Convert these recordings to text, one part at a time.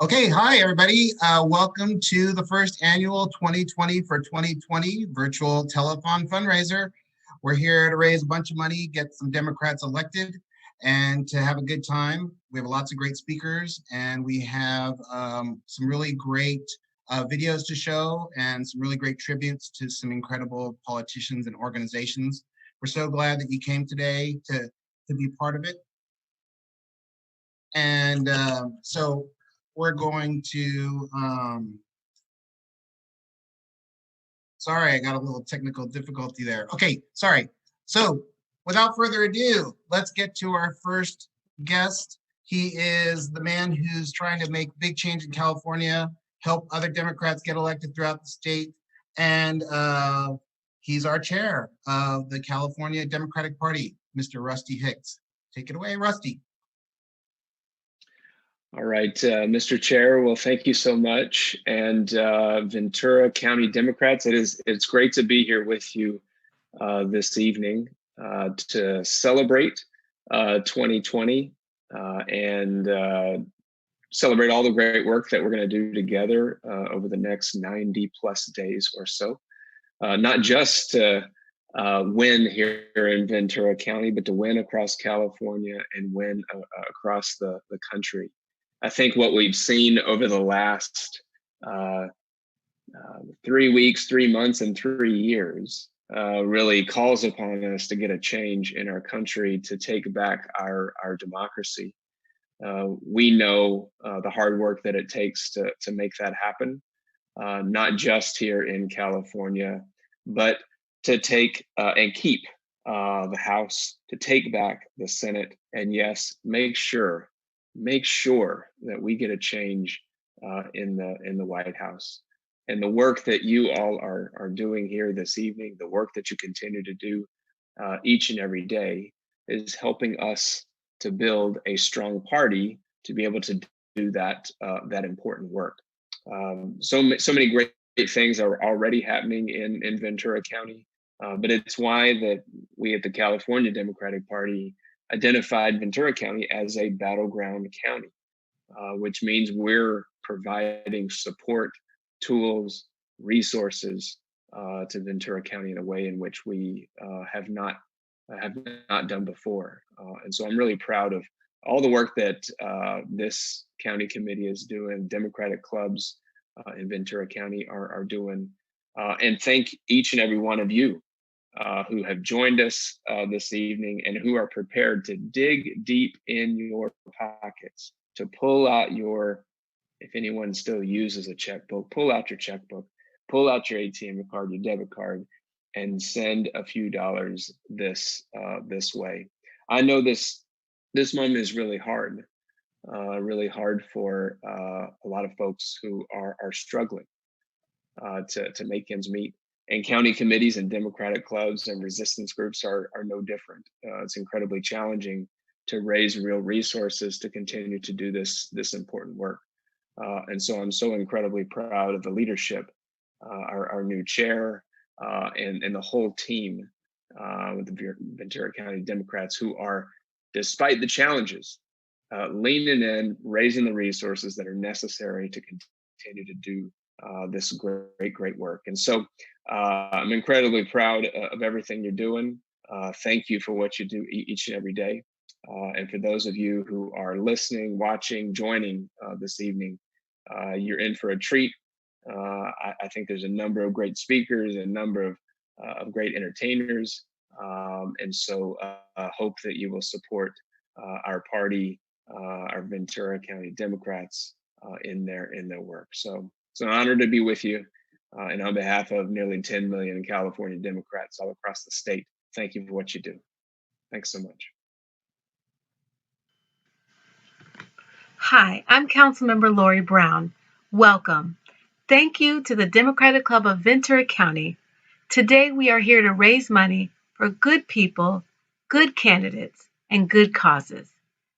Okay, hi everybody. Welcome to the first annual 2020 for 2020 virtual telethon fundraiser. We're here to raise a bunch of money, get some Democrats elected, and to have a good time. We have lots of great speakers, and we have some really great videos to show and some really great tributes to some incredible politicians and organizations. We're so glad that you came today to be part of it. And so we're going to, sorry, I got a little technical difficulty there. Okay, sorry. So without further ado, let's get to our first guest. He is the man who's trying to make big change in California, help other Democrats get elected throughout the state. And he's our chair of the California Democratic Party, Mr. Rusty Hicks. Take it away, Rusty. All right, Mr. Chair, well, thank you so much. And Ventura County Democrats, it's great to be here with you this evening to celebrate 2020 and celebrate all the great work that we're going to do together over the next 90 plus days or so. Not just to win here in Ventura County, but to win across California and win across the country. I think what we've seen over the last 3 weeks, 3 months, and 3 years really calls upon us to get a change in our country, to take back our democracy. We know the hard work that it takes to make that happen, not just here in California, but to take and keep the House, to take back the Senate, and yes, make sure that we get a change in the White House. And the work that you all are doing here this evening, the work that you continue to do each and every day, is helping us to build a strong party to be able to do that important work. So many great things are already happening in Ventura County, but it's why that we at the California Democratic Party identified Ventura County as a battleground county, which means we're providing support, tools, resources to Ventura County in a way in which we have not done before. And so I'm really proud of all the work that this county committee is doing, Democratic clubs in Ventura County are doing. And thank each and every one of you who have joined us this evening and who are prepared to dig deep in your pockets, to pull out if anyone still uses a checkbook, pull out your checkbook, pull out your ATM card, your debit card, and send a few dollars this way. I know this moment is really hard for a lot of folks who are struggling to make ends meet. And county committees and Democratic clubs and resistance groups are no different. It's incredibly challenging to raise real resources to continue to do this important work. And so I'm so incredibly proud of the leadership, our new chair, and the whole team with the Ventura County Democrats, who are, despite the challenges, leaning in, raising the resources that are necessary to continue to do this great work. And so I'm incredibly proud of everything you're doing. Thank you for what you do each and every day. And for those of you who are listening, watching, joining this evening, you're in for a treat. I think there's a number of great speakers, a number of great entertainers. And so I hope that you will support our party, our Ventura County Democrats in their work. So it's an honor to be with you. And on behalf of nearly 10 million California Democrats all across the state, thank you for what you do. Thanks so much. Hi, I'm Councilmember Lori Brown. Welcome. Thank you to the Democratic Club of Ventura County. Today we are here to raise money for good people, good candidates, and good causes.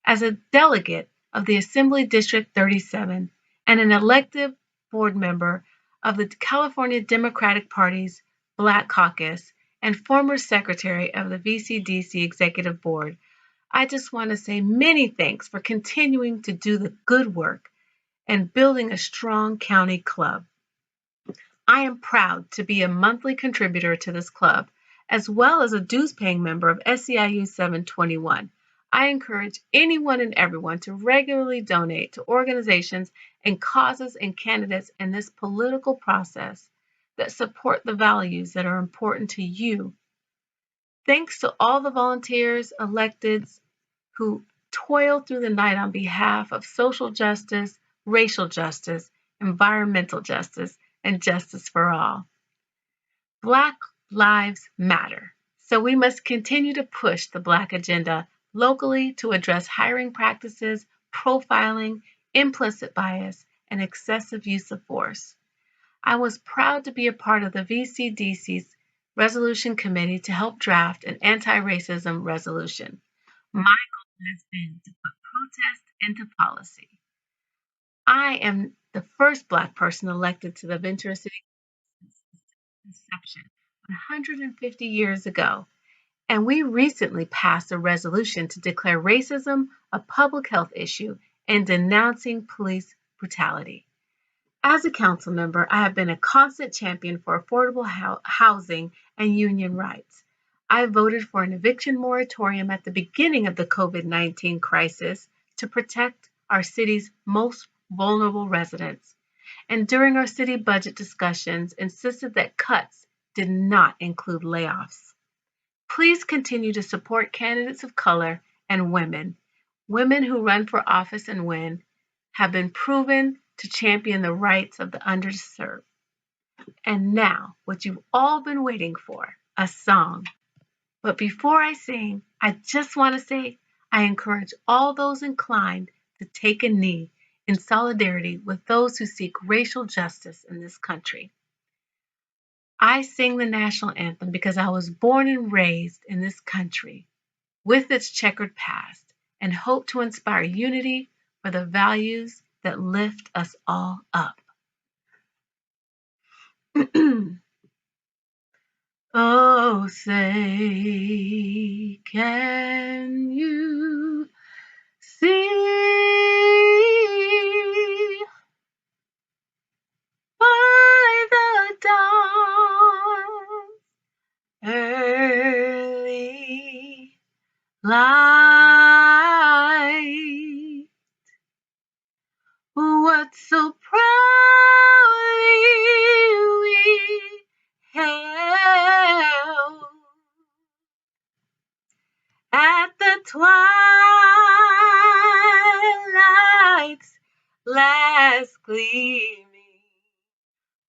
As a delegate of the Assembly District 37 and an elected board member of the California Democratic Party's Black Caucus and former secretary of the VCDC Executive Board, I just want to say many thanks for continuing to do the good work and building a strong county club. I am proud to be a monthly contributor to this club, as well as a dues-paying member of SEIU 721. I encourage anyone and everyone to regularly donate to organizations and causes and candidates in this political process that support the values that are important to you. Thanks to all the volunteers, electeds who toil through the night on behalf of social justice, racial justice, environmental justice, and justice for all. Black lives matter, so we must continue to push the Black agenda locally to address hiring practices, profiling, implicit bias, and excessive use of force. I was proud to be a part of the VCDC's resolution committee to help draft an anti-racism resolution. My goal has been to put protest into policy. I am the first Black person elected to the Ventura City inception 150 years ago, and we recently passed a resolution to declare racism a public health issue and denouncing police brutality. As a council member, I have been a constant champion for affordable housing and union rights. I voted for an eviction moratorium at the beginning of the COVID-19 crisis to protect our city's most vulnerable residents, and during our city budget discussions, insisted that cuts did not include layoffs. Please continue to support candidates of color and women. Women who run for office and win have been proven to champion the rights of the underserved. And now, what you've all been waiting for, a song. But before I sing, I just want to say I encourage all those inclined to take a knee in solidarity with those who seek racial justice in this country. I sing the national anthem because I was born and raised in this country with its checkered past and hope to inspire unity for the values that lift us all up. Oh, say, can you see by the dawn's early light what so proudly we hailed at the twilight's last gleaming,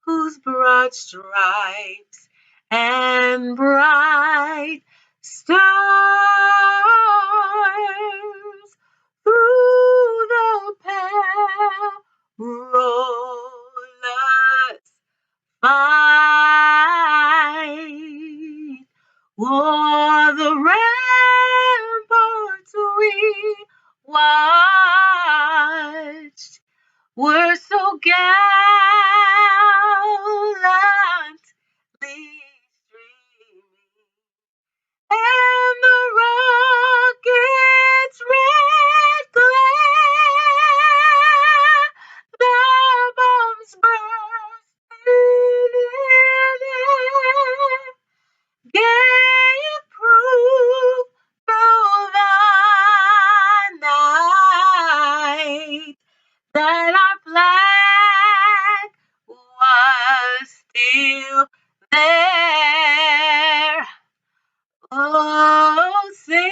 whose broad stripes and bright stars through the perilous fight o'er the ramparts we watched were so gallantly streaming, and the rocket's red glare, the bombs bursting in air, gave proof through the night that our flag was still there. Oh, say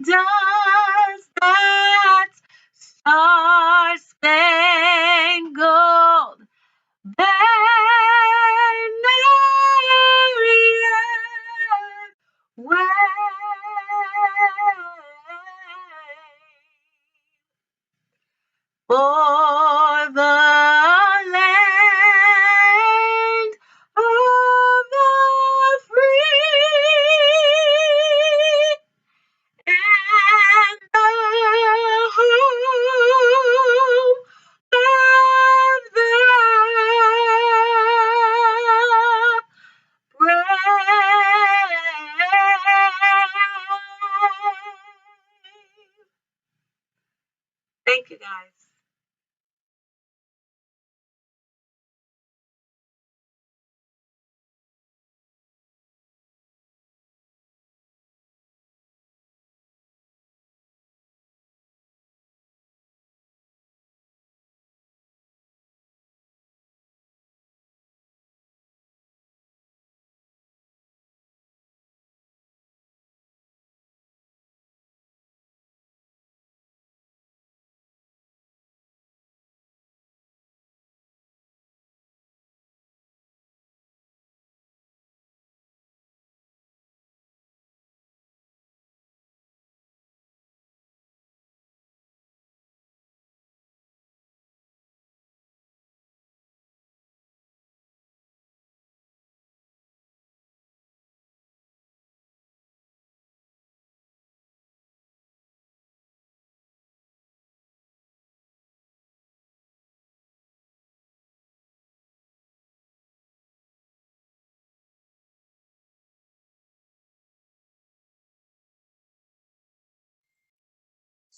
does that star-spangled banner yet wave for the land of the free and the home of the brave. Thank you, guys.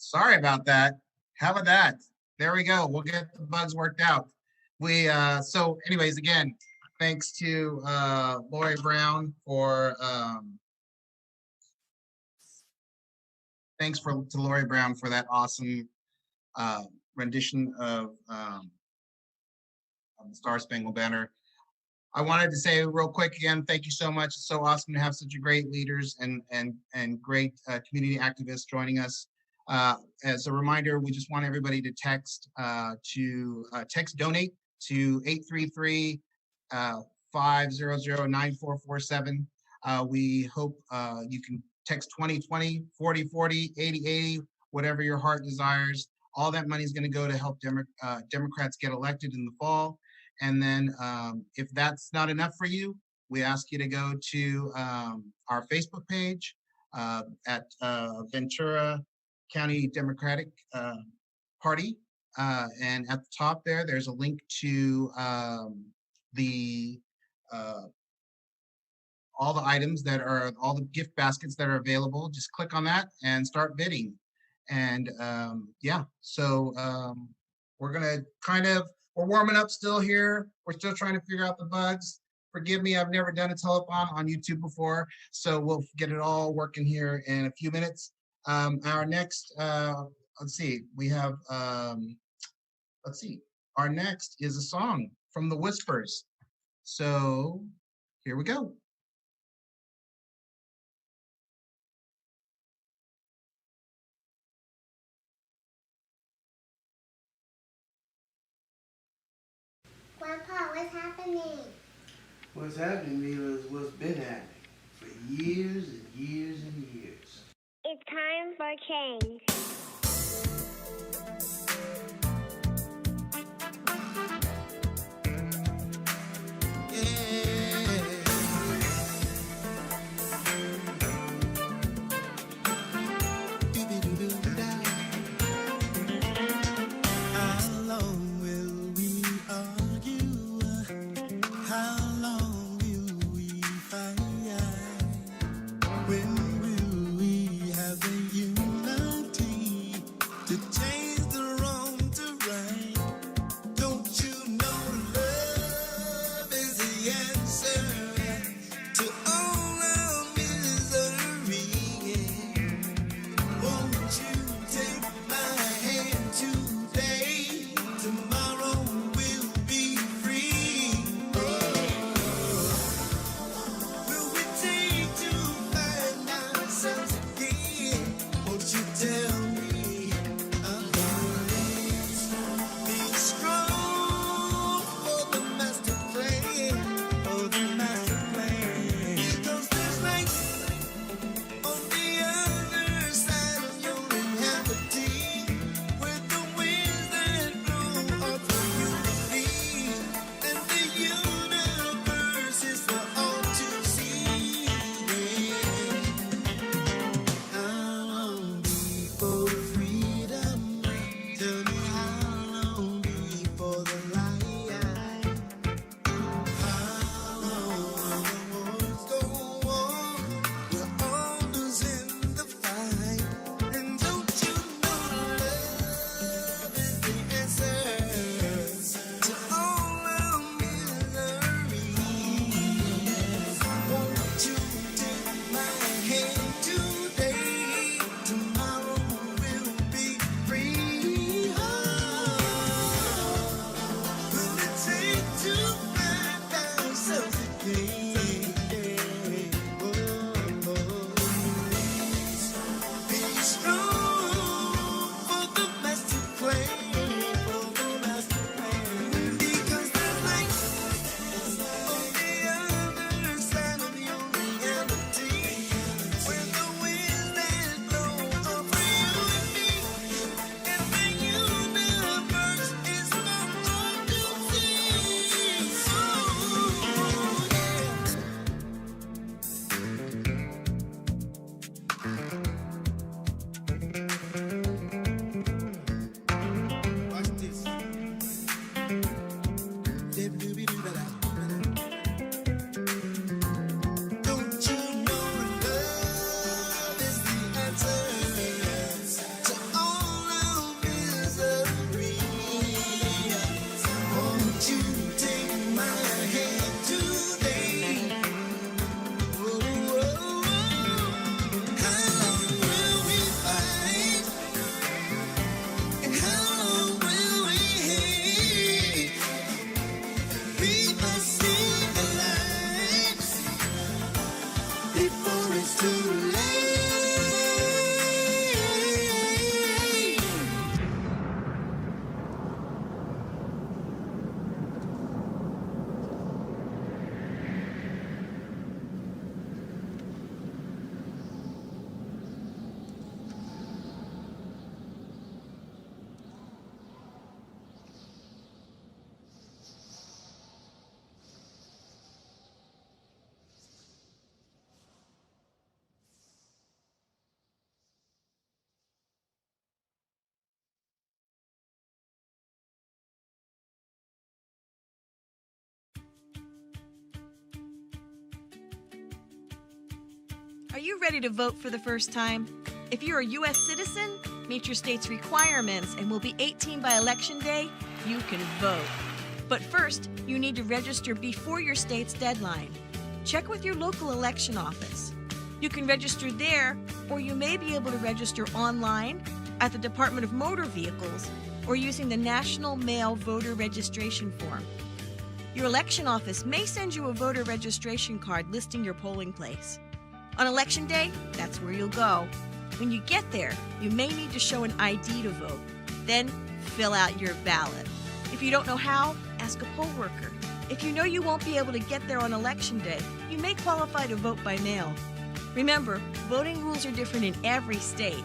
Sorry about that. How about that? There we go. We'll get the bugs worked out. So anyways, again, thanks to Lori Brown for to Lori Brown for that awesome rendition of the Star Spangled Banner. I wanted to say real quick again, thank you so much. It's so awesome to have such a great leaders and great community activists joining us. As a reminder, we just want everybody to text donate to 833-500-9447. We hope you can text 2020, 4040, 8080, whatever your heart desires. All that money is going to go to help Democrats get elected in the fall. And then if that's not enough for you, we ask you to go to our Facebook page at Ventura County Democratic Party. And at the top there's a link to all the items all the gift baskets that are available. Just click on that and start bidding. And yeah, so we're warming up still here. We're still trying to figure out the bugs. Forgive me, I've never done a telethon on YouTube before, so we'll get it all working here in a few minutes. Our next, let's see, our next is a song from the Whispers. So here we go. Grandpa, what's happening? What's happening, Mila, is what's been happening for years and years and years. It's time for change. To change the wrong Are you ready to vote for the first time? If you're a U.S. citizen, meet your state's requirements, and will be 18 by Election Day, you can vote. But first, you need to register before your state's deadline. Check with your local election office. You can register there, or you may be able to register online at the Department of Motor Vehicles or using the National Mail Voter Registration Form. Your election office may send you a voter registration card listing your polling place. On Election Day, that's where you'll go. When you get there, you may need to show an ID to vote. Then, fill out your ballot. If you don't know how, ask a poll worker. If you know you won't be able to get there on Election Day, you may qualify to vote by mail. Remember, voting rules are different in every state.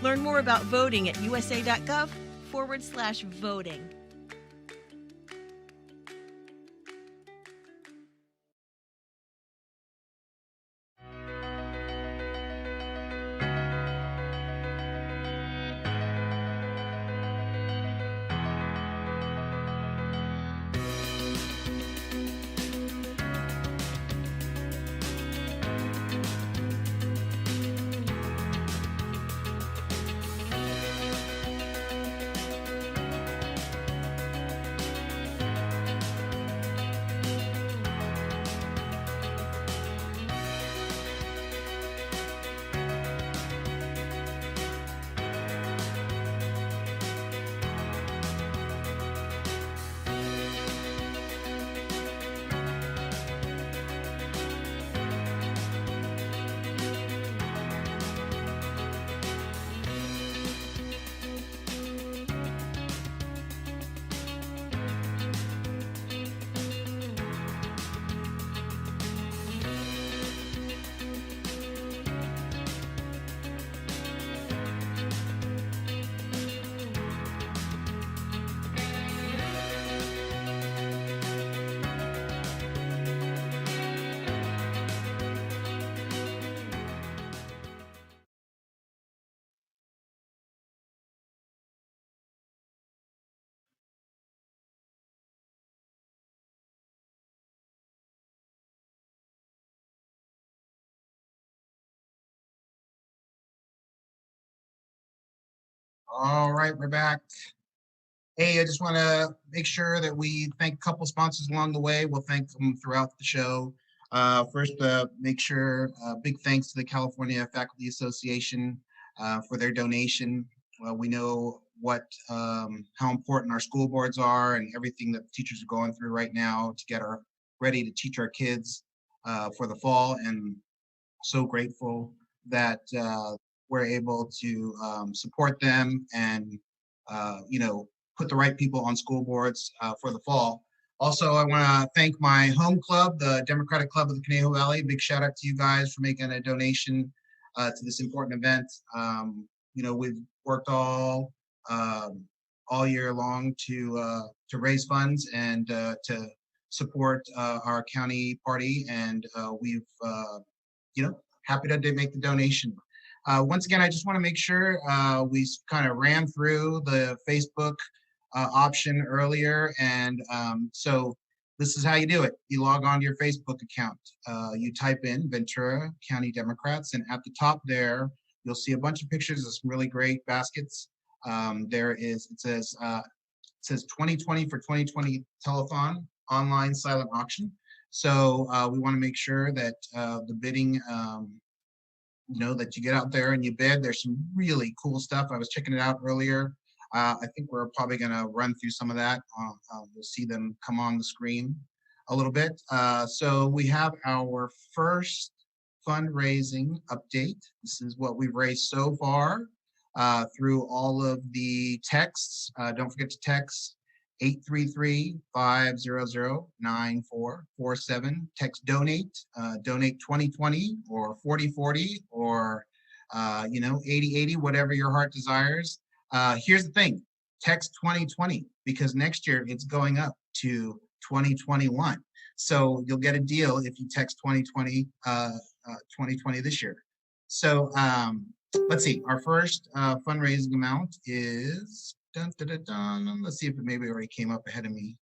Learn more about voting at usa.gov/voting. All right, we're back. Hey, I just want to make sure that we thank a couple sponsors along the way. We'll thank them throughout the show. First, make sure big thanks to the California Faculty Association for their donation. We know how important our school boards are and everything that teachers are going through right now to get ready to teach our kids for the fall, and so grateful that we're able to support them and put the right people on school boards for the fall. Also, I want to thank my home club, the Democratic Club of the Conejo Valley. Big shout out to you guys for making a donation to this important event. We've worked all year long to raise funds and to support our county party, and we've happy to make the donation. Once again, I just want to make sure we kind of ran through the Facebook option earlier, and so this is how you do it. You log on to your Facebook account. You type in Ventura County Democrats, and at the top there, you'll see a bunch of pictures of some really great baskets. It says says 2020 for 2020 telethon online silent auction. So we want to make sure that the bidding, that you get out there and you bid. There's some really cool stuff. I was checking it out earlier. I think we're probably going to run through some of that. We'll see them come on the screen a little bit. So we have our first fundraising update. This is what we've raised so far through all of the texts. Don't forget to text 833-500-9447. Text donate, donate 2020 or 4040 or 8080, whatever your heart desires. Here's the thing, text 2020 because next year it's going up to 2021. So you'll get a deal if you text 2020 this year. So let's see, our first fundraising amount is, let's see if it maybe already came up ahead of me.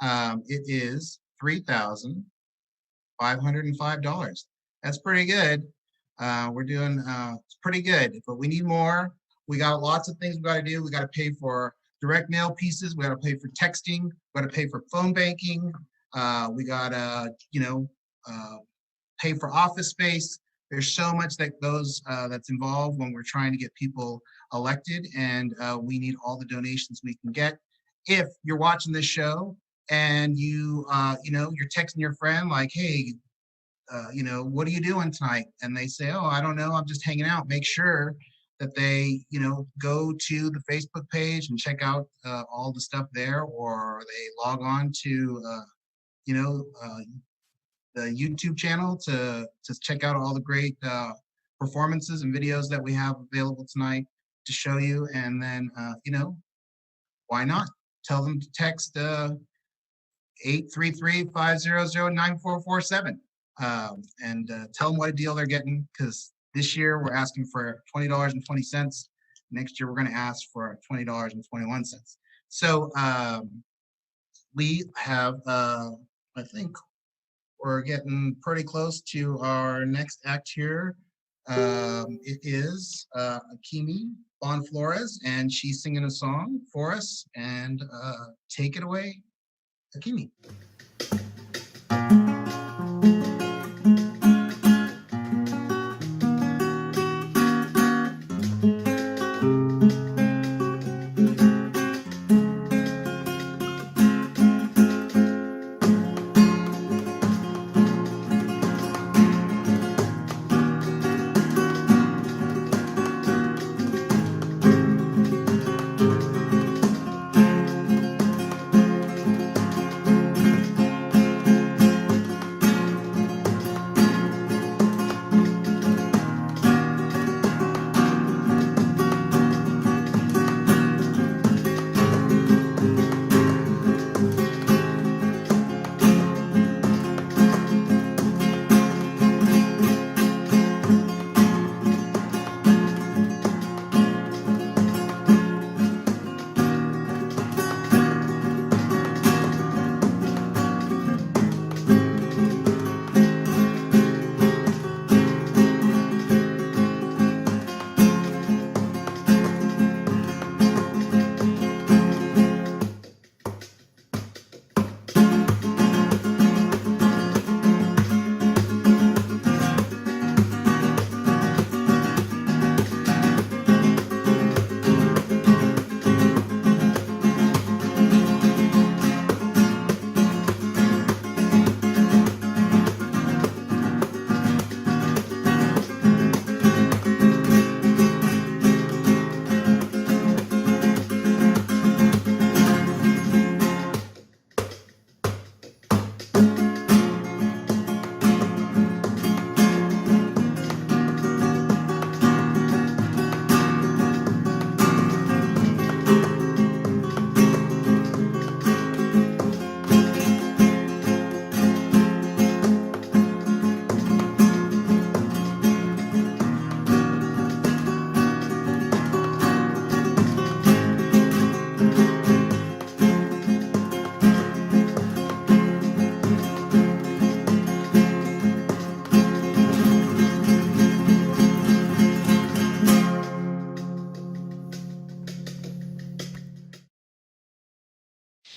It is $3,505. That's pretty good. We're doing it's pretty good, but we need more. We got lots of things we got to do. We got to pay for direct mail pieces. We got to pay for texting. We got to pay for phone banking. We got to, pay for office space. There's so much that goes that's involved when we're trying to get people elected, and we need all the donations we can get. If you're watching this show and you're texting your friend like, hey, what are you doing tonight? And they say, oh, I don't know, I'm just hanging out. Make sure that they, go to the Facebook page and check out all the stuff there, or they log on to, the YouTube channel to check out all the great performances and videos that we have available tonight to show you. And then, why not? Tell them to text 833-500-9447 and tell them what a deal they're getting, because this year we're asking for $20.20. Next year we're going to ask for $20.21. So we have, I think we're getting pretty close to our next act here. It is Akimi Bonflores, and she's singing a song for us. And take it away, Akimi.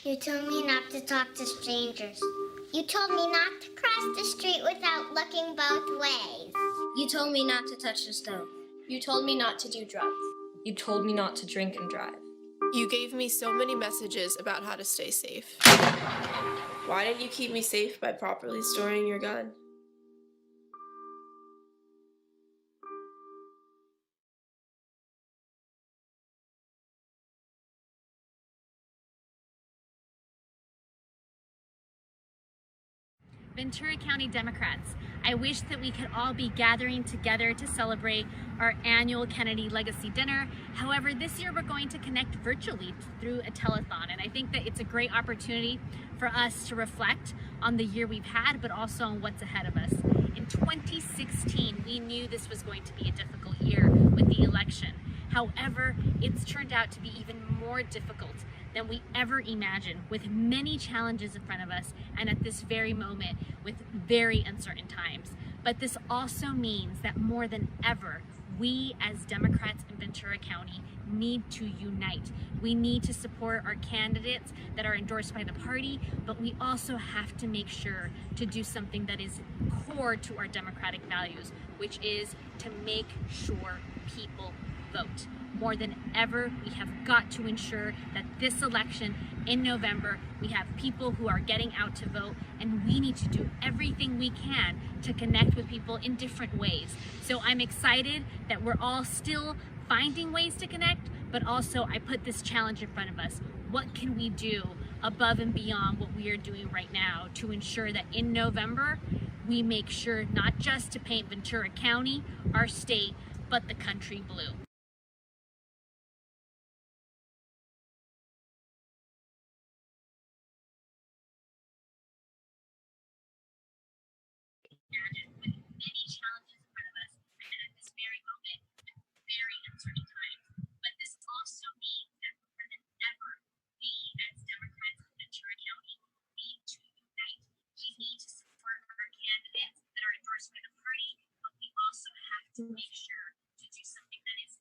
You told me not to talk to strangers. You told me not to cross the street without looking both ways. You told me not to touch the stove. You told me not to do drugs. You told me not to drink and drive. You gave me so many messages about how to stay safe. Why didn't you keep me safe by properly storing your gun? Ventura County Democrats, I wish that we could all be gathering together to celebrate our annual Kennedy Legacy Dinner. However, this year we're going to connect virtually through a telethon, and I think that it's a great opportunity for us to reflect on the year we've had, but also on what's ahead of us. In 2016, we knew this was going to be a difficult year with the election. However, it's turned out to be even more difficult than we ever imagined, with many challenges in front of us, and at this very moment with very uncertain times. But this also means that more than ever, we as Democrats in Ventura County need to unite. We need to support our candidates that are endorsed by the party, but we also have to make sure to do something that is core to our democratic values, which is to make sure people vote. More than ever, we have got to ensure that this election in November, we have people who are getting out to vote, and we need to do everything we can to connect with people in different ways. So I'm excited that we're all still finding ways to connect, but also I put this challenge in front of us. What can we do above and beyond what we are doing right now to ensure that in November, we make sure not just to paint Ventura County, our state, but the country blue. With many challenges in front of us, and at this very moment, very uncertain times. But this also means that more than ever, we as Democrats in Ventura County need to unite. We need to support our candidates that are endorsed by the party, but we also have to make sure to do something that is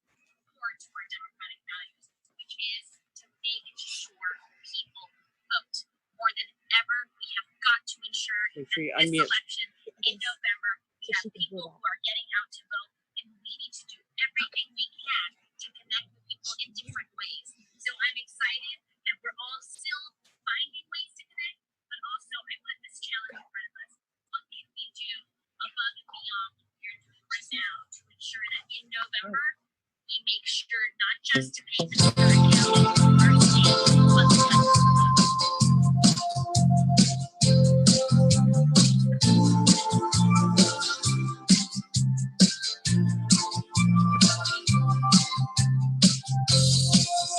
core to our democratic values, which is to make sure people vote. More than ever, we have got to ensure that this election in November, we have people who are getting out to vote, and we need to do everything we can to connect with people in different ways. So I'm excited that we're all still finding ways to connect, but also I put this challenge in front of us. What can we do above and beyond what we're doing right now to ensure that in November, we make sure not just to paint the Ventura County, our state, but the country.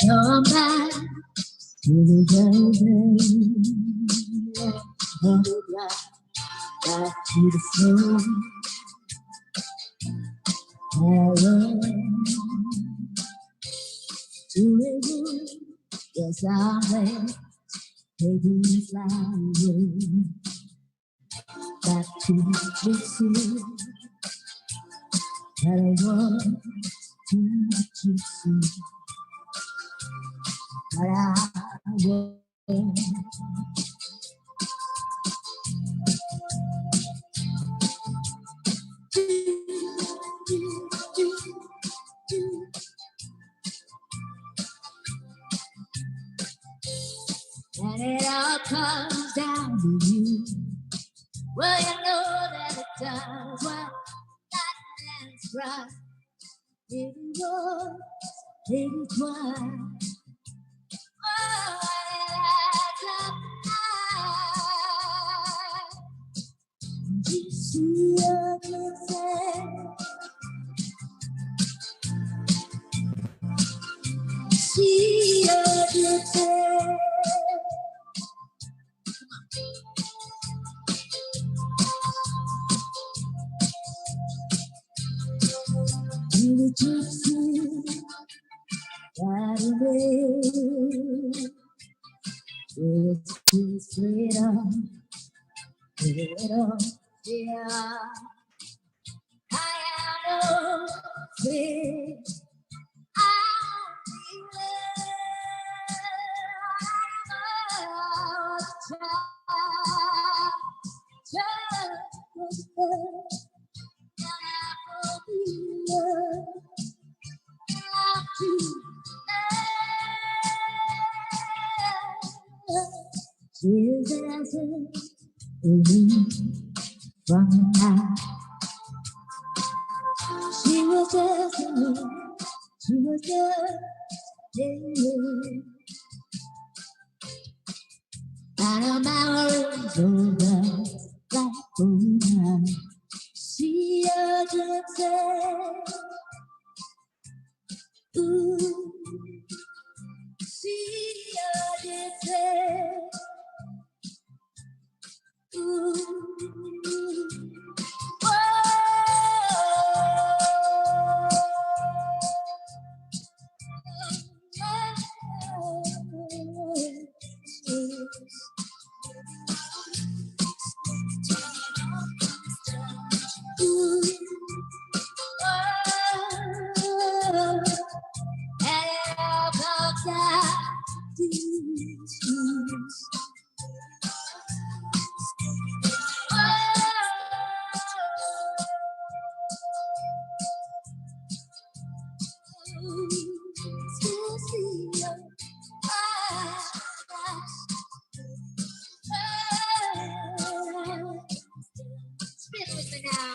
Come back to the day, hold it right back to the floor. Hello, doing good, yes I'm there, taking the flying back to the gypsy that I want to the gypsy. But I won't. And it all comes down to you. Well, you know that it does when lightning strikes. It was, it was. Oh, it lights up high. You see a glimpse, see a glimpse. The gypsy got away. It's freedom, yeah. I am no fear. Tears dancing in from the night. She was just a me. She was just me. And her memories over like moonlight. She just said, ooh. She just said, ooh. Spit with me now.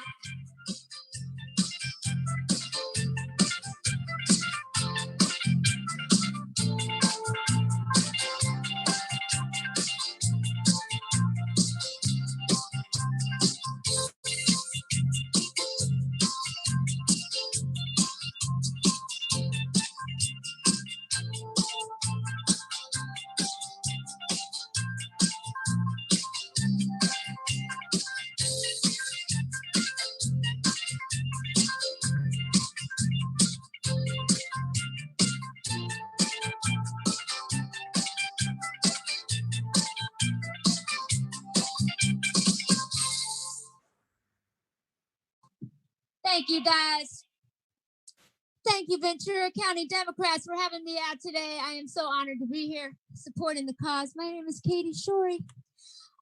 Thank you, guys. Thank you, Ventura County Democrats, for having me out today. I am so honored to be here supporting the cause. My name is Katie Shorey.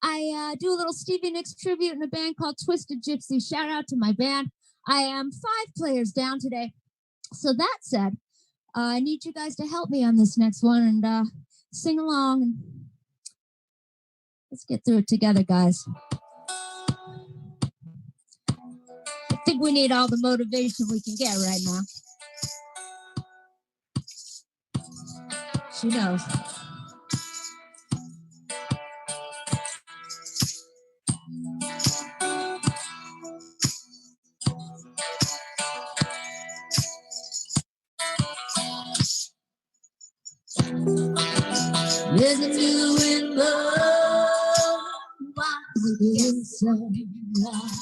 I do a little Stevie Nicks tribute in a band called Twisted Gypsy. Shout out to my band. I am 5 players down today. So that said, I need you guys to help me on this next one and sing along. And let's get through it together, guys. I think we need all the motivation we can get right now. She knows. Listen to the wind blow, watch the sunrise.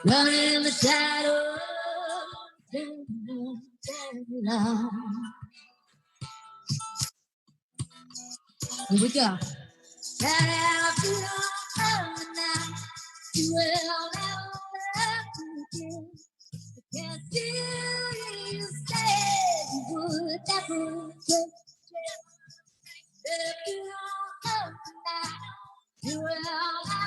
Running in the shadows, here we go. You will never can't feel you said you would never take if you don't come now. You will never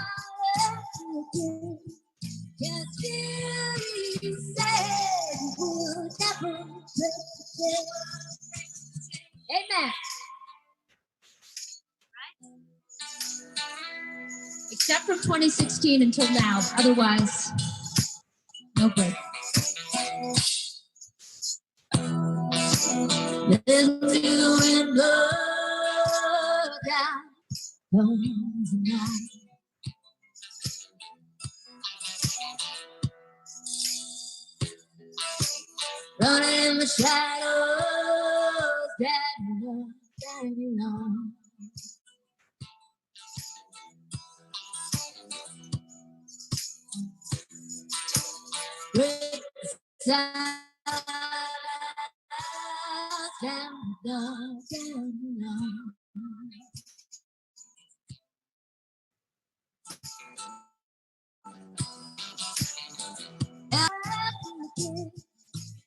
can't feel you said you would never take. Amen. Except from 2016 until now. Otherwise, no break. Listen to the wind blow down comes the night. Running in the shadows, dragging on. Break the sound down.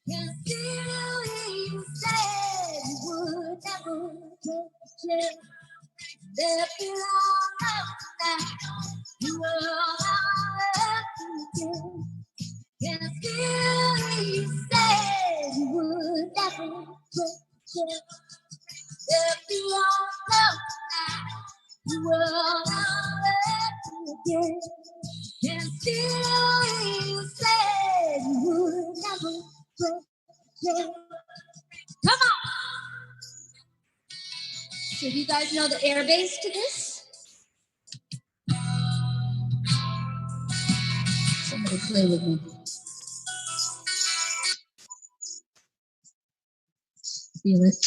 Can feel you said you would never change. If you don't know you will never can feel you said If you all know you will never again. And still you said you would never forget. Come on. So you guys know the air base to this? Somebody play with me. Feel it.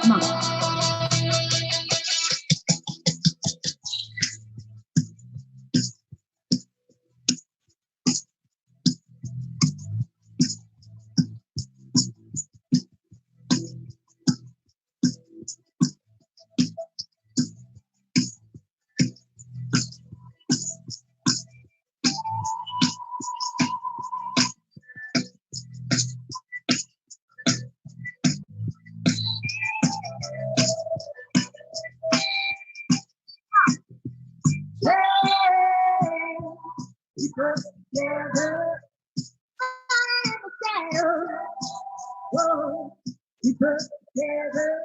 Come on. Together, whoa, we put together,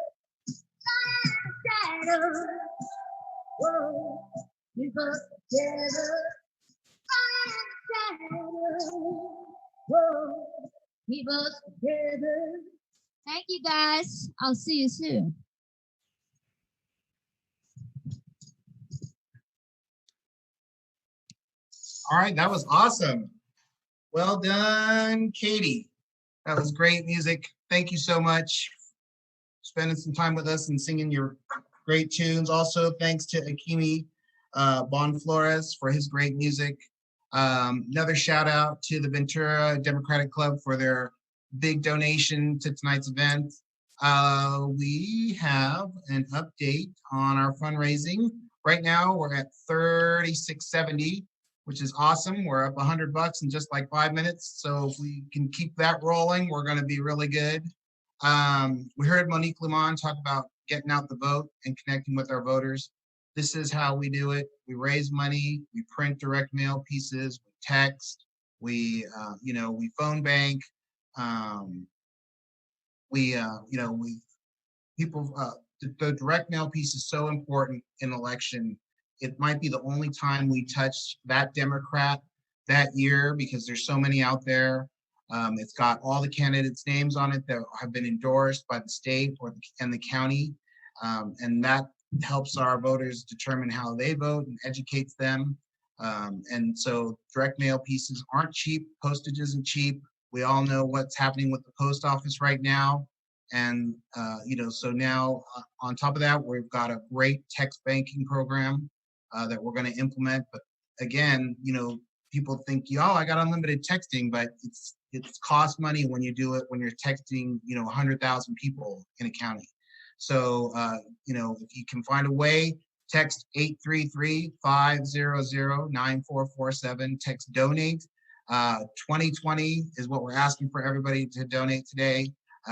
whoa, we put together, whoa, we put together. Thank you guys. I'll see you soon. All right, that was awesome. Well done, Katie. That was great music. Thank you so much for spending some time with us and singing your great tunes. Also, thanks to Akimi Bonflores for his great music. Another shout out to the Ventura Democratic Club for their big donation to tonight's event. We have an update on our fundraising. Right now, we're at $36.70, which is awesome. We're up $100 in just like 5 minutes. So if we can keep that rolling, we're going to be really good. We heard Monique Limon talk about getting out the vote and connecting with our voters. This is how we do it. We raise money, we print direct mail pieces, we text, we phone bank, the direct mail piece is so important in election. It might be the only time we touch that Democrat that year because there's so many out there. It's got all the candidates' names on it that have been endorsed by the state and the county. And that helps our voters determine how they vote and educates them. And so direct mail pieces aren't cheap. Postage isn't cheap. We all know what's happening with the post office right now. And, so now on top of that, we've got a great text banking program that we're going to implement. But again, people think, I got unlimited texting, but it's cost money when you do it, when you're texting, 100,000 people in a county. So, if you can find a way, text 833-500-9447, text donate. 2020 is what we're asking for everybody to donate today.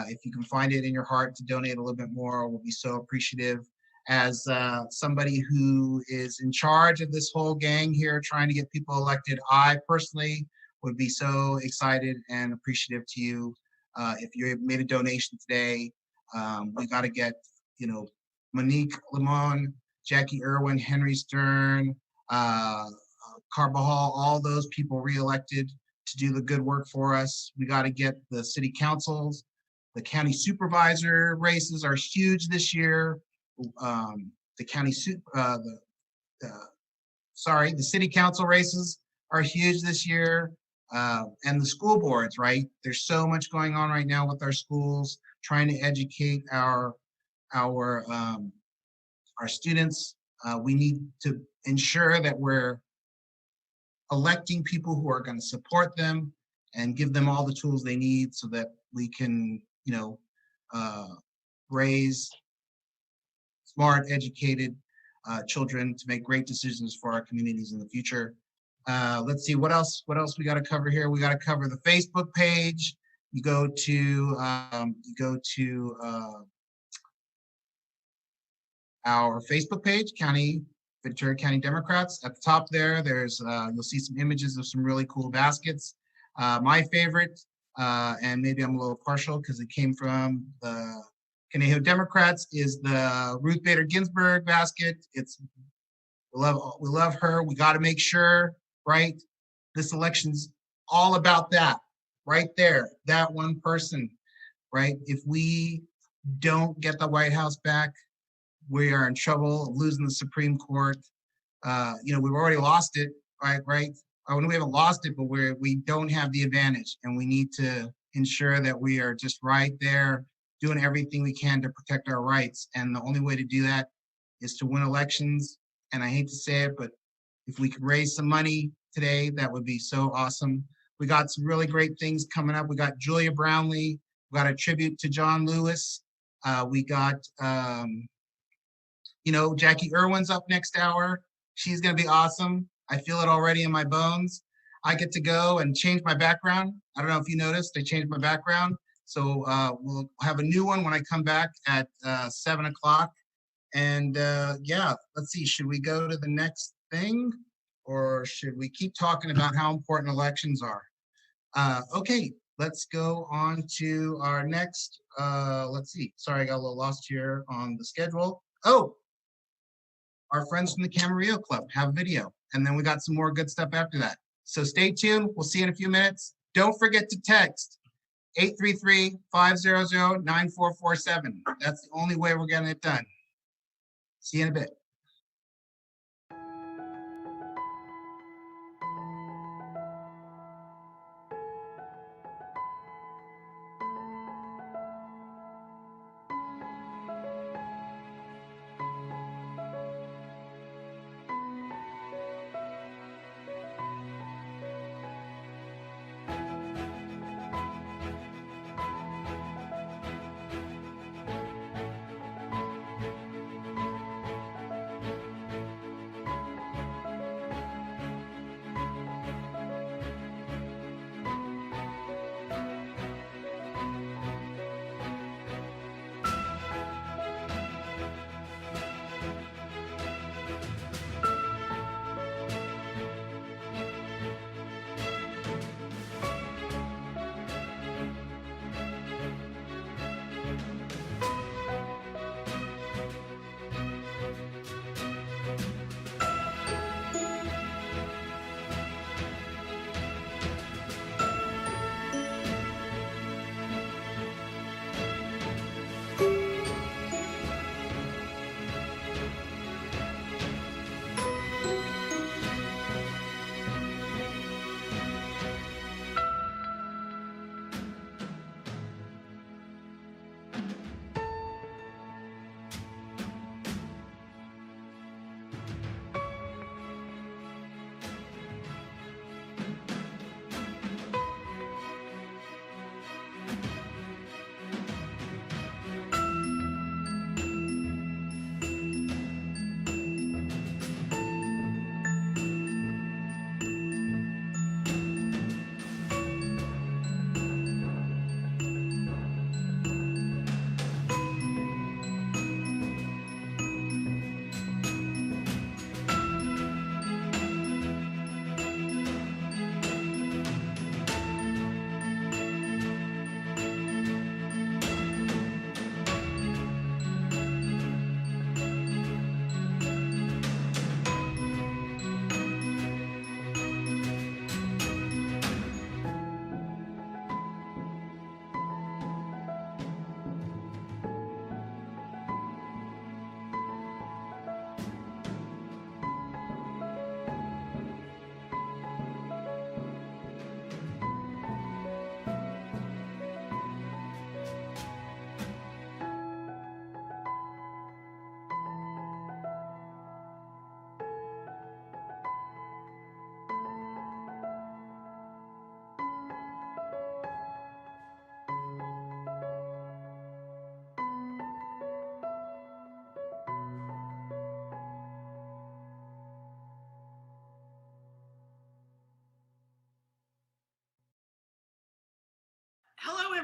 If you can find it in your heart to donate a little bit more, we'll be so appreciative. As somebody who is in charge of this whole gang here trying to get people elected, I personally would be so excited and appreciative to you if you made a donation today. We got to get, Monique Limon, Jackie Irwin, Henry Stern, Carbajal, all those people reelected to do the good work for us. We got to get the city councils. The county supervisor races are huge this year. The city council races are huge this year. And the school boards, right? There's so much going on right now with our schools, trying to educate our students. We need to ensure that we're electing people who are going to support them and give them all the tools they need so that we can, raise smart, educated children to make great decisions for our communities in the future. Let's see what else we got to cover here. We got to cover the Facebook page. you go to our Facebook page, Ventura County Democrats. At the top there, there's you'll see some images of some really cool baskets. My favorite, and maybe I'm a little partial because it came from the Conejo Democrats, is the Ruth Bader Ginsburg basket. We love her. We got to make sure, right? This election's all about that, right there, that one person, right? If we don't get the White House back, we are in trouble of losing the Supreme Court. We've already lost it, right? We haven't lost it, but we don't have the advantage, and we need to ensure that we are just right there doing everything we can to protect our rights. And the only way to do that is to win elections. And I hate to say it, but if we could raise some money today, that would be so awesome. We got some really great things coming up. We got Julia Brownlee. We got a tribute to John Lewis. We got, Jackie Irwin's up next hour. She's going to be awesome. I feel it already in my bones. I get to go and change my background. I don't know if you noticed, I changed my background. So we'll have a new one when I come back at 7 o'clock. And let's see, should we go to the next thing, or should we keep talking about how important elections are? Okay, let's go on to our next, let's see. Sorry, I got a little lost here on the schedule. Oh, our friends from the Camarillo Club have video, and then we got some more good stuff after that. So stay tuned. We'll see you in a few minutes. Don't forget to text 833-500-9447. That's the only way we're getting it done. See you in a bit.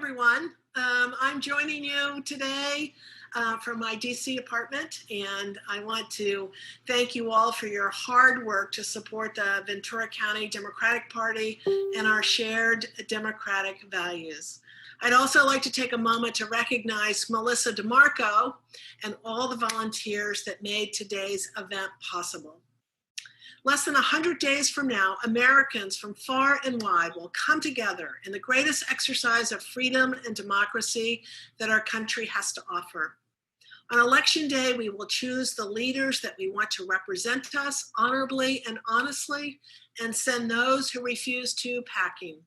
everyone. I'm joining you today from my DC apartment, and I want to thank you all for your hard work to support the Ventura County Democratic Party and our shared democratic values. I'd also like to take a moment to recognize Melissa DeMarco and all the volunteers that made today's event possible. Less than 100 days from now, Americans from far and wide will come together in the greatest exercise of freedom and democracy that our country has to offer. On Election Day, we will choose the leaders that we want to represent us honorably and honestly, and send those who refuse to packing.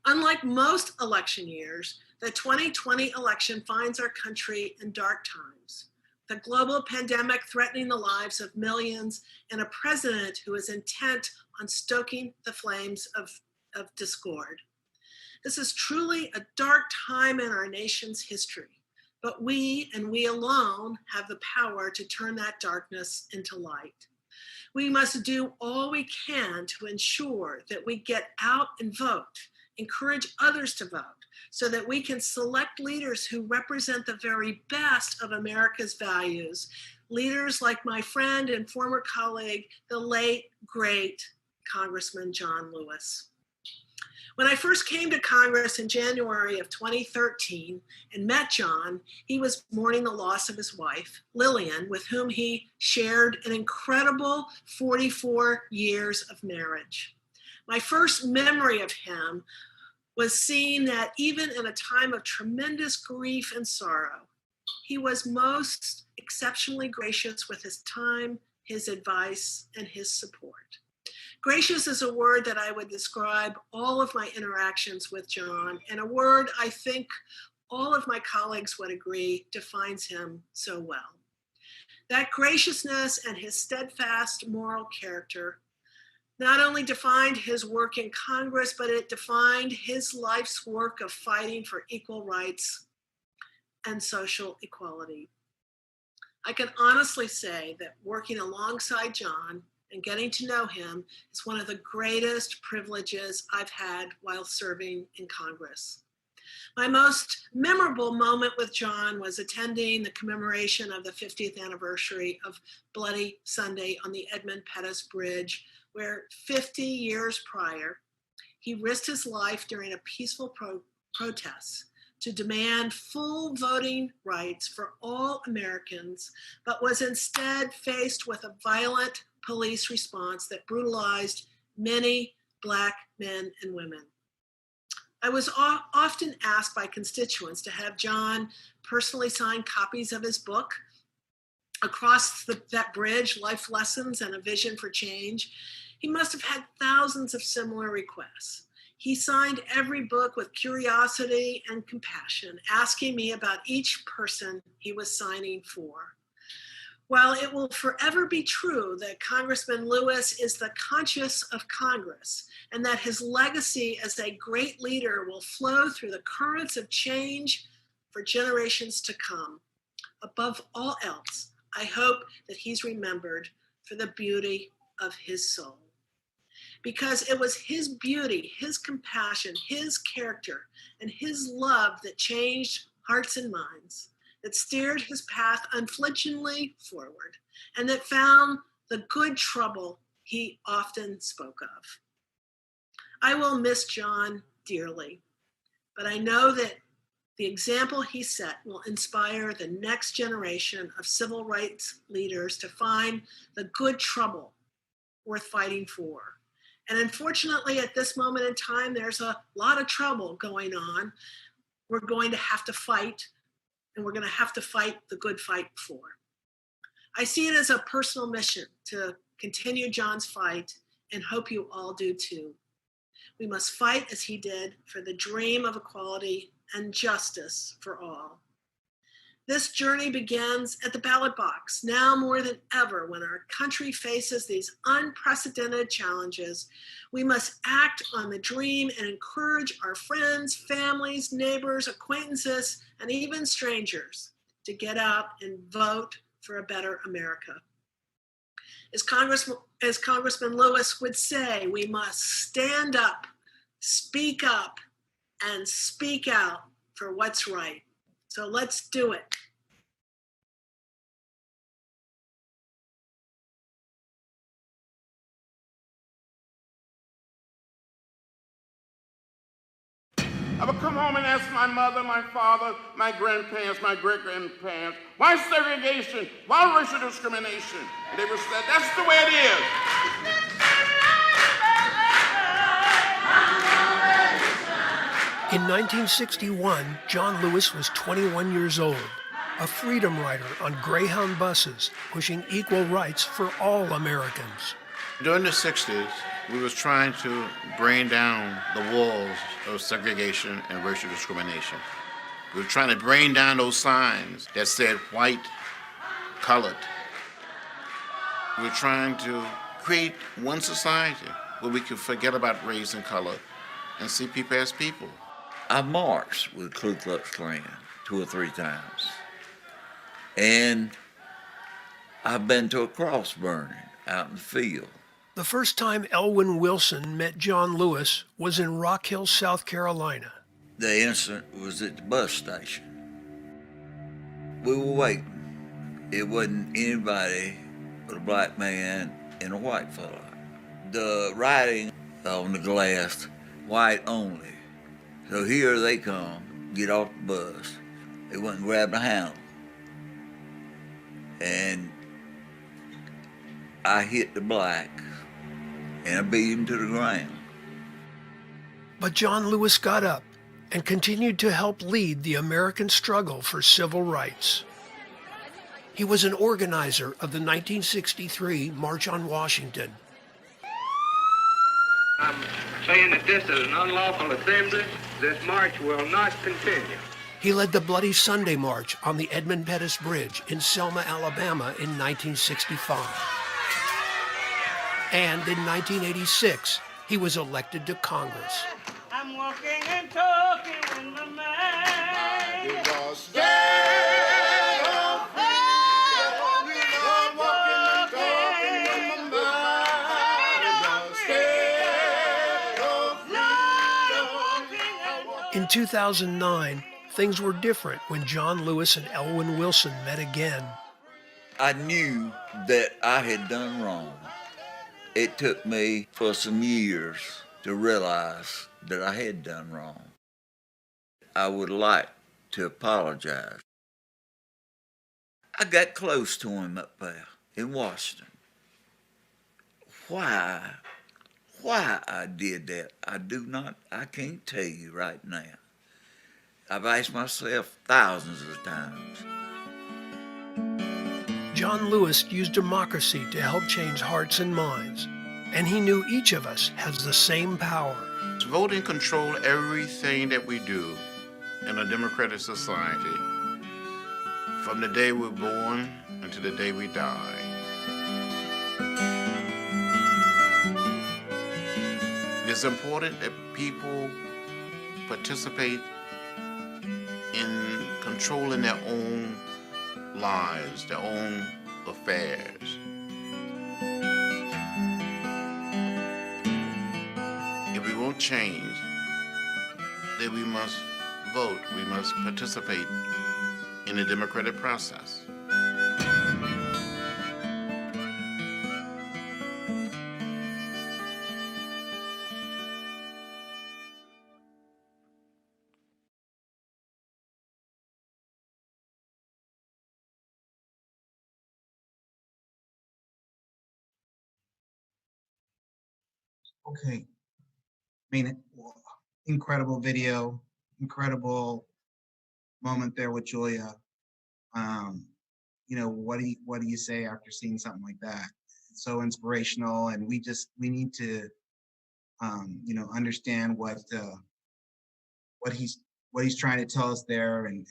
Unlike most election years, the 2020 election finds our country in dark times. The global pandemic threatening the lives of millions, and a president who is intent on stoking the flames of discord. This is truly a dark time in our nation's history, but we and we alone have the power to turn that darkness into light. We must do all we can to ensure that we get out and vote, encourage others to vote, so that we can select leaders who represent the very best of America's values. Leaders like my friend and former colleague, the late, great Congressman John Lewis. When I first came to Congress in January of 2013 and met John, he was mourning the loss of his wife, Lillian, with whom he shared an incredible 44 years of marriage. My first memory of him was seeing that even in a time of tremendous grief and sorrow, he was most exceptionally gracious with his time, his advice, and his support. Gracious is a word that I would describe all of my interactions with John, and a word I think all of my colleagues would agree defines him so well. That graciousness and his steadfast moral character not only defined his work in Congress, but it defined his life's work of fighting for equal rights and social equality. I can honestly say that working alongside John and getting to know him is one of the greatest privileges I've had while serving in Congress. My most memorable moment with John was attending the commemoration of the 50th anniversary of Bloody Sunday on the Edmund Pettus Bridge, where 50 years prior, he risked his life during a peaceful protest to demand full voting rights for all Americans, but was instead faced with a violent police response that brutalized many Black men and women. I was often asked by constituents to have John personally sign copies of his book, Across that Bridge, Life Lessons and a Vision for Change. He must have had thousands of similar requests. He signed every book with curiosity and compassion, asking me about each person he was signing for. While it will forever be true that Congressman Lewis is the conscience of Congress, and that his legacy as a great leader will flow through the currents of change for generations to come, above all else, I hope that he's remembered for the beauty of his soul. Because it was his beauty, his compassion, his character, and his love that changed hearts and minds, that steered his path unflinchingly forward, and that found the good trouble he often spoke of. I will miss John dearly, but I know that the example he set will inspire the next generation of civil rights leaders to find the good trouble worth fighting for. And unfortunately, at this moment in time, there's a lot of trouble going on. We're going to have to fight, and we're going to have to fight the good fight for. I see it as a personal mission to continue John's fight, and hope you all do too. We must fight as he did for the dream of equality and justice for all. This journey begins at the ballot box, now more than ever. When our country faces these unprecedented challenges, we must act on the dream and encourage our friends, families, neighbors, acquaintances, and even strangers to get out and vote for a better America. As Congressman Lewis would say, we must stand up, speak up, and speak out for what's right. So let's do it. I would come home and ask my mother, my father, my grandparents, my great-grandparents, why segregation? Why racial discrimination? And they would say, that's the way it is. In 1961, John Lewis was 21 years old, a freedom rider on Greyhound buses, pushing equal rights for all Americans. During the 60s, we was trying to bring down the walls of segregation and racial discrimination. We were trying to bring down those signs that said white, colored. We were trying to create one society where we could forget about race and color and see people as people. I marched with Ku Klux Klan 2 or 3 times. And I've been to a cross burning out in the field. The first time Elwyn Wilson met John Lewis was in Rock Hill, South Carolina. The incident was at the bus station. We were waiting. It wasn't anybody but a black man and a white fella. The writing on the glass, white only. So here they come, get off the bus. They went and grabbed a handle. And I hit the black and I beat him to the ground. But John Lewis got up and continued to help lead the American struggle for civil rights. He was an organizer of the 1963 March on Washington. I'm saying that this is an unlawful assembly. This march will not continue. He led the Bloody Sunday March on the Edmund Pettus Bridge in Selma, Alabama in 1965. And in 1986, he was elected to Congress. I'm walking and talking in the man. In 2009, things were different when John Lewis and Elwyn Wilson met again. I knew that I had done wrong. It took me for some years to realize that I had done wrong. I would like to apologize. I got close to him up there in Washington. Why I did that, I can't tell you right now. I've asked myself thousands of times. John Lewis used democracy to help change hearts and minds, and he knew each of us has the same power. Voting control everything that we do in a democratic society, from the day we're born until the day we die. It's important that people participate in controlling their own lives, their own affairs. If we won't change, then we must vote. We must participate in the democratic process. Okay. I mean, incredible video, incredible moment there with Julia. You know, what do you say after seeing something like that? It's so inspirational, and we need to, you know, understand what he's trying to tell us there, and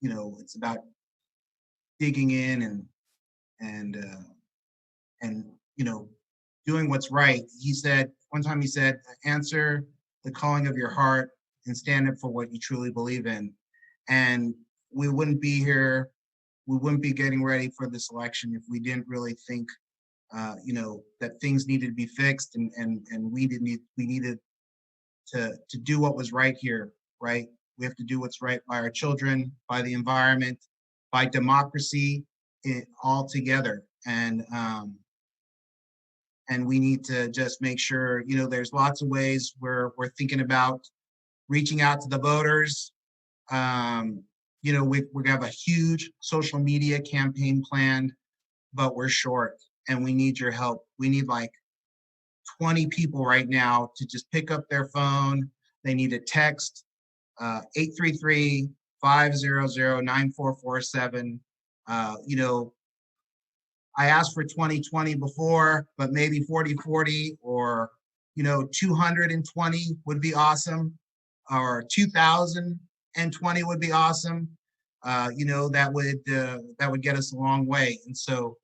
you know, it's about digging in and you know, doing what's right. He said one time, answer the calling of your heart and stand up for what you truly believe in. And we wouldn't be here, we wouldn't be getting ready for this election if we didn't really think, you know, that things needed to be fixed, and we needed to do what was right here, right? We have to do what's right by our children, by the environment, by democracy, all together. And we need to just make sure, there's lots of ways we're thinking about reaching out to the voters. We have a huge social media campaign planned, but we're short and we need your help. We need like 20 people right now to just pick up their phone. They need to text 833-500-9447. I asked for 2020 before, but maybe 40-40 or 220 would be awesome, or 2020 would be awesome. That would get us a long way. And so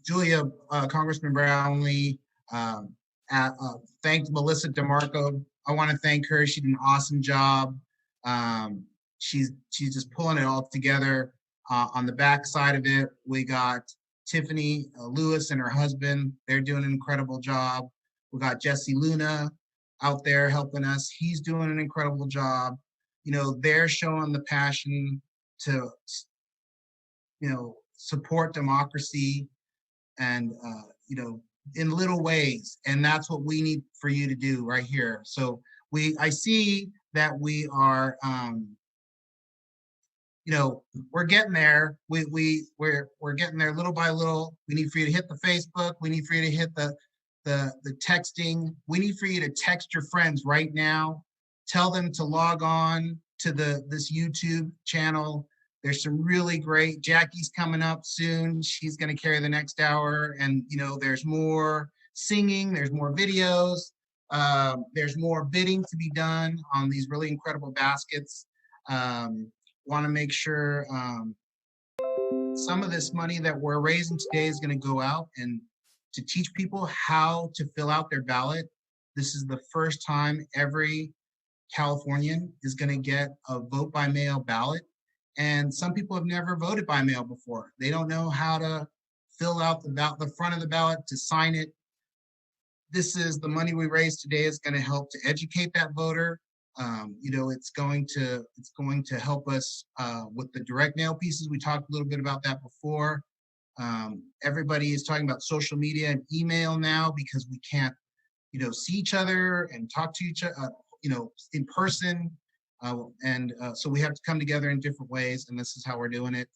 Julia, Congressman Brownlee, thanked Melissa DeMarco. I want to thank her. She did an awesome job. She's just pulling it all together. On the back side of it, we got Tiffany Lewis and her husband. They're doing an incredible job. We got Jesse Luna out there helping us. He's doing an incredible job. They're showing the passion to, support democracy and, in little ways. And that's what we need for you to do right here. So I see that we are, we're getting there. We're getting there little by little. We need for you to hit the Facebook. We need for you to hit the texting. We need for you to text your friends right now. Tell them to log on to this YouTube channel. There's some really great, Jackie's coming up soon. She's going to carry the next hour. And, there's more singing, there's more videos, there's more bidding to be done on these really incredible baskets. Want to make sure some of this money that we're raising today is going to go out and to teach people how to fill out their ballot. This is the first time every Californian is going to get a vote by mail ballot. And some people have never voted by mail before. They don't know how to fill out the front of the ballot to sign it. This is the money we raised today is going to help to educate that voter. It's going to help us with the direct mail pieces. We talked a little bit about that before. Everybody is talking about social media and email now because we can't, see each other and talk to each other, in person. So we have to come together in different ways, and this is how we're doing it.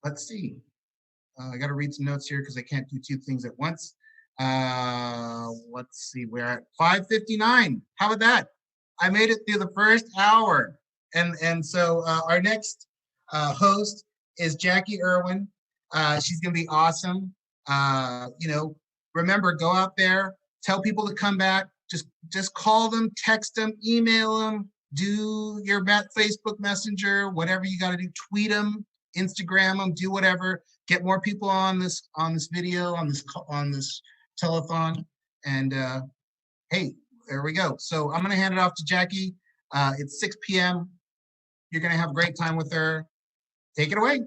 Let's see. I got to read some notes here because I can't do two things at once. Let's see. We're at 5:59. How about that? I made it through the first hour, and so our next host is Jackie Irwin. She's gonna be awesome. Remember, go out there, tell people to come back. Just call them, text them, email them, do your Facebook Messenger, whatever you got to do. Tweet them, Instagram them, do whatever. Get more people on this video, on this telethon. And hey, there we go. So I'm gonna hand it off to Jackie. It's 6 p.m. You're gonna have a great time with her. Take it away.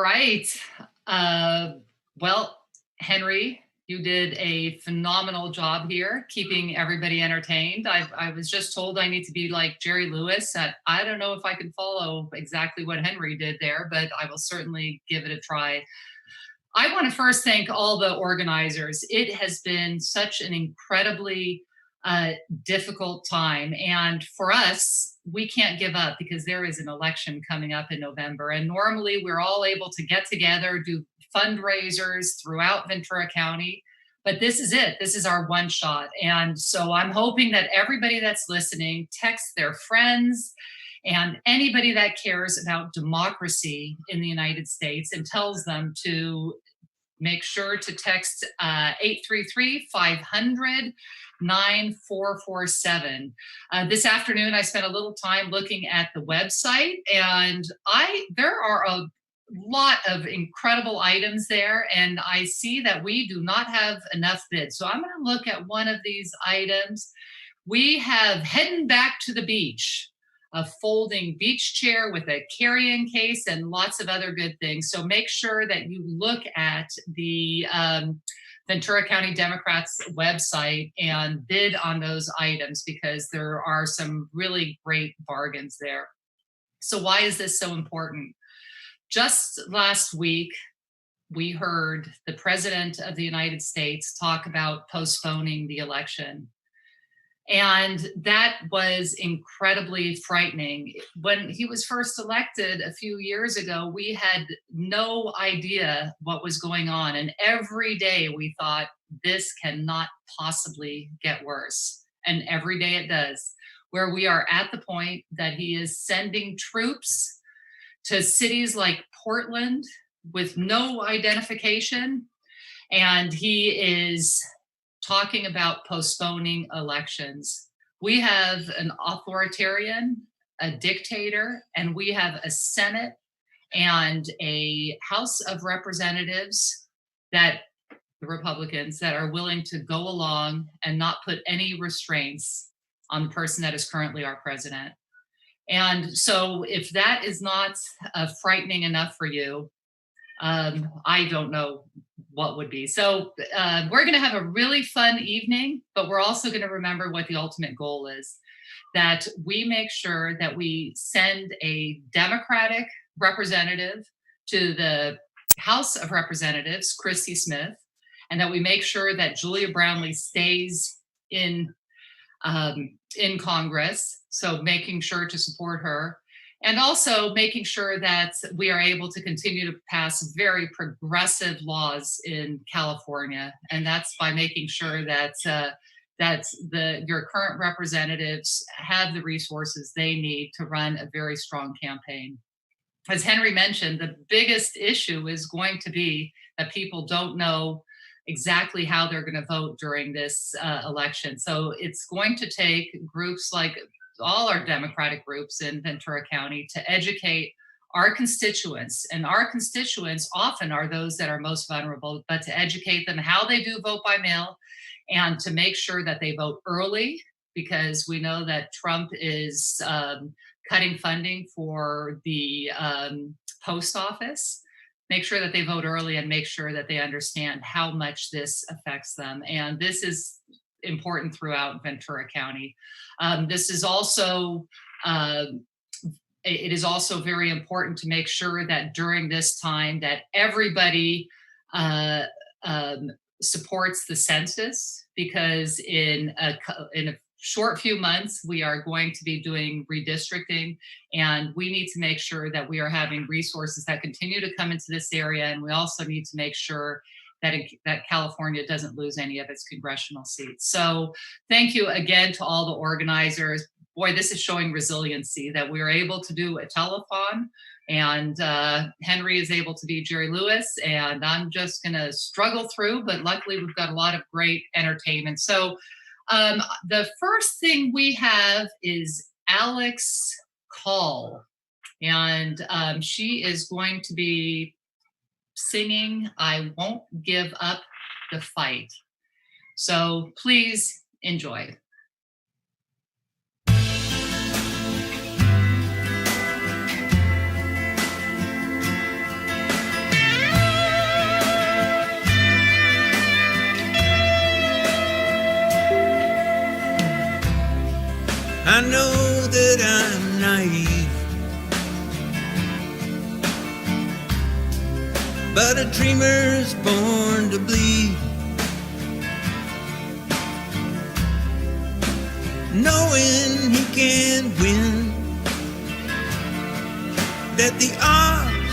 right. Well, Henry, you did a phenomenal job here keeping everybody entertained. I was just told I need to be like Jerry Lewis. I don't know if I can follow exactly what Henry did there, but I will certainly give it a try. I want to first thank all the organizers. It has been such an incredibly difficult time. And for us, we can't give up because there is an election coming up in November. And normally we're all able to get together, do fundraisers throughout Ventura County. But this is it. This is our one shot. And so I'm hoping that everybody that's listening texts their friends and anybody that cares about democracy in the United States and tells them to make sure to text 833-500-9447. This afternoon, I spent a little time looking at the website, and there are a lot of incredible items there, and I see that we do not have enough bids. So I'm going to look at one of these items. We have Heading Back to the Beach, a folding beach chair with a carrying case and lots of other good things. So make sure that you look at the Ventura County Democrats website and bid on those items because there are some really great bargains there. So why is this so important? Just last week, we heard the President of the United States talk about postponing the election. And that was incredibly frightening. When he was first elected a few years ago, we had no idea what was going on. And every day we thought, this cannot possibly get worse. And every day it does, where we are at the point that he is sending troops to cities like Portland with no identification. And he is talking about postponing elections. We have an authoritarian, a dictator, and we have a Senate and a House of Representatives that the Republicans that are willing to go along and not put any restraints on the person that is currently our president. And so if that is not frightening enough for you, I don't know what would be. So we're going to have a really fun evening, but we're also going to remember what the ultimate goal is, that we make sure that we send a Democratic representative to the House of Representatives, Christy Smith, and that we make sure that Julia Brownlee stays in Congress. So making sure to support her. And also making sure that we are able to continue to pass very progressive laws in California. And that's by making sure that your current representatives have the resources they need to run a very strong campaign. As Henry mentioned, the biggest issue is going to be that people don't know exactly how they're going to vote during this election. So it's going to take groups like all our Democratic groups in Ventura County to educate our constituents. And our constituents often are those that are most vulnerable, but to educate them how they do vote by mail and to make sure that they vote early, because we know that Trump is cutting funding for the post office. Make sure that they vote early and make sure that they understand how much this affects them. And this is important throughout Ventura County. This is also, it is also very important to make sure that during this time that everybody supports the census, because in a short few months, we are going to be doing redistricting, and we need to make sure that we are having resources that continue to come into this area. And we also need to make sure that California doesn't lose any of its congressional seats. So thank you again to all the organizers. Boy, this is showing resiliency that we are able to do a telethon, and Henry is able to be Jerry Lewis, and I'm just gonna struggle through, but luckily we've got a lot of great entertainment. So the first thing we have is Alex Call, and she is going to be singing "I Won't Give Up the Fight." So please enjoy. but a dreamer's born to bleed. Knowing he can win, that the odds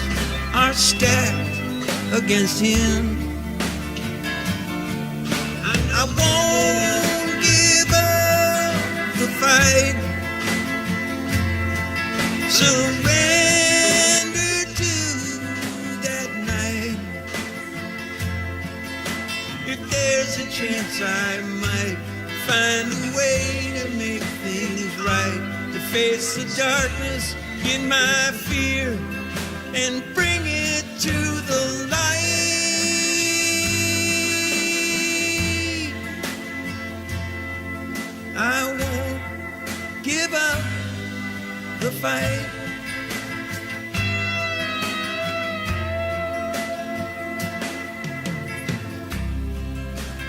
are stacked against him. And I won't give up the fight, surrender to that night. If there's a chance I might find a way to make things right, to face the darkness in my fear and bring it to the light. I won't give up the fight.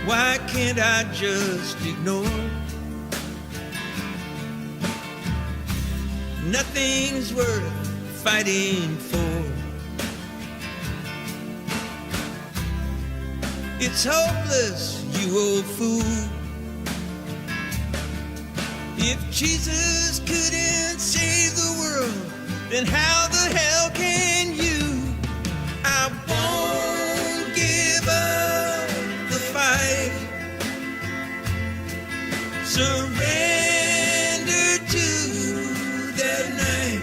Why can't I just ignore? Nothing's worth fighting for. It's hopeless, you old fool. If Jesus couldn't save the world, then how the hell can you? I won't give up the fight. Surrender to that night.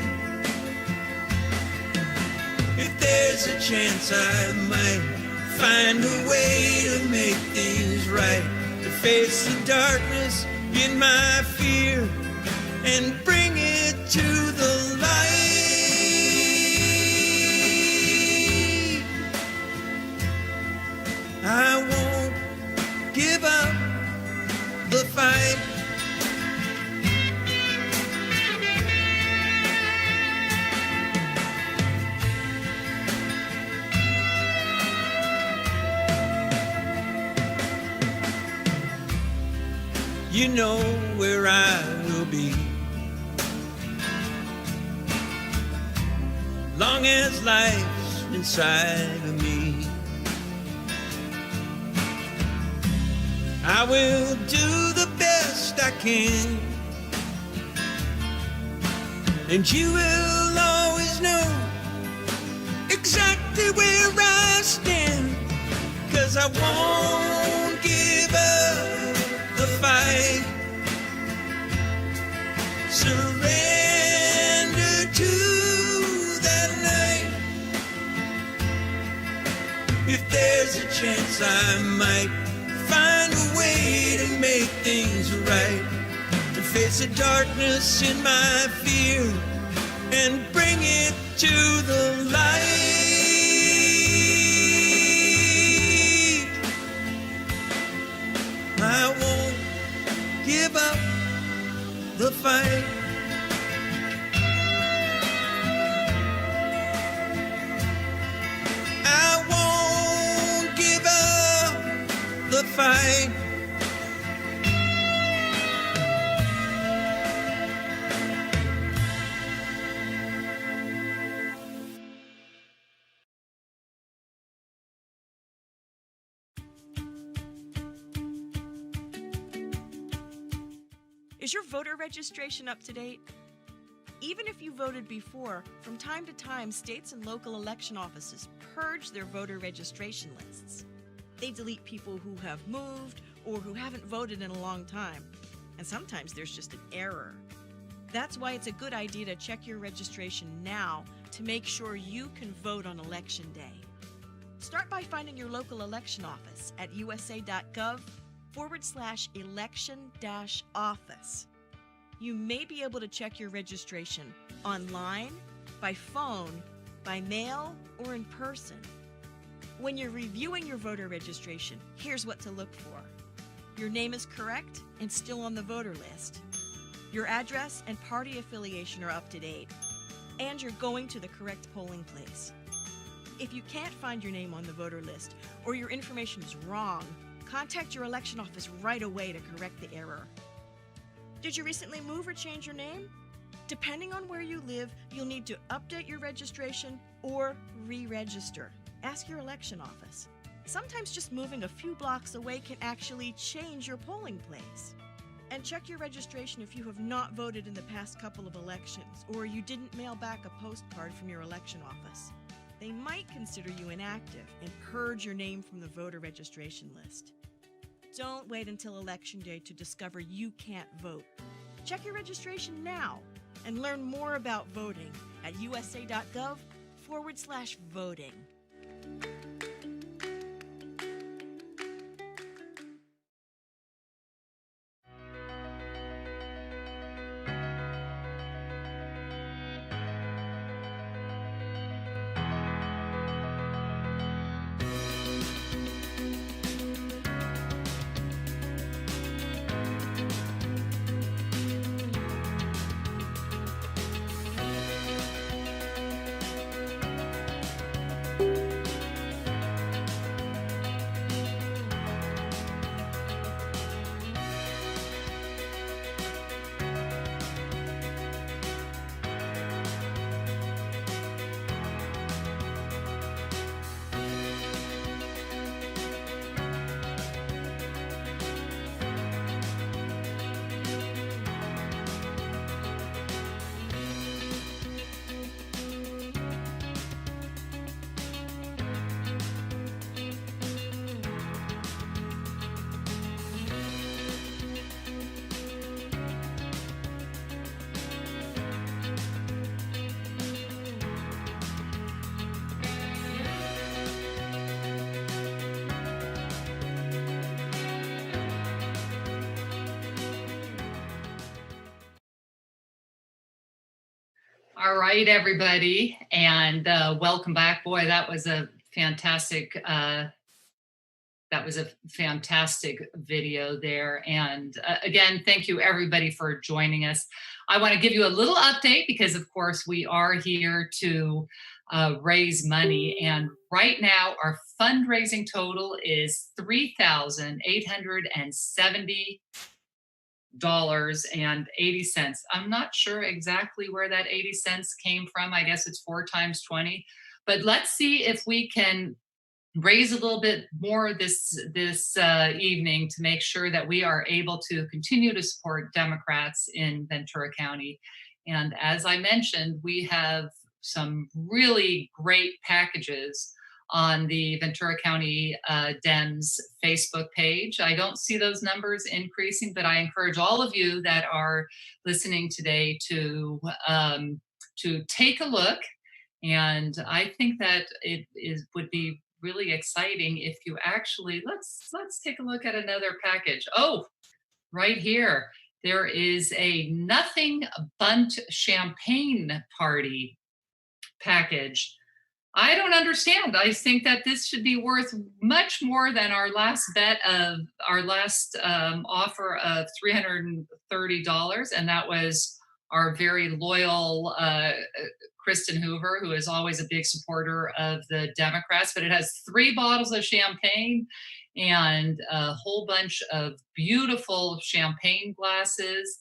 If there's a chance I might find a way to make things right, to face the darkness in my fear and bring it to the light. I won't give up the fight. You know where I will be, long as life's inside of me. I will do the best I can, and you will always know exactly where I stand, 'cause I won't give up the fight. Surrender to that night. If there's a chance I might find a way to make things right, to face the darkness in my fear and bring it to the light. I won't give up the fight. I won't give up the fight. Is your voter registration up to date? Even if you voted before, from time to time, states and local election offices purge their voter registration lists. They delete people who have moved or who haven't voted in a long time. And sometimes there's just an error. That's why it's a good idea to check your registration now to make sure you can vote on Election Day. Start by finding your local election office at usa.gov/election-office. You may be able to check your registration online, by phone, by mail, or in person. When you're reviewing your voter registration, here's what to look for. Your name is correct and still on the voter list. Your address and party affiliation are up to date. And you're going to the correct polling place. If you can't find your name on the voter list or your information is wrong, contact your election office right away to correct the error. Did you recently move or change your name? Depending on where you live, you'll need to update your registration or re-register. Ask your election office. Sometimes just moving a few blocks away can actually change your polling place. And check your registration if you have not voted in the past couple of elections or you didn't mail back a postcard from your election office. They might consider you inactive and purge your name from the voter registration list. Don't wait until Election Day to discover you can't vote. Check your registration now and learn more about voting at usa.gov/voting. All right, everybody, and welcome back. Boy, that was a fantastic video there. And again, thank you everybody for joining us. I want to give you a little update because, of course, we are here to raise money. And right now, our fundraising total is $3,870.80. I'm not sure exactly where that 80 cents came from. I guess it's 4 times 20. But let's see if we can raise a little bit more this evening to make sure that we are able to continue to support Democrats in Ventura County. And as I mentioned, we have some really great packages on the Ventura County Dems Facebook page. I don't see those numbers increasing, but I encourage all of you that are listening today to take a look. And I think that it would be really exciting if you actually, let's take a look at another package. Oh, right here. There is a Nothing Bunt Champagne Party package. I don't understand. I think that this should be worth much more than our last offer of $330. And that was our very loyal Kristen Hoover, who is always a big supporter of the Democrats, but it has 3 bottles of champagne and a whole bunch of beautiful champagne glasses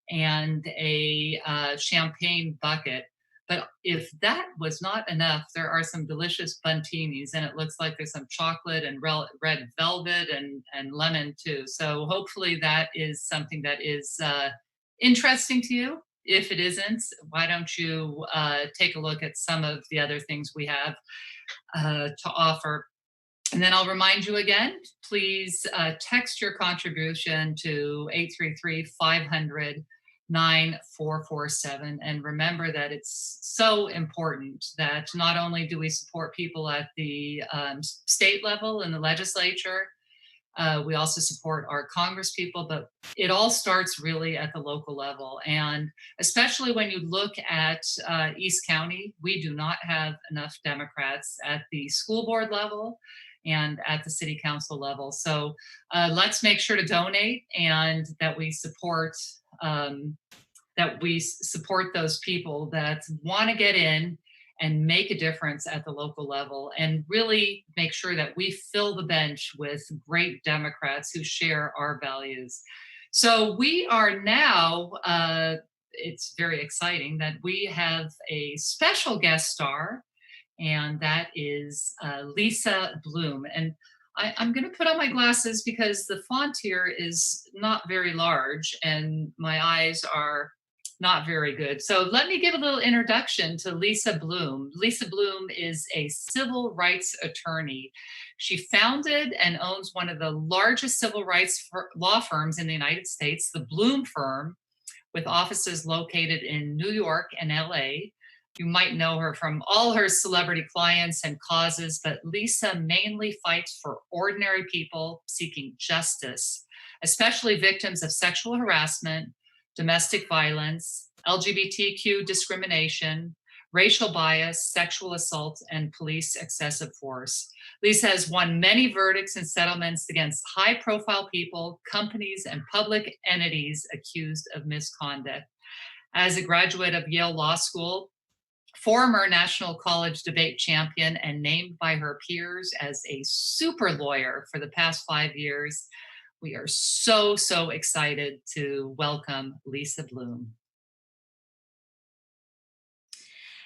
and a champagne bucket. But if that was not enough, there are some delicious buntinis, and it looks like there's some chocolate and red velvet and lemon too. So hopefully that is something that is interesting to you. If it isn't, why don't you take a look at some of the other things we have to offer. And then I'll remind you again, please text your contribution to 833-500-9447. And remember that it's so important that not only do we support people at the state level in the legislature, we also support our congresspeople, but it all starts really at the local level. And especially when you look at East County, we do not have enough Democrats at the school board level and at the city council level. So let's make sure to donate and that we support those people that want to get in and make a difference at the local level and really make sure that we fill the bench with great Democrats who share our values. So we are now, it's very exciting that we have a special guest star, and that is Lisa Bloom. And I'm going to put on my glasses because the font here is not very large and my eyes are not very good. So let me give a little introduction to Lisa Bloom. Lisa Bloom is a civil rights attorney. She founded and owns one of the largest civil rights law firms in the United States, the Bloom Firm, with offices located in New York and LA. You might know her from all her celebrity clients and causes, but Lisa mainly fights for ordinary people seeking justice, especially victims of sexual harassment, domestic violence, LGBTQ discrimination, racial bias, sexual assault, and police excessive force. Lisa has won many verdicts and settlements against high-profile people, companies, and public entities accused of misconduct. As a graduate of Yale Law School, former National College debate champion, and named by her peers as a super lawyer for the past 5 years, we are so excited to welcome Lisa Bloom.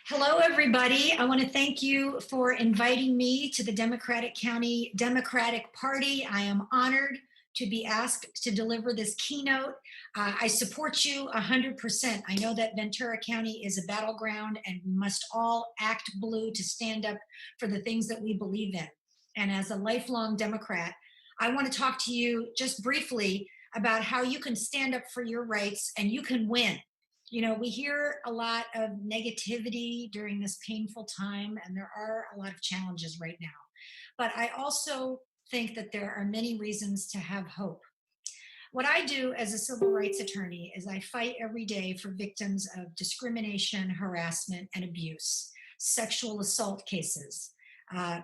Hello, everybody. I want to thank you for inviting me to the Democratic County Democratic Party. I am honored to be asked to deliver this keynote. I support you 100%. I know that Ventura County is a battleground and we must all act blue to stand up for the things that we believe in. And as a lifelong Democrat, I want to talk to you just briefly about how you can stand up for your rights and you can win. You know, we hear a lot of negativity during this painful time, and there are a lot of challenges right now. But I also think that there are many reasons to have hope. What I do as a civil rights attorney is I fight every day for victims of discrimination, harassment, and abuse, sexual assault cases,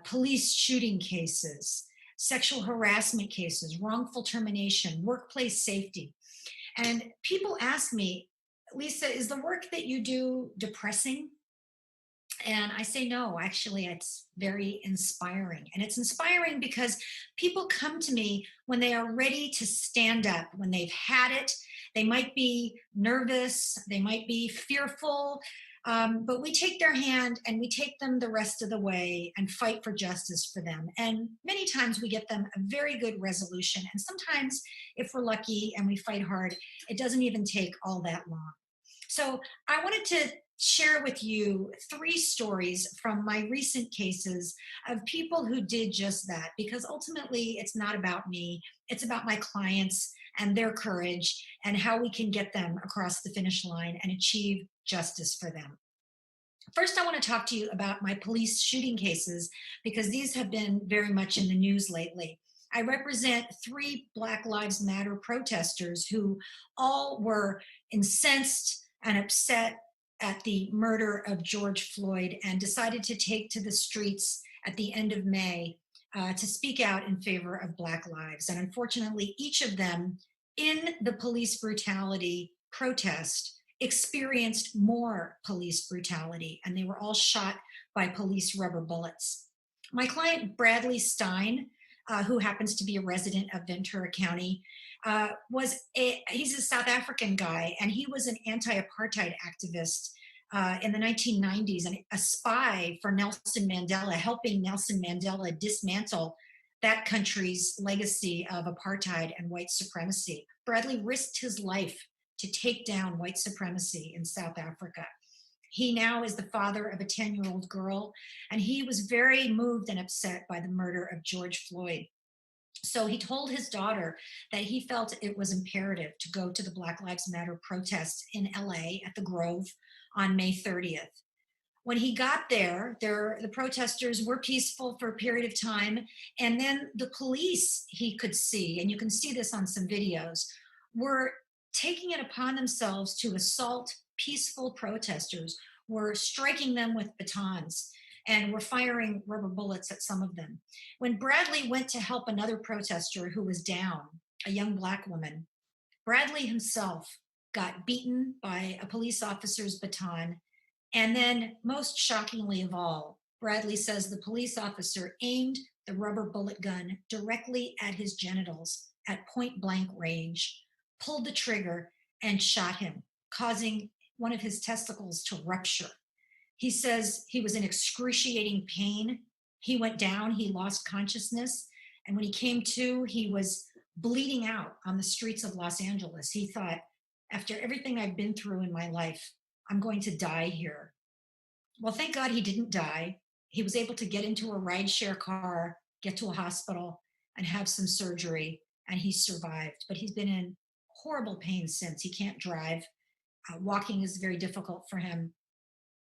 police shooting cases, sexual harassment cases, wrongful termination, workplace safety. And people ask me, Lisa, is the work that you do depressing? And I say, no, actually, it's very inspiring. And it's inspiring because people come to me when they are ready to stand up, when they've had it. They might be nervous, they might be fearful, but we take their hand and we take them the rest of the way and fight for justice for them. And many times we get them a very good resolution. And sometimes, if we're lucky and we fight hard, it doesn't even take all that long. So I wanted to share with you 3 stories from my recent cases of people who did just that, because ultimately it's not about me, it's about my clients and their courage and how we can get them across the finish line and achieve justice for them. First, I want to talk to you about my police shooting cases because these have been very much in the news lately. I represent 3 Black Lives Matter protesters who all were incensed and upset at the murder of George Floyd and decided to take to the streets at the end of May to speak out in favor of Black lives. And unfortunately, each of them in the police brutality protest experienced more police brutality, and they were all shot by police rubber bullets. My client, Bradley Stein, who happens to be a resident of Ventura County, he's a South African guy, and he was an anti-apartheid activist in the 1990s and a spy for Nelson Mandela, helping Nelson Mandela dismantle that country's legacy of apartheid and white supremacy. Bradley risked his life to take down white supremacy in South Africa. He now is the father of a 10-year-old girl, and he was very moved and upset by the murder of George Floyd. So he told his daughter that he felt it was imperative to go to the Black Lives Matter protests in LA at the Grove on May 30th. When he got there, the protesters were peaceful for a period of time, and then the police, he could see, and you can see this on some videos, were taking it upon themselves to assault peaceful protesters, were striking them with batons, and were firing rubber bullets at some of them. When Bradley went to help another protester who was down, a young Black woman, Bradley himself got beaten by a police officer's baton. And then, most shockingly of all, Bradley says the police officer aimed the rubber bullet gun directly at his genitals at point blank range, pulled the trigger, and shot him, causing one of his testicles to rupture. He says he was in excruciating pain. He went down, he lost consciousness. And when he came to, he was bleeding out on the streets of Los Angeles. He thought, after everything I've been through in my life, I'm going to die here. Well, thank God he didn't die. He was able to get into a rideshare car, get to a hospital, and have some surgery, and he survived. But he's been in horrible pain since. He can't drive. Walking is very difficult for him.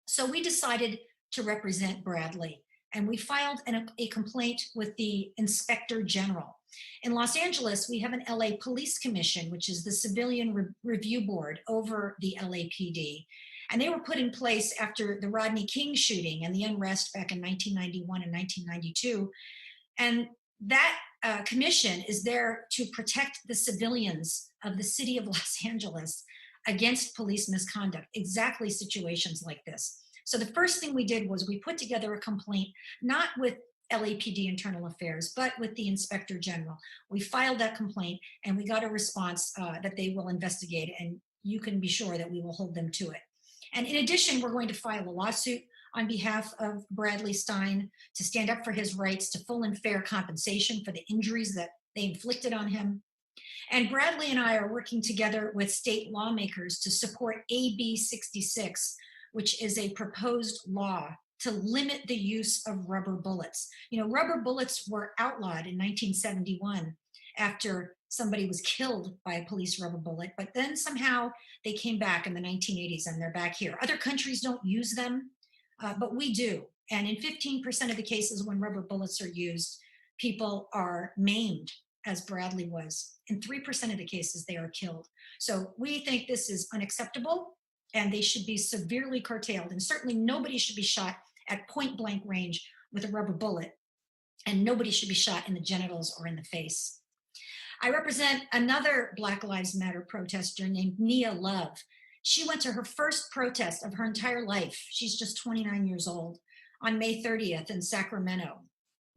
So we decided to represent Bradley, and we filed a complaint with the Inspector General. In Los Angeles, we have an LA Police Commission, which is the civilian review board over the LAPD. And they were put in place after the Rodney King shooting and the unrest back in 1991 and 1992. And that commission is there to protect the civilians of the city of Los Angeles against police misconduct, exactly situations like this. So the first thing we did was we put together a complaint, not with LAPD Internal Affairs, but with the Inspector General. We filed that complaint and we got a response that they will investigate, and you can be sure that we will hold them to it. And in addition, we're going to file a lawsuit on behalf of Bradley Stein to stand up for his rights to full and fair compensation for the injuries that they inflicted on him. And Bradley and I are working together with state lawmakers to support AB 66, which is a proposed law to limit the use of rubber bullets. You know, rubber bullets were outlawed in 1971 after somebody was killed by a police rubber bullet, but then somehow they came back in the 1980s and they're back here. Other countries don't use them, but we do. And in 15% of the cases when rubber bullets are used, people are maimed, as Bradley was. In 3% of the cases, they are killed. So we think this is unacceptable and they should be severely curtailed. And certainly nobody should be shot at point blank range with a rubber bullet, and nobody should be shot in the genitals or in the face. I represent another Black Lives Matter protester named Nia Love. She went to her first protest of her entire life. She's just 29 years old, on May 30th in Sacramento.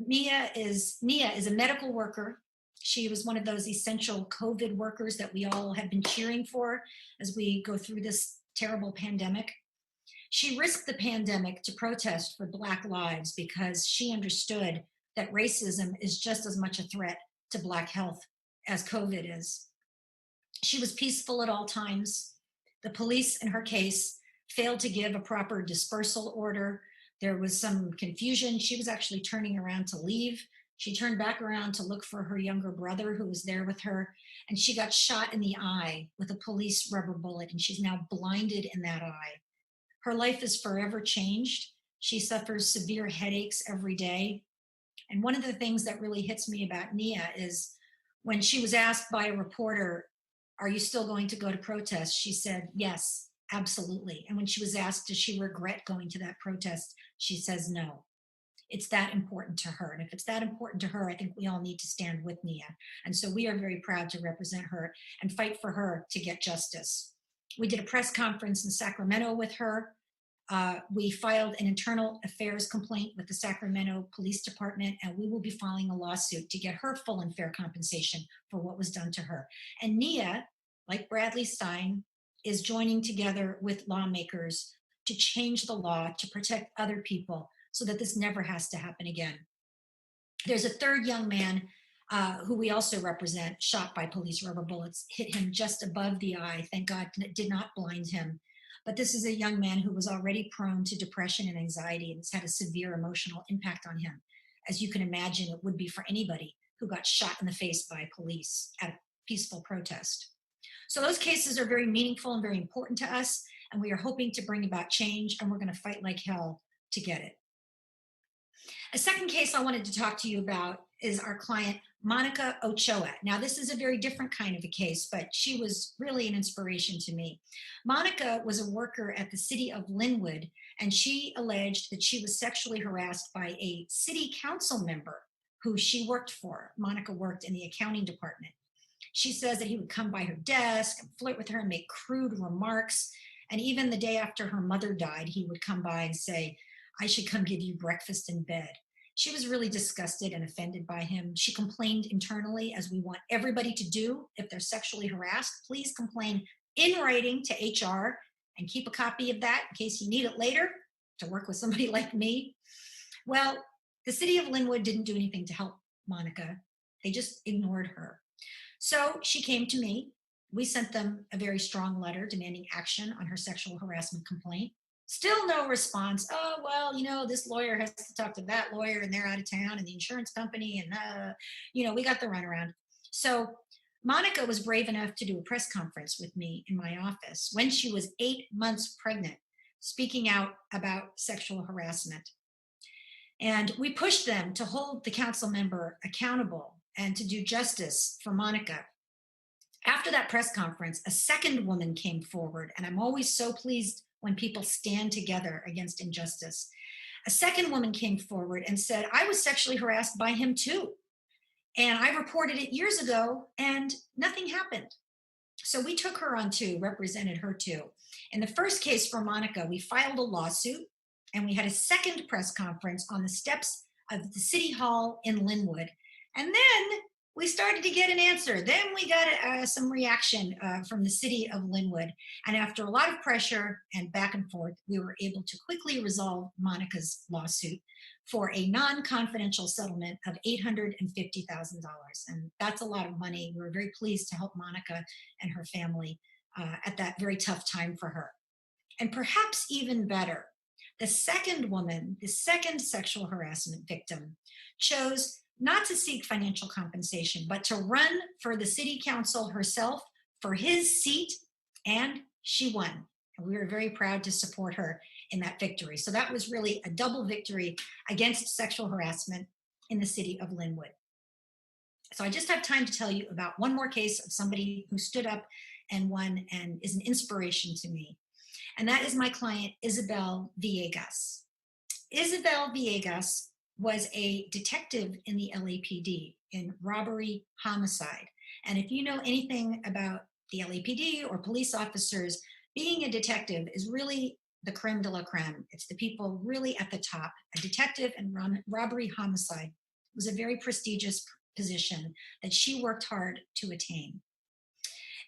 Nia is a medical worker. She was one of those essential COVID workers that we all have been cheering for as we go through this terrible pandemic. She risked the pandemic to protest for Black lives because she understood that racism is just as much a threat to Black health as COVID is. She was peaceful at all times. The police, in her case, failed to give a proper dispersal order. There was some confusion. She was actually turning around to leave. She turned back around to look for her younger brother who was there with her, and she got shot in the eye with a police rubber bullet, and she's now blinded in that eye. Her life is forever changed. She suffers severe headaches every day. And one of the things that really hits me about Nia is when she was asked by a reporter, "Are you still going to go to protest?" She said, "Yes, absolutely." And when she was asked, does she regret going to that protest? She says, no. It's that important to her. And if it's that important to her, I think we all need to stand with Nia. And so we are very proud to represent her and fight for her to get justice. We did a press conference in Sacramento with her. We filed an internal affairs complaint with the Sacramento Police Department, and we will be filing a lawsuit to get her full and fair compensation for what was done to her. And Nia, like Bradley Stein, is joining together with lawmakers to change the law to protect other people so that this never has to happen again. There's a third young man who we also represent, shot by police rubber bullets, hit him just above the eye. Thank God it did not blind him. But this is a young man who was already prone to depression and anxiety, and it's had a severe emotional impact on him, as you can imagine it would be for anybody who got shot in the face by police at a peaceful protest. So those cases are very meaningful and very important to us, and we are hoping to bring about change, and we're going to fight like hell to get it. A second case I wanted to talk to you about is our client, Monica Ochoa. Now, this is a very different kind of a case, but she was really an inspiration to me. Monica was a worker at the city of Linwood, and she alleged that she was sexually harassed by a city council member who she worked for. Monica worked in the accounting department. She says that he would come by her desk and flirt with her and make crude remarks. And even the day after her mother died, he would come by and say, "I should come give you breakfast in bed." She was really disgusted and offended by him. She complained internally, as we want everybody to do if they're sexually harassed. Please complain in writing to HR and keep a copy of that in case you need it later. to work with somebody like me? Well, the city of Linwood didn't do anything to help Monica. They just ignored her. So she came to me. We sent them a very strong letter demanding action on her sexual harassment complaint. Still no response. Oh, well, this lawyer has to talk to that lawyer and they're out of town and the insurance company and, we got the runaround. So Monica was brave enough to do a press conference with me in my office when she was 8 months pregnant, speaking out about sexual harassment. And we pushed them to hold the council member accountable and to do justice for Monica. After that press conference, a second woman came forward, and I'm always so pleased when people stand together against injustice. A second woman came forward and said, I was sexually harassed by him too. And I reported it years ago and nothing happened. So we took her on too, represented her too. In the first case for Monica, we filed a lawsuit and we had a second press conference on the steps of the city hall in Linwood. And then we started to get an answer. Then we got some reaction from the city of Linwood. And after a lot of pressure and back and forth, we were able to quickly resolve Monica's lawsuit for a non-confidential settlement of $850,000. And that's a lot of money. We were very pleased to help Monica and her family at that very tough time for her. And perhaps even better, the second woman, the second sexual harassment victim, chose not to seek financial compensation, but to run for the city council herself for his seat, and she won. And we were very proud to support her in that victory. So that was really a double victory against sexual harassment in the city of Linwood. So I just have time to tell you about one more case of somebody who stood up and won and is an inspiration to me. And that is my client, Isabel Villegas. Isabel Villegas was a detective in the LAPD in robbery homicide. And if you know anything about the LAPD or police officers, being a detective is really the creme de la creme. It's the people really at the top. A detective in robbery homicide was a very prestigious position that she worked hard to attain.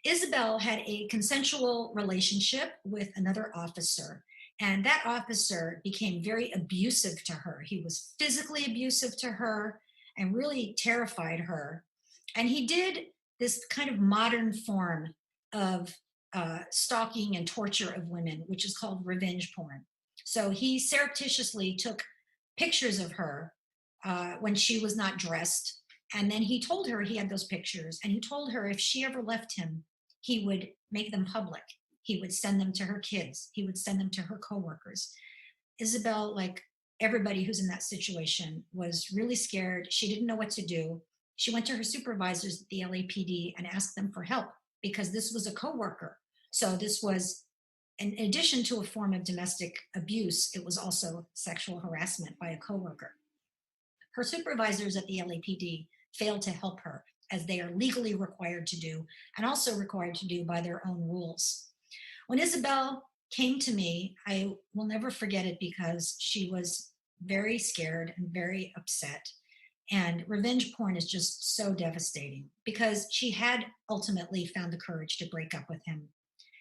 Isabel had a consensual relationship with another officer, and that officer became very abusive to her. He was physically abusive to her and really terrified her. And he did this kind of modern form of stalking and torture of women, which is called revenge porn. So he surreptitiously took pictures of her when she was not dressed. And then he told her he had those pictures. And he told her if she ever left him, he would make them public. He would send them to her kids. He would send them to her coworkers. Isabel, like everybody who's in that situation, was really scared. She didn't know what to do. She went to her supervisors at the LAPD and asked them for help because this was a coworker. So this was, in addition to a form of domestic abuse, it was also sexual harassment by a coworker. Her supervisors at the LAPD failed to help her, as they are legally required to do, and also required to do by their own rules. When Isabel came to me, I will never forget it because she was very scared and very upset. And revenge porn is just so devastating because she had ultimately found the courage to break up with him.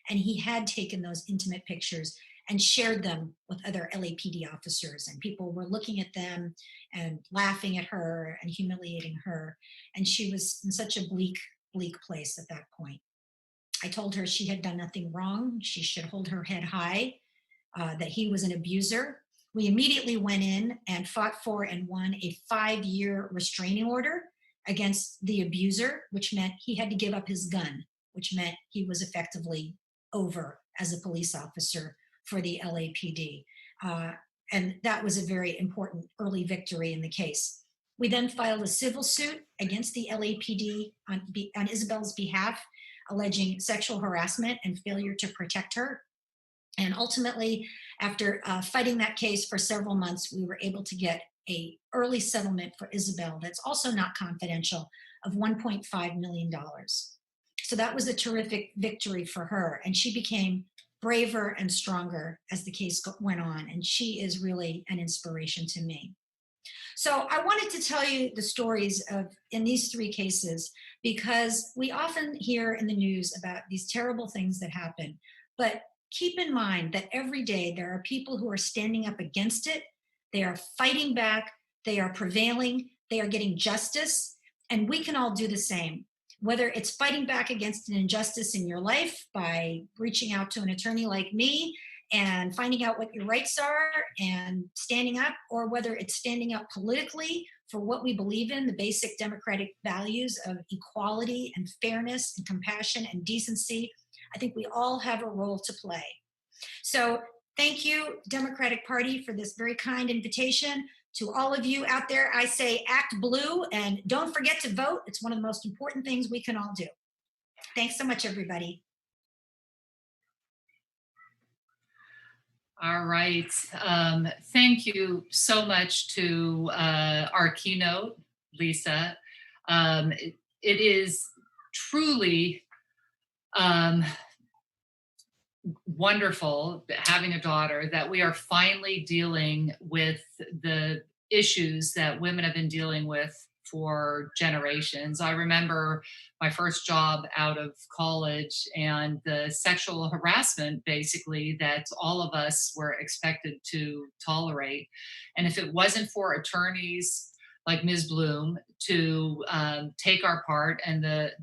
And he had taken those intimate pictures and shared them with other LAPD officers. And people were looking at them and laughing at her and humiliating her. And she was in such a bleak, bleak place at that point. I told her she had done nothing wrong. She should hold her head high, that he was an abuser. We immediately went in and fought for and won a 5-year restraining order against the abuser, which meant he had to give up his gun, which meant he was effectively over as a police officer for the LAPD. And that was a very important early victory in the case. We then filed a civil suit against the LAPD on Isabel's behalf, alleging sexual harassment and failure to protect her. And ultimately, after fighting that case for several months, we were able to get an early settlement for Isabel that's also not confidential of $1.5 million. So that was a terrific victory for her. And she became braver and stronger as the case went on. And she is really an inspiration to me. So I wanted to tell you the stories in these 3 cases because we often hear in the news about these terrible things that happen. But keep in mind that every day there are people who are standing up against it. They are fighting back. They are prevailing. They are getting justice. And we can all do the same. Whether it's fighting back against an injustice in your life by reaching out to an attorney like me and finding out what your rights are and standing up, or whether it's standing up politically for what we believe in, the basic democratic values of equality and fairness and compassion and decency. I think we all have a role to play. So thank you, Democratic Party, for this very kind invitation. To all of you out there, I say act blue and don't forget to vote. It's one of the most important things we can all do. Thanks so much, everybody. All right. Thank you so much to our keynote, Lisa. It is truly wonderful having a daughter that we are finally dealing with the issues that women have been dealing with for generations. I remember my first job out of college and the sexual harassment basically that all of us were expected to tolerate. And if it wasn't for attorneys like Ms. Bloom to take our part, and the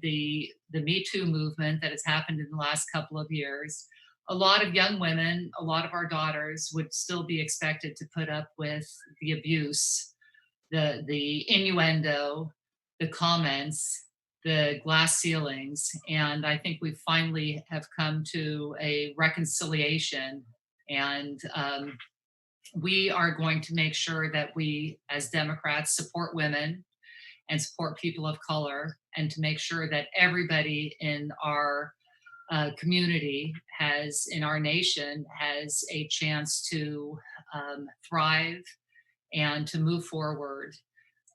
Me Too movement that has happened in the last couple of years, a lot of young women, a lot of our daughters would still be expected to put up with the abuse, the innuendo, the comments, the glass ceilings. And I think we finally have come to a reconciliation, and we are going to make sure that we as Democrats support women and support people of color, and to make sure that everybody in our community in our nation has a chance to thrive and to move forward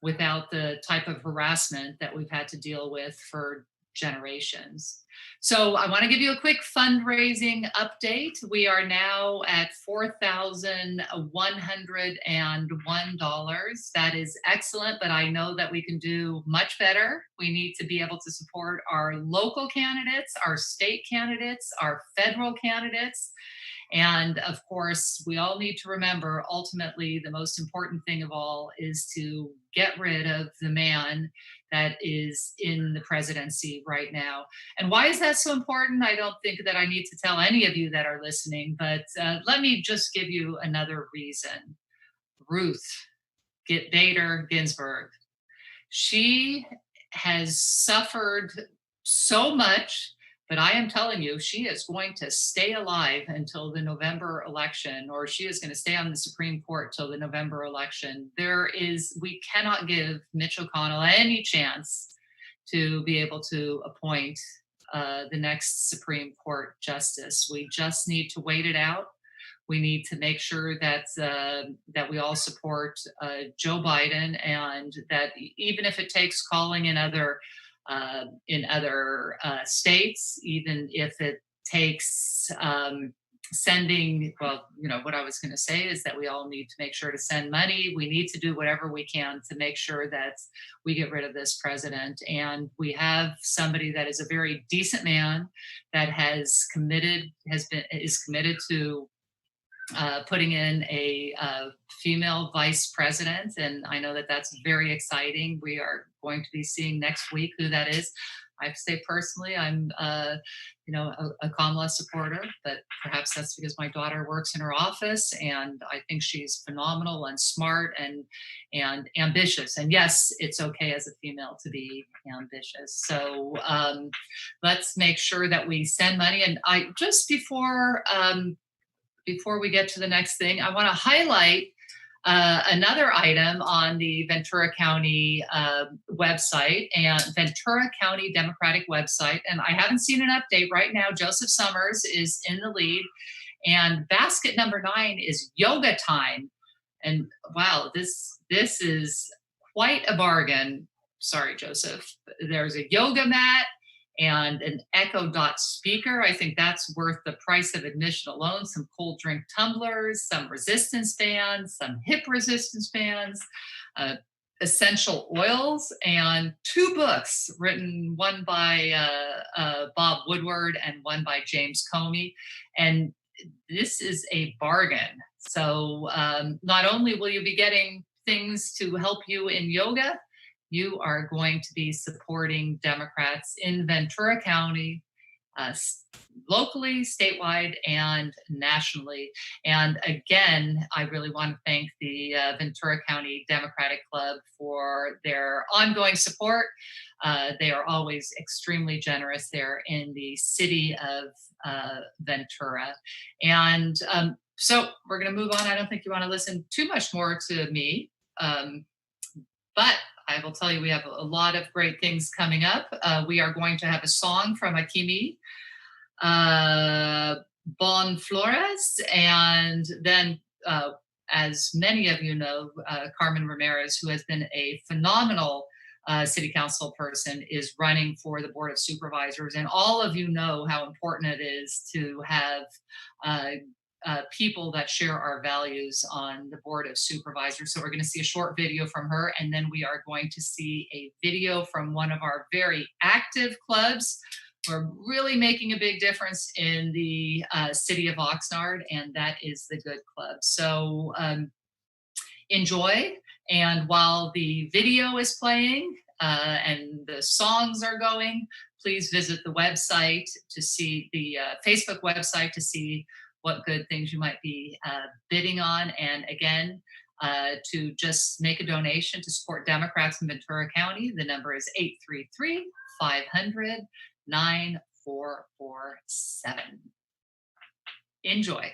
without the type of harassment that we've had to deal with for generations. So I want to give you a quick fundraising update. We are now at $4,101. That is excellent, but I know that we can do much better. We need to be able to support our local candidates, our state candidates, our federal candidates. And of course, we all need to remember, ultimately, the most important thing of all is to get rid of the man that is in the presidency right now. And why is that so important? I don't think that I need to tell any of you that are listening, but let me just give you another reason. Ruth Bader Ginsburg. She has suffered so much, but I am telling you, she is going to stay alive until the November election, or she is going to stay on the Supreme Court till the November election. We cannot give Mitch McConnell any chance to be able to appoint the next Supreme Court justice. We just need to wait it out. We need to make sure that that we all support Joe Biden, and that even if it takes calling in other states, even if it takes sending, well, what I was going to say is that we all need to make sure to send money. We need to do whatever we can to make sure that we get rid of this president. And we have somebody that is a very decent man that is committed to putting in a female vice president. And I know that that's very exciting. We are going to be seeing next week who that is. I have to say personally, I'm a Kamala supporter, but perhaps that's because my daughter works in her office and I think she's phenomenal and smart and ambitious. And yes, it's okay as a female to be ambitious. So let's make sure that we send money. And before we get to the next thing, I want to highlight another item on the Ventura County website, and Ventura County Democratic website. And I haven't seen an update right now. Joseph Summers is in the lead, and basket number 9 is yoga time. And wow, this is quite a bargain. Sorry, Joseph. There's a yoga mat and an Echo Dot speaker. I think that's worth the price of admission alone. Some cold drink tumblers, some resistance bands, some hip resistance bands, essential oils, and 2 books written, one by Bob Woodward and one by James Comey. And this is a bargain. So not only will you be getting things to help you in yoga, you are going to be supporting Democrats in Ventura County, locally, statewide, and nationally. And again, I really want to thank the Ventura County Democratic Club for their ongoing support. They are always extremely generous there in the city of Ventura. And so we're going to move on. I don't think you want to listen too much more to me, but I will tell you we have a lot of great things coming up. We are going to have a song from Akimi Bon Flores, and then as many of you know, Carmen Ramirez, who has been a phenomenal city council person, is running for the Board of Supervisors. And all of you know how important it is to have people that share our values on the Board of Supervisors. So we're going to see a short video from her, and then we are going to see a video from one of our very active clubs. We're really making a big difference in the city of Oxnard, and that is the Good Club. So enjoy. And while the video is playing and the songs are going, please visit the website to see the Facebook website to see what good things you might be bidding on. And again, to just make a donation to support Democrats in Ventura County, the number is 833-500-9447. Enjoy.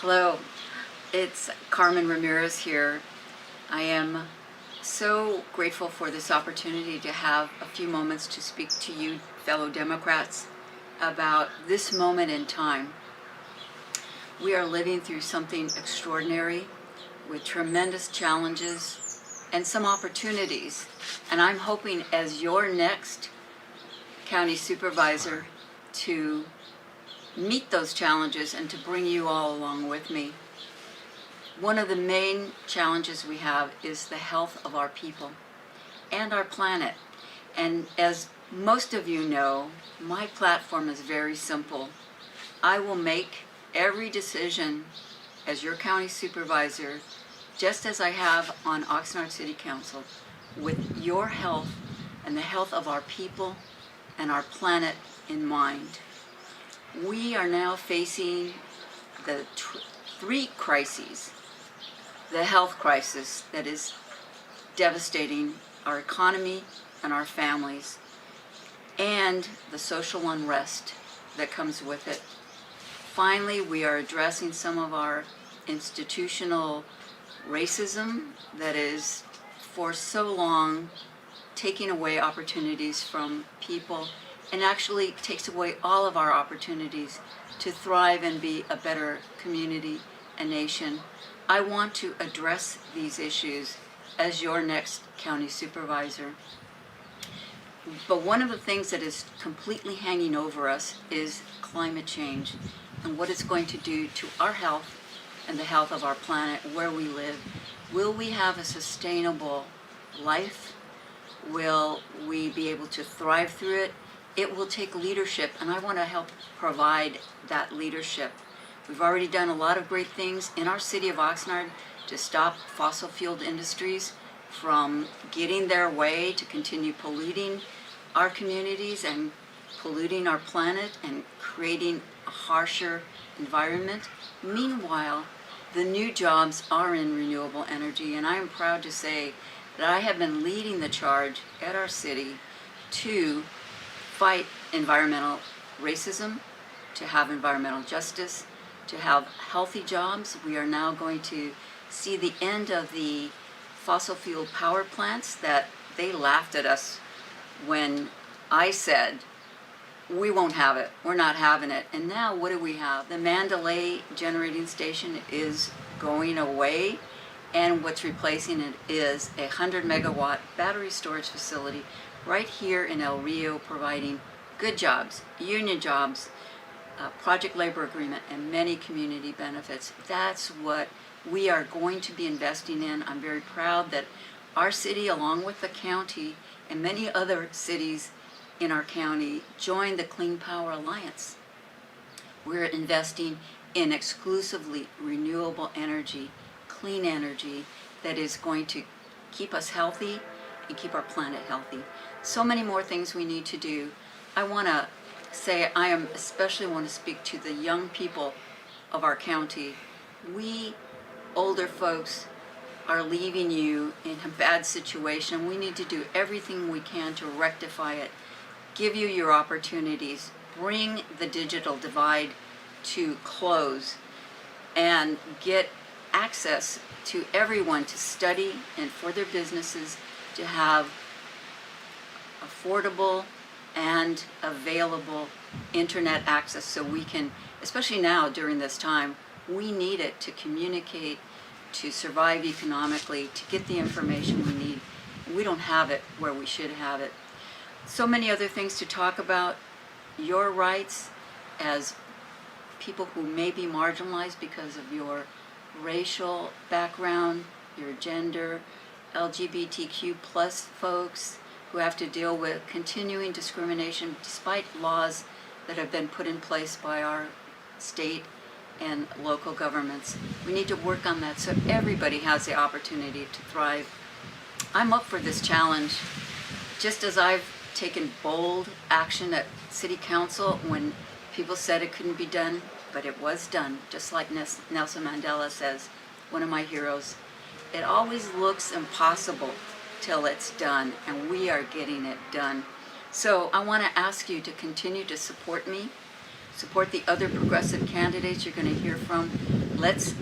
Hello, it's Carmen Ramirez here. I am so grateful for this opportunity to have a few moments to speak to you, fellow Democrats, about this moment in time. We are living through something extraordinary with tremendous challenges and some opportunities. And I'm hoping as your next county supervisor to meet those challenges and to bring you all along with me. One of the main challenges we have is the health of our people and our planet. And as most of you know, my platform is very simple. I will make every decision as your county supervisor, just as I have on Oxnard City Council, with your health and the health of our people and our planet in mind. We are now facing the three crises: the health crisis that is devastating our economy and our families, and the social unrest that comes with it. Finally, we are addressing some of our institutional racism that is for so long taking away opportunities from people, and actually takes away all of our opportunities to thrive and be a better community and nation. I want to address these issues as your next county supervisor. But one of the things that is completely hanging over us is climate change and what it's going to do to our health and the health of our planet, where we live. Will we have a sustainable life? Will we be able to thrive through it? It will take leadership, and I want to help provide that leadership. We've already done a lot of great things in our city of Oxnard to stop fossil fueled industries from getting their way to continue polluting our communities and polluting our planet and creating a harsher environment. Meanwhile, the new jobs are in renewable energy, and I am proud to say that I have been leading the charge at our city to fight environmental racism, to have environmental justice, to have healthy jobs. We are now going to see the end of the fossil fuel power plants that they laughed at us when I said, we won't have it, we're not having it. And now what do we have? The Mandalay generating station is going away, and what's replacing it is a 100 megawatt battery storage facility right here in El Rio, providing good jobs, union jobs, project labor agreement, and many community benefits. That's what we are going to be investing in. I'm very proud that our city, along with the county and many other cities in our county, joined the Clean Power Alliance. We're investing in exclusively renewable energy, clean energy that is going to keep us healthy and keep our planet healthy. So many more things we need to do. I want to say I especially want to speak to the young people of our county. We older folks are leaving you in a bad situation. We need to do everything we can to rectify it, give you your opportunities, bring the digital divide to close, and get access to everyone to study and for their businesses to have affordable and available internet access, so we can, especially now during this time, we need it to communicate, to survive economically, to get the information we need. We don't have it where we should have it. So many other things to talk about. Your rights as people who may be marginalized because of your racial background, your gender, LGBTQ plus folks who have to deal with continuing discrimination despite laws that have been put in place by our state and local governments. We need to work on that so everybody has the opportunity to thrive. I'm up for this challenge. Just as I've taken bold action at City Council when people said it couldn't be done, but it was done, just like Nelson Mandela says, one of my heroes. It always looks impossible till it's done, and we are getting it done. So I want to ask you to continue to support me, support the other progressive candidates you're going to hear from. Let's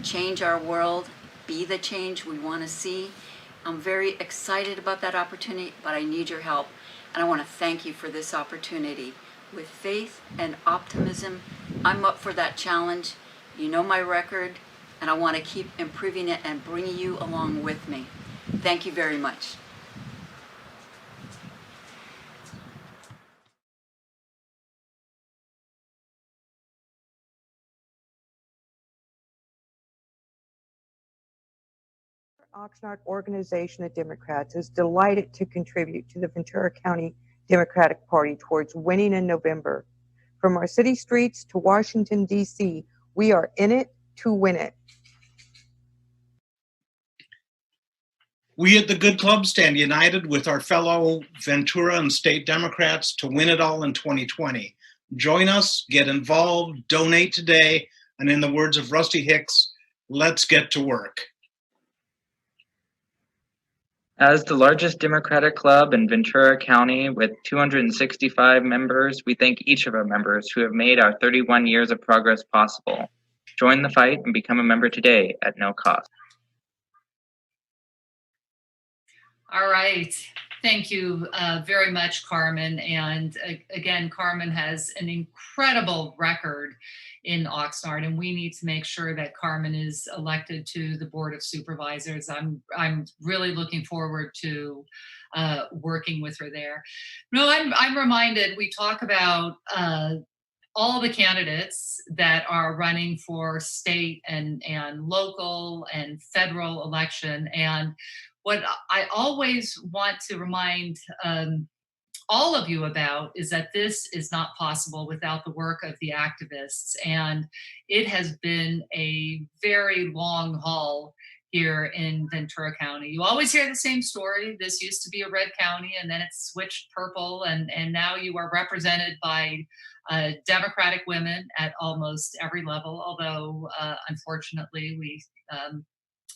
change our world, be the change we want to see. I'm very excited about that opportunity, but I need your help. And I want to thank you for this opportunity. With faith and optimism, I'm up for that challenge. You know my record, and I want to keep improving it and bringing you along with me. Thank you very much. Oxnard Organization of Democrats is delighted to contribute to the Ventura County Democratic Party towards winning in November. From our city streets to Washington, D.C., we are in it to win it. We at the Good Club stand united with our fellow Ventura and state Democrats to win it all in 2020. Join us, get involved, donate today, And in the words of Rusty Hicks, let's get to work. As the largest Democratic club in Ventura County with 265 members, we thank each of our members who have made our 31 years of progress possible. Join the fight and become a member today at no cost. All right. Thank you very much, Carmen. And again, Carmen has an incredible record in Oxnard, and we need to make sure that Carmen is elected to the Board of Supervisors. I'm really looking forward to working with her there. No, I'm reminded, we talk about all the candidates that are running for state and local and federal election. And what I always want to remind all of you about is that this is not possible without the work of the activists. And it has been a very long haul here in Ventura County. You always hear the same story. This used to be a red county and then it switched purple, and now you are represented by Democratic women at almost every level, although unfortunately we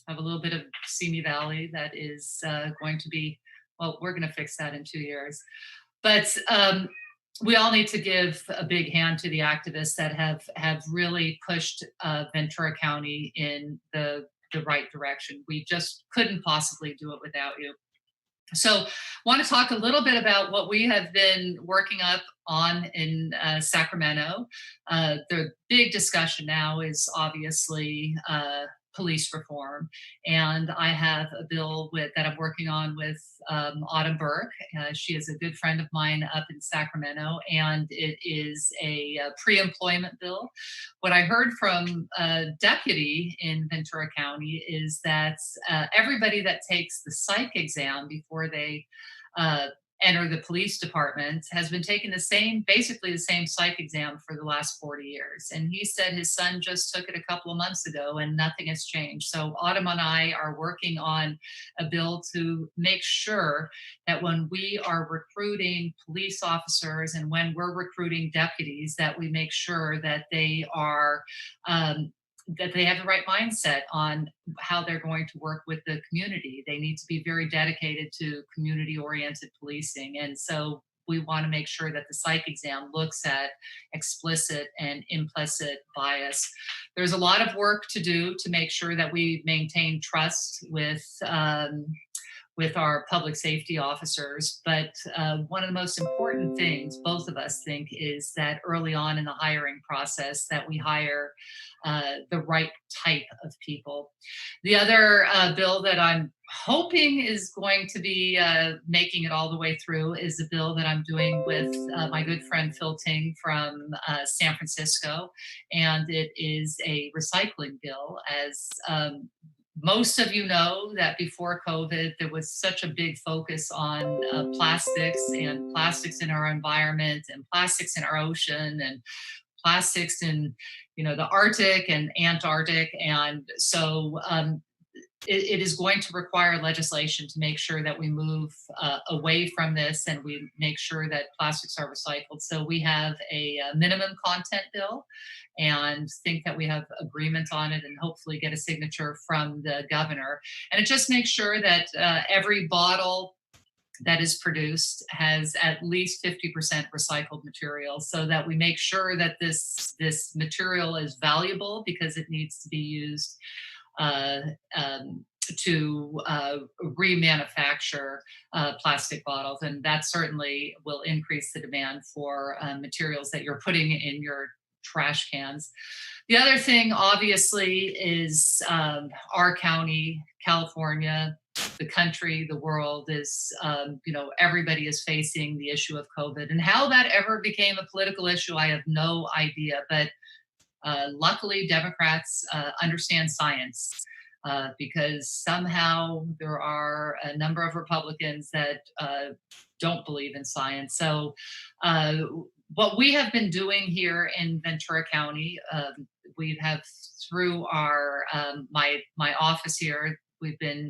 have a little bit of Simi Valley that is going to be, well, we're going to fix that in 2 years. But we all need to give a big hand to the activists that have really pushed Ventura County in the right direction. We just couldn't possibly do it without you. So want to talk a little bit about what we have been working up on in Sacramento. The big discussion now is obviously police reform. And I have a bill that I'm working on with Autumn Burke. She is a good friend of mine up in Sacramento, and it is a pre-employment bill. What I heard from a deputy in Ventura County is that everybody that takes the psych exam before they enter the police department has been taking basically the same psych exam for the last 40 years. And he said his son just took it a couple of months ago and nothing has changed. So Autumn and I are working on a bill to make sure that when we are recruiting police officers and when we're recruiting deputies, that we make sure that they are that they have the right mindset on how they're going to work with the community. They need to be very dedicated to community-oriented policing. And so we want to make sure that the psych exam looks at explicit and implicit bias. There's a lot of work to do to make sure that we maintain trust with our public safety officers. But one of the most important things both of us think is that early on in the hiring process that we hire the right type of people. The other bill that I'm hoping is going to be making it all the way through is a bill that I'm doing with my good friend Phil Ting from San Francisco. And it is a recycling bill. As most of you know, that before COVID, there was such a big focus on plastics and plastics in our environment and plastics in our ocean and plastics in, the Arctic and Antarctic. And so it is going to require legislation to make sure that we move away from this and we make sure that plastics are recycled. So we have a minimum content bill and think that we have agreement on it and hopefully get a signature from the governor. And it just makes sure that every bottle that is produced has at least 50% recycled material, so that we make sure that this material is valuable because it needs to be used to remanufacture plastic bottles. And that certainly will increase the demand for materials that you're putting in your trash cans. The other thing, obviously, is our county, California, the country, the world is, everybody is facing the issue of COVID. And how that ever became a political issue, I have no idea. But luckily, Democrats understand science because somehow there are a number of Republicans that don't believe in science. So what we have been doing here in Ventura County, we have through our my office here, we've been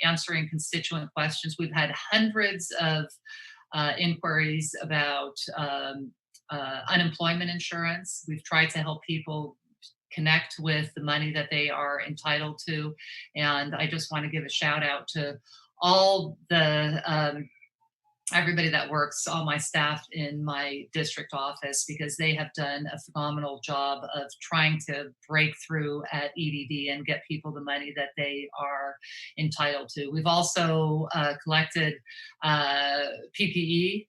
answering constituent questions. We've had hundreds of inquiries about unemployment insurance. We've tried to help people connect with the money that they are entitled to. And I just want to give a shout out to all the everybody that works, all my staff in my district office, because they have done a phenomenal job of trying to break through at EDD and get people the money that they are entitled to. We've also collected PPE.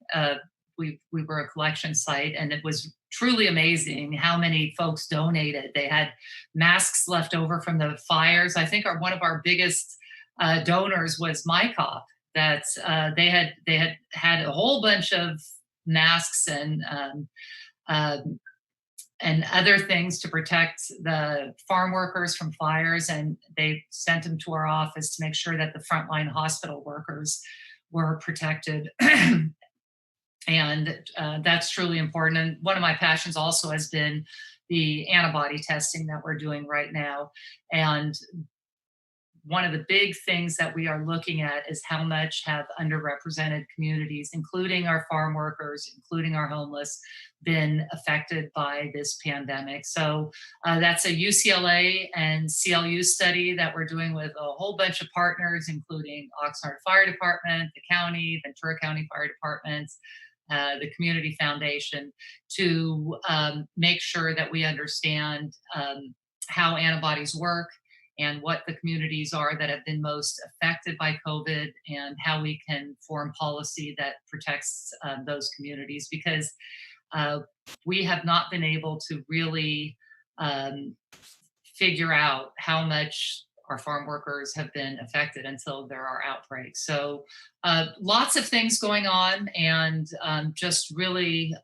We were a collection site, and it was truly amazing how many folks donated. They had masks left over from the fires. I think one of our biggest donors was MyCop. That they had a whole bunch of masks and other things to protect the farm workers from fires, and they sent them to our office to make sure that the frontline hospital workers were protected. And that's truly important. And one of my passions also has been the antibody testing that we're doing right now. And one of the big things that we are looking at is how much have underrepresented communities, including our farm workers, including our homeless, been affected by this pandemic. So that's a UCLA and CLU study that we're doing with a whole bunch of partners, including Oxnard Fire Department, the county, Ventura County Fire Departments, the Community Foundation, to make sure that we understand how antibodies work and what the communities are that have been most affected by COVID, and how we can form policy that protects those communities, because we have not been able to really figure out how much our farm workers have been affected until there are outbreaks. So lots of things going on, and just really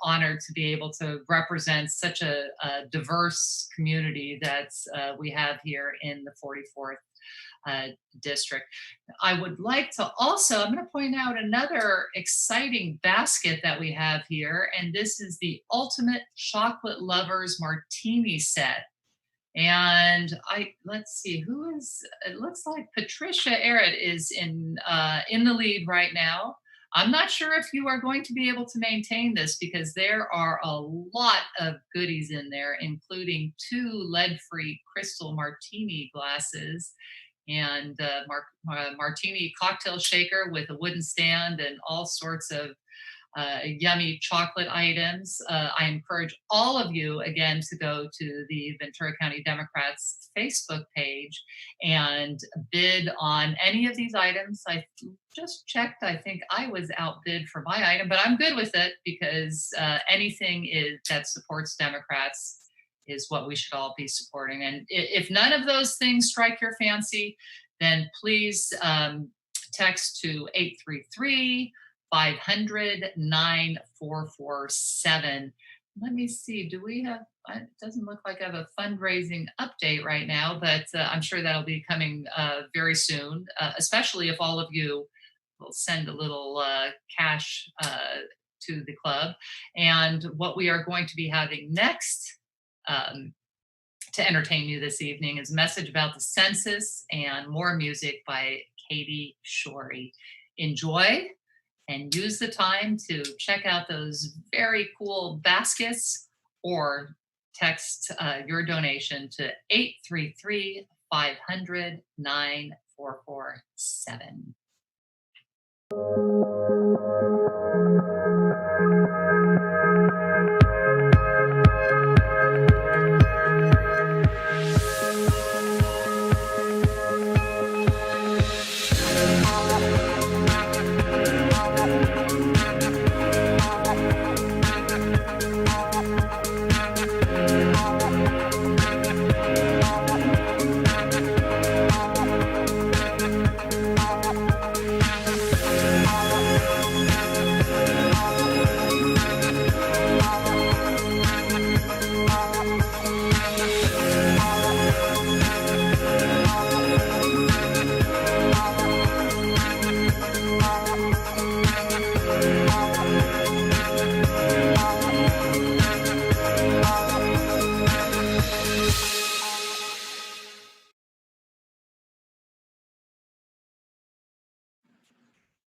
honored to be able to represent such a diverse community that we have here in the 44th district. I would like to also, I'm going to point out another exciting basket that we have here, and this is the Ultimate Chocolate Lovers Martini Set. And let's see, it looks like Patricia Arrett is in the lead right now. I'm not sure if you are going to be able to maintain this, because there are a lot of goodies in there, including 2 lead-free crystal martini glasses, and martini cocktail shaker with a wooden stand, and all sorts of yummy chocolate items. I encourage all of you again to go to the Ventura County Democrats Facebook page and bid on any of these items. I just checked, I think I was outbid for my item, but I'm good with it, because anything that supports Democrats is what we should all be supporting. And if none of those things strike your fancy, then please text to 833-500-9447. Let me see, do we have, it doesn't look like I have a fundraising update right now, but I'm sure that'll be coming very soon, especially if all of you will send a little cash to the club. And what we are going to be having next to entertain you this evening is a message about the census and more music by Katie Shorey. Enjoy and use the time to check out those very cool baskets, or text your donation to 833-500-9447.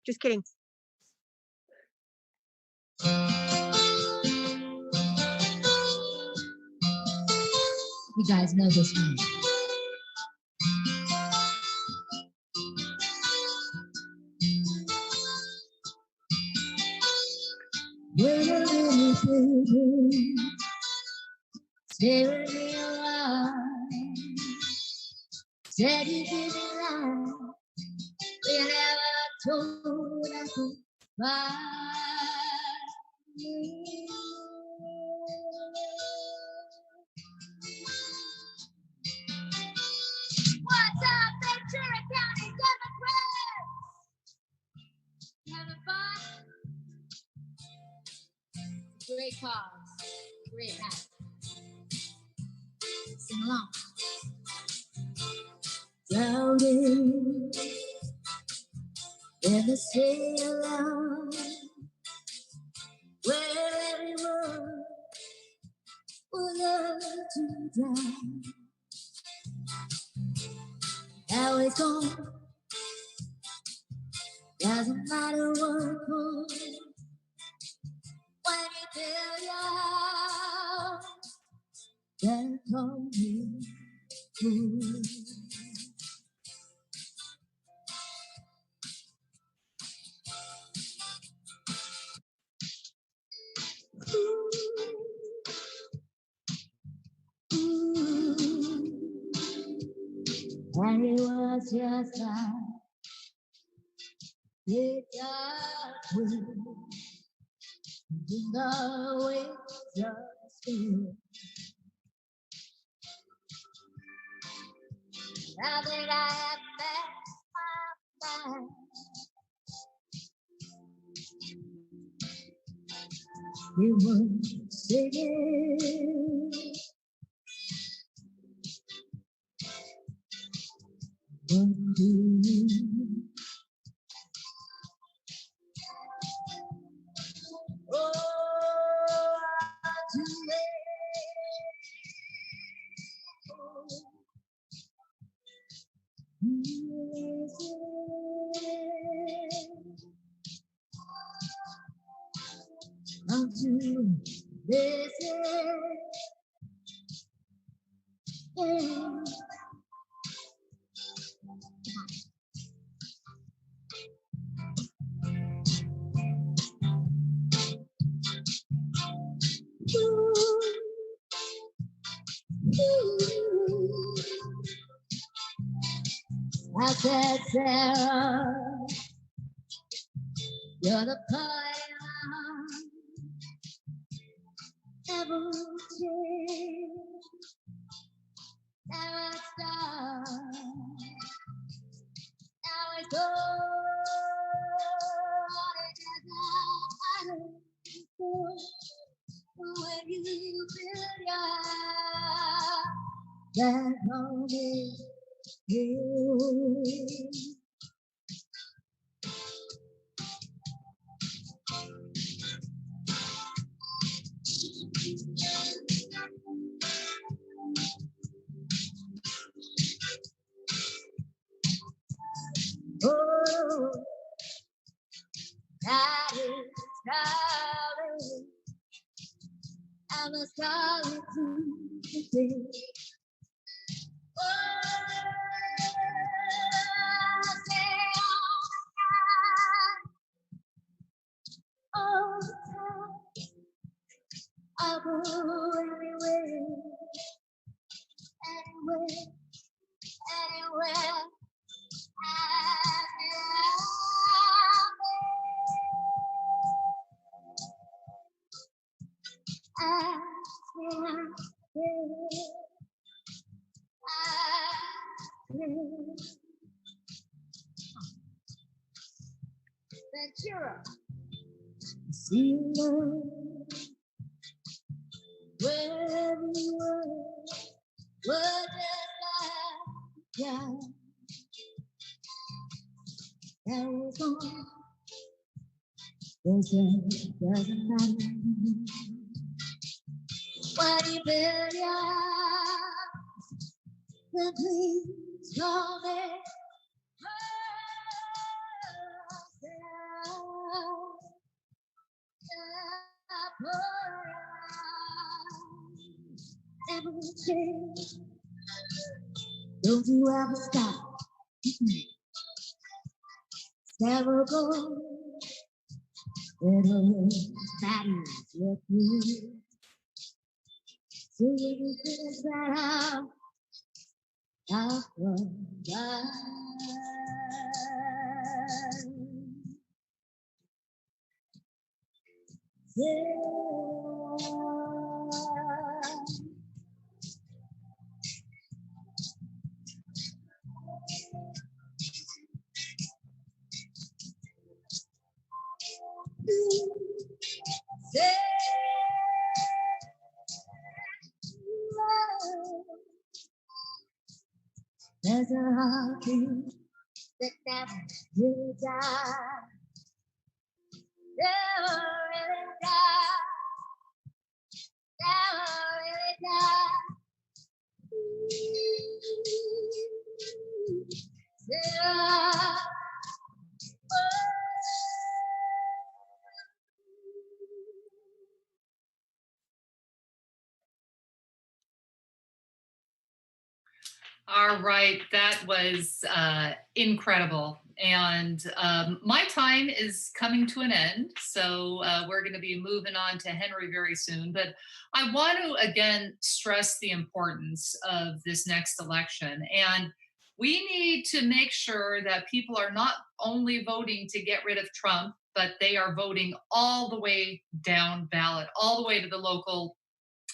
Just kidding. You guys know this one. Staring me alive, said you didn't lie. We never told us goodbye. What's up, Ventura County Democrats? Having fun? Great cause, great act. Sing along. Drowning in the sea alone, where everyone would love to drown. Now it's gone, doesn't matter what comes. When you feel your heart, then call me fool. And it was just like it got wind in the winds of spring. Now that I have met my mind, it was singing. One, two, oh, to unto this end. I said, Sarah, you're the poem never change, never stop. Now it's all before when you feel that only you. Oh, that is calling. I was calling to today. Oh, say all the time. I'll go anywhere, anywhere, anywhere. Ventura, see love wherever you were just like God. That was all. Doesn't matter. When you build your house, then please call me. never change. Don't you ever stop. Never go. It'll matter with you. See you finish that out from God. There's a heartbeat that never really dies. Never really dies. Never really dies. Yeah. All right, that was incredible. And my time is coming to an end. So we're going to be moving on to Henry very soon. But I want to again stress the importance of this next election. And we need to make sure that people are not only voting to get rid of Trump, but they are voting all the way down ballot, all the way to the local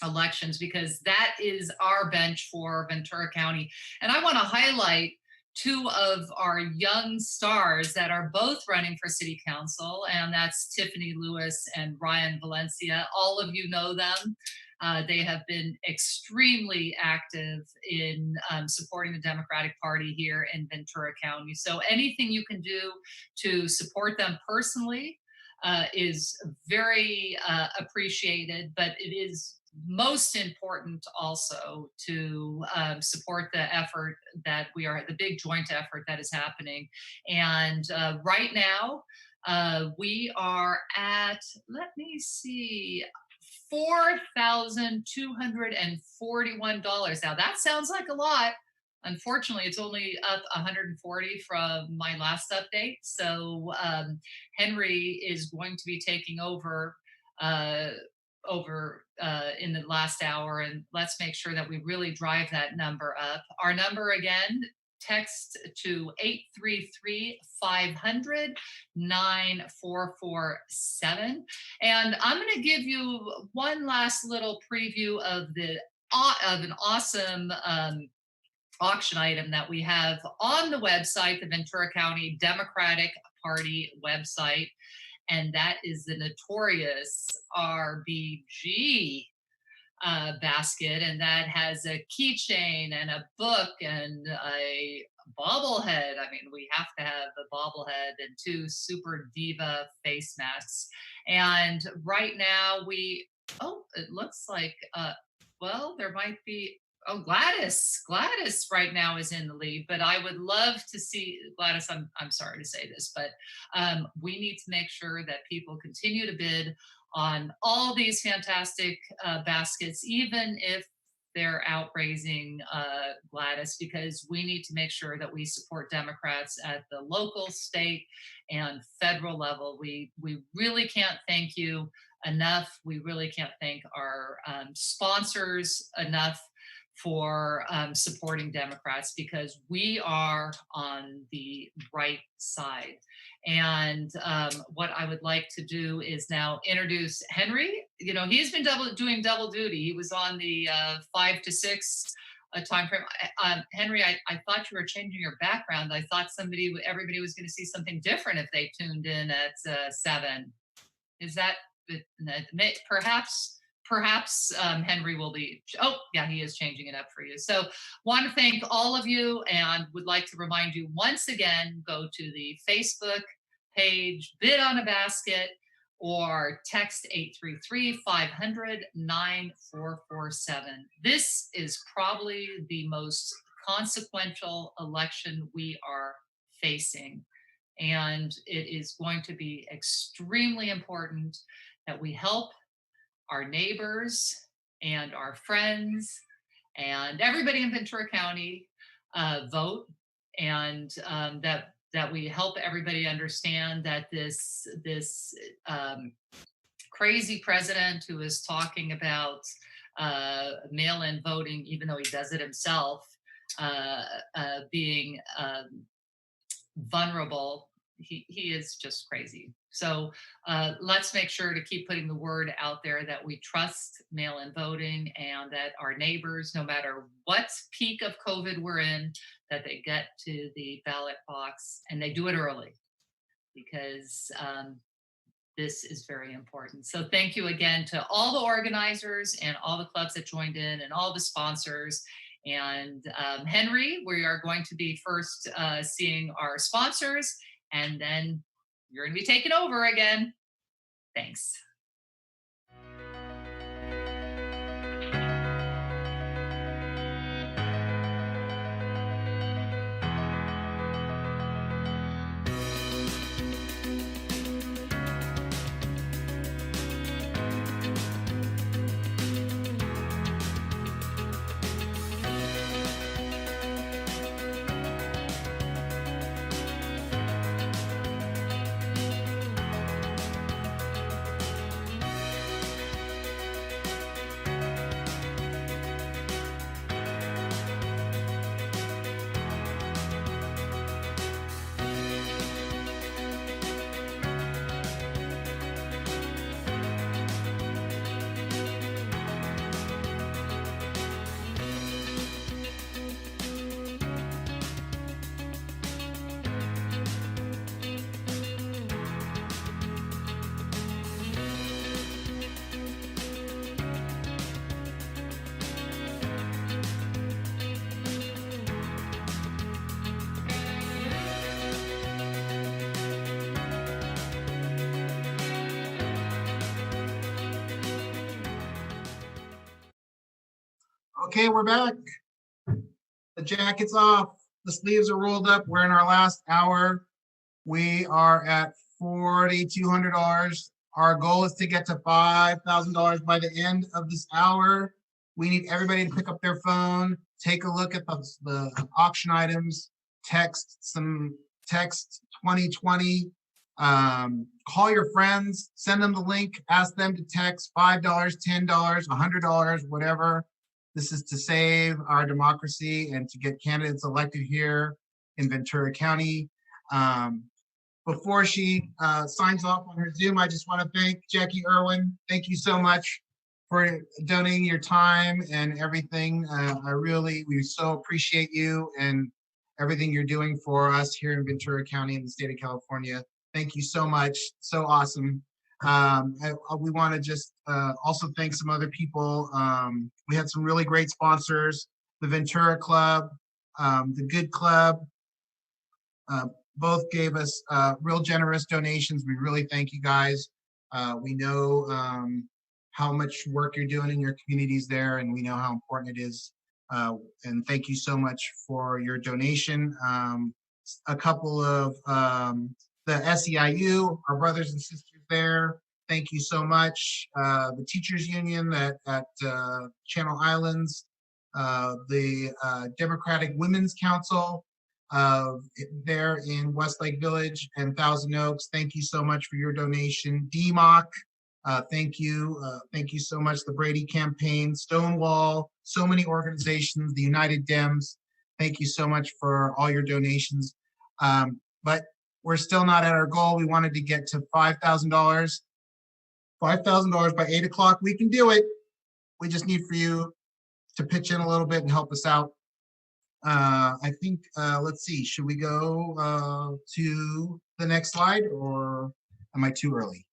elections, because that is our bench for Ventura County. And I want to highlight two of our young stars that are both running for city council, and that's Tiffany Lewis and Ryan Valencia. All of you know them. They have been extremely active in supporting the Democratic Party here in Ventura County. So anything you can do to support them personally is very appreciated, but it is most important also to support the effort that the big joint effort that is happening. And right now, we are at, let me see, $4,241. Now that sounds like a lot. Unfortunately, it's only up 140 from my last update. So Henry is going to be taking over in the last hour, and let's make sure that we really drive that number up. Our number again, text to 833-500-9447. And I'm going to give you one last little preview of an awesome auction item that we have on the website, the Ventura County Democratic Party website. And that is the notorious RBG basket. And that has a keychain and a book and a bobblehead. I mean, we have to have a bobblehead and two Super Diva face masks. And right now it looks like, well, there might be, Gladys right now is in the lead, but I would love to see Gladys. I'm sorry to say this, but we need to make sure that people continue to bid on all these fantastic baskets, even if they're outraising Gladys, because we need to make sure that we support Democrats at the local, state, and federal level. We really can't thank you enough. We really can't thank our sponsors enough for supporting Democrats, because we are on the right side. And what I would like to do is now introduce Henry. You know, he's been doing double duty. He was on the 5 to 6 time frame. Henry, I thought you were changing your background. I thought everybody was going to see something different if they tuned in at 7. Is that perhaps Henry will be, he is changing it up for you. So want to thank all of you, and would like to remind you once again, go to the Facebook page, bid on a basket, or text 833-500-9447. This is probably the most consequential election we are facing. And it is going to be extremely important that we help our neighbors and our friends and everybody in Ventura County vote, and that we help everybody understand that this crazy president who is talking about mail-in voting, even though he does it himself, being vulnerable, he is just crazy. So let's make sure to keep putting the word out there that we trust mail-in voting, and that our neighbors, no matter what peak of COVID we're in, that they get to the ballot box and they do it early, because this is very important. So thank you again to all the organizers and all the clubs that joined in and all the sponsors. And Henry, we are going to be first seeing our sponsors, and then you're going to be taking over again. Thanks. Okay, we're back. The jacket's off. The sleeves are rolled up. We're in our last hour. We are at $4,200. Our goal is to get to $5,000 by the end of this hour. We need everybody to pick up their phone, take a look at the auction items, text 2020, call your friends, send them the link, ask them to text $5, $10, $100, whatever. This is to save our democracy and to get candidates elected here in Ventura County. Before she signs off on her Zoom, I just want to thank Jackie Irwin. Thank you so much for donating your time and everything. We so appreciate you and everything you're doing for us here in Ventura County in the state of California. Thank you so much. So awesome. We want to just also thank some other people. We had some really great sponsors, the Ventura Club, the Good Club, both gave us real generous donations. We really thank you guys. We know how much work you're doing in your communities there, and we know how important it is. And thank you so much for your donation. A couple of the SEIU, our brothers and sisters there, thank you so much. The Teachers Union at Channel Islands, the Democratic Women's Council there in Westlake Village and Thousand Oaks, thank you so much for your donation. DMOC, thank you so much. The Brady Campaign, Stonewall, so many organizations, the United Dems, thank you so much for all your donations. But we're still not at our goal. We wanted to get to $5,000. $5,000 by 8 o'clock. We can do it. We just need for you to pitch in a little bit and help us out. I think, let's see, should we go to the next slide, or am I too early?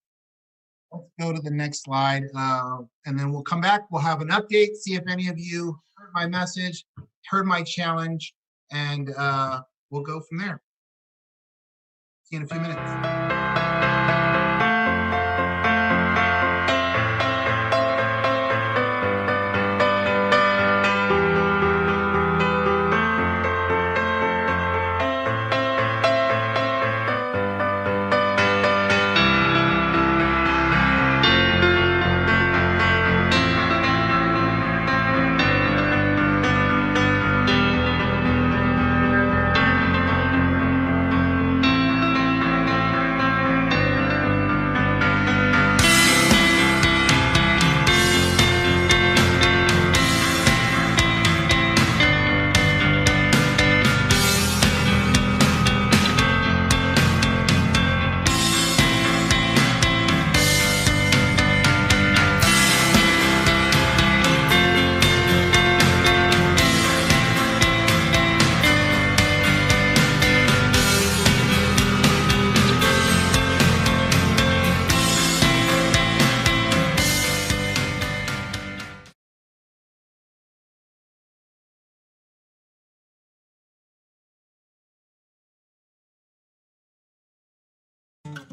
Let's go to the next slide, and then we'll come back. We'll have an update, see if any of you heard my message, heard my challenge, and we'll go from there. See you in a few minutes.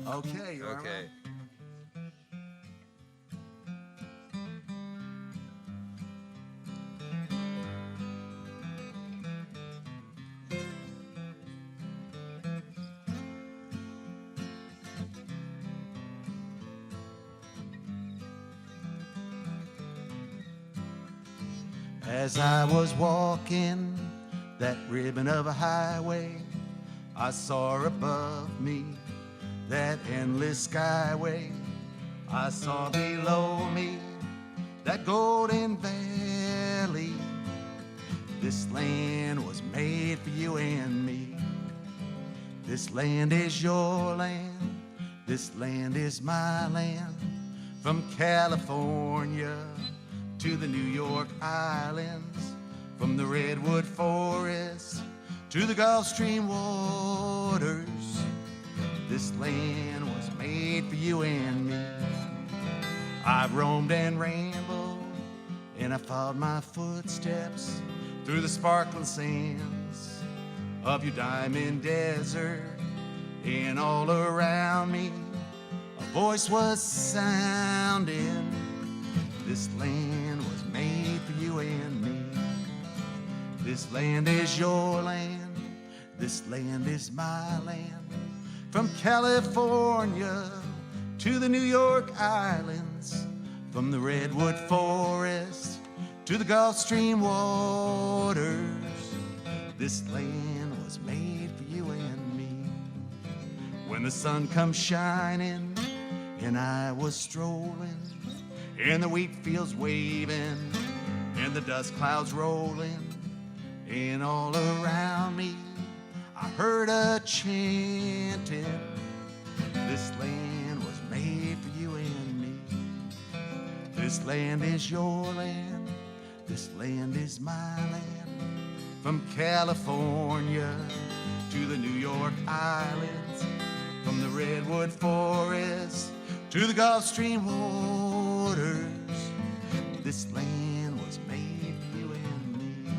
Okay, you Okay. As I was walking that ribbon of a highway, I saw above me that endless skyway. I saw below me that golden valley. This land was made for you and me. This land is your land. This land is my land. From California to the New York Islands, from the Redwood Forest to the Gulf Stream waters. This land was made for you and me. I've roamed and rambled, and I followed my footsteps through the sparkling sands of your diamond desert. And all around me, a voice was sounding. This land was made for you and me. This land is your land. This land is my land. From California to the New York Islands, from the Redwood Forest to the Gulf Stream waters. This land was made for you and me. When the sun comes shining and I was strolling, and the wheat fields waving, and the dust clouds rolling, and all around me I heard a chanting. This land was made for you and me. This land is your land. This land is my land. From California to the New York Islands, from the Redwood Forest to the Gulf Stream waters. This land was made for you and me.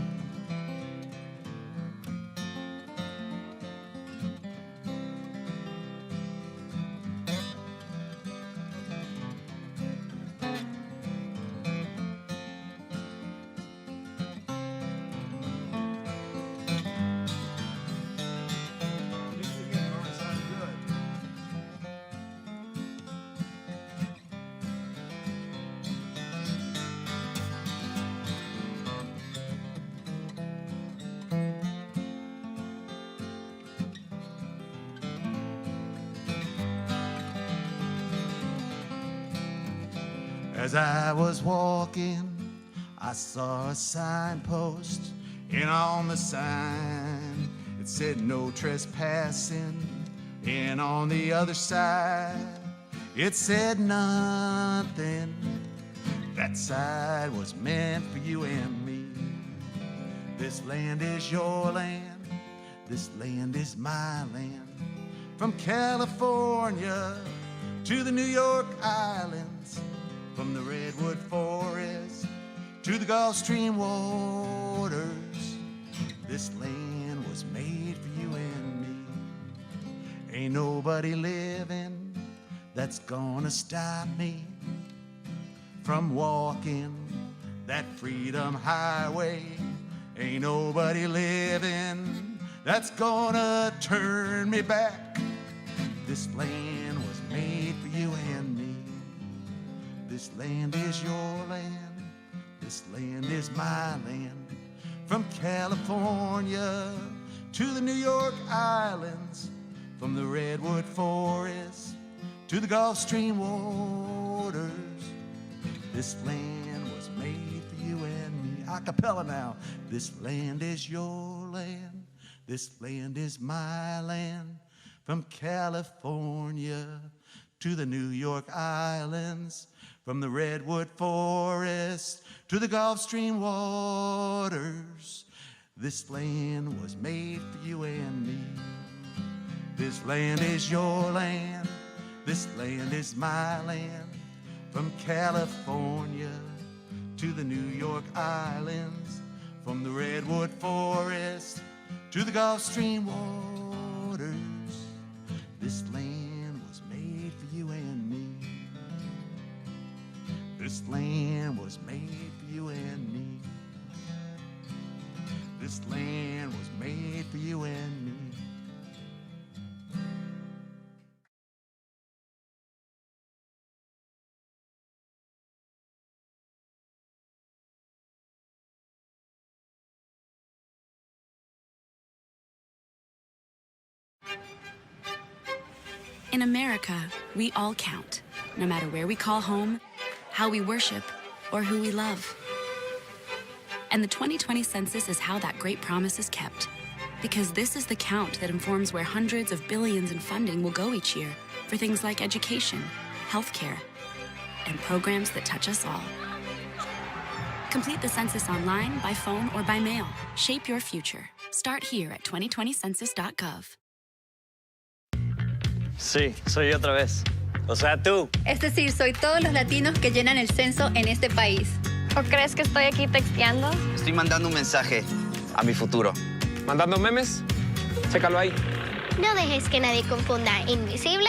As I was walking, I saw a signpost, and on the sign it said no trespassing, and on the other side it said nothing. That side was meant for you and me. This land is your land. This land is my land. From California to the New York Islands, from the Redwood Forest to the Gulf Stream waters. This land was made for you and me. Ain't nobody living that's gonna stop me from walking that freedom highway. Ain't nobody living that's gonna turn me back. This land was made for you and me. This land is your land. This land is my land. From California to the New York Islands, from the Redwood Forest to the Gulf Stream waters. This land was made for you and me. A cappella now. This land is your land. This land is my land. From California to the New York Islands, from the Redwood Forest to the Gulf Stream waters. This land was made for you and me. This land is your land. This land is my land. From California to the New York Islands, from the Redwood Forest to the Gulf Stream waters. This land was made This land was made for you and me. This land was made for you and me. In America, we all count, no matter where we call home, how we worship, or who we love. And the 2020 census is how that great promise is kept. Because this is the count that informs where hundreds of billions in funding will go each year for things like education, healthcare, and programs that touch us all. Complete the census online, by phone, or by mail. Shape your future. Start here at 2020census.gov. Sí, soy yo otra vez. O sea, tú. Es decir, soy todos los latinos que llenan el censo en este país. ¿O crees que estoy aquí texteando? Estoy mandando un mensaje a mi futuro. ¿Mandando memes? Chécalo ahí. No dejes que nadie confunda invisible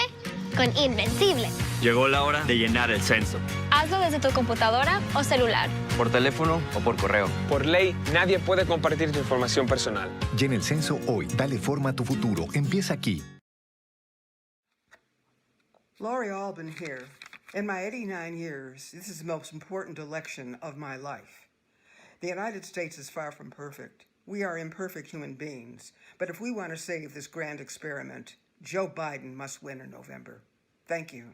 con invencible. Llegó la hora de llenar el censo. Hazlo desde tu computadora o celular. Por teléfono o por correo. Por ley, nadie puede compartir tu información personal. Llena el censo hoy. Dale forma a tu futuro. Empieza aquí. Laurie Albin here. In my 89 years, this is the most important election of my life. The United States is far from perfect. We are imperfect human beings. But if we want to save this grand experiment, Joe Biden must win in November. Thank you.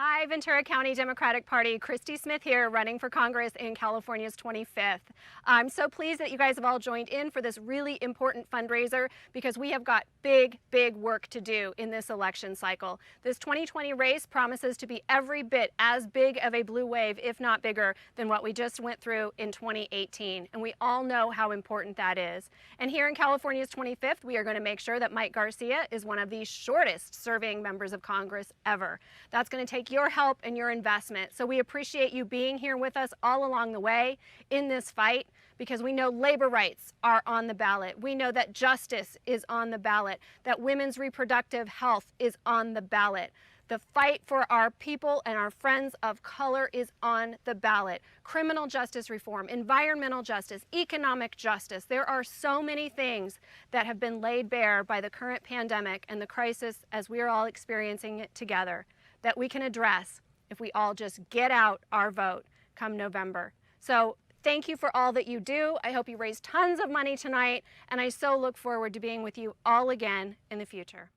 Hi, Ventura County Democratic Party. Christy Smith here, running for Congress in California's 25th. I'm so pleased that you guys have all joined in for this really important fundraiser because we have got big work to do in this election cycle. This 2020 race promises to be every bit as big of a blue wave, if not bigger, than what we just went through in 2018. And we all know how important that is. And here in California's 25th, we are going to make sure that Mike Garcia is one of the shortest serving members of Congress ever. That's going to take your help and your investment. So we appreciate you being here with us all along the way in this fight because we know labor rights are on the ballot. We know that justice is on the ballot, that women's reproductive health is on the ballot. The fight for our people and our friends of color is on the ballot. Criminal justice reform, environmental justice, economic justice. There are so many things that have been laid bare by the current pandemic and the crisis as we are all experiencing it together that we can address if we all just get out our vote come November. So thank you for all that you do. I hope you raise tons of money tonight, and I so look forward to being with you all again in the future.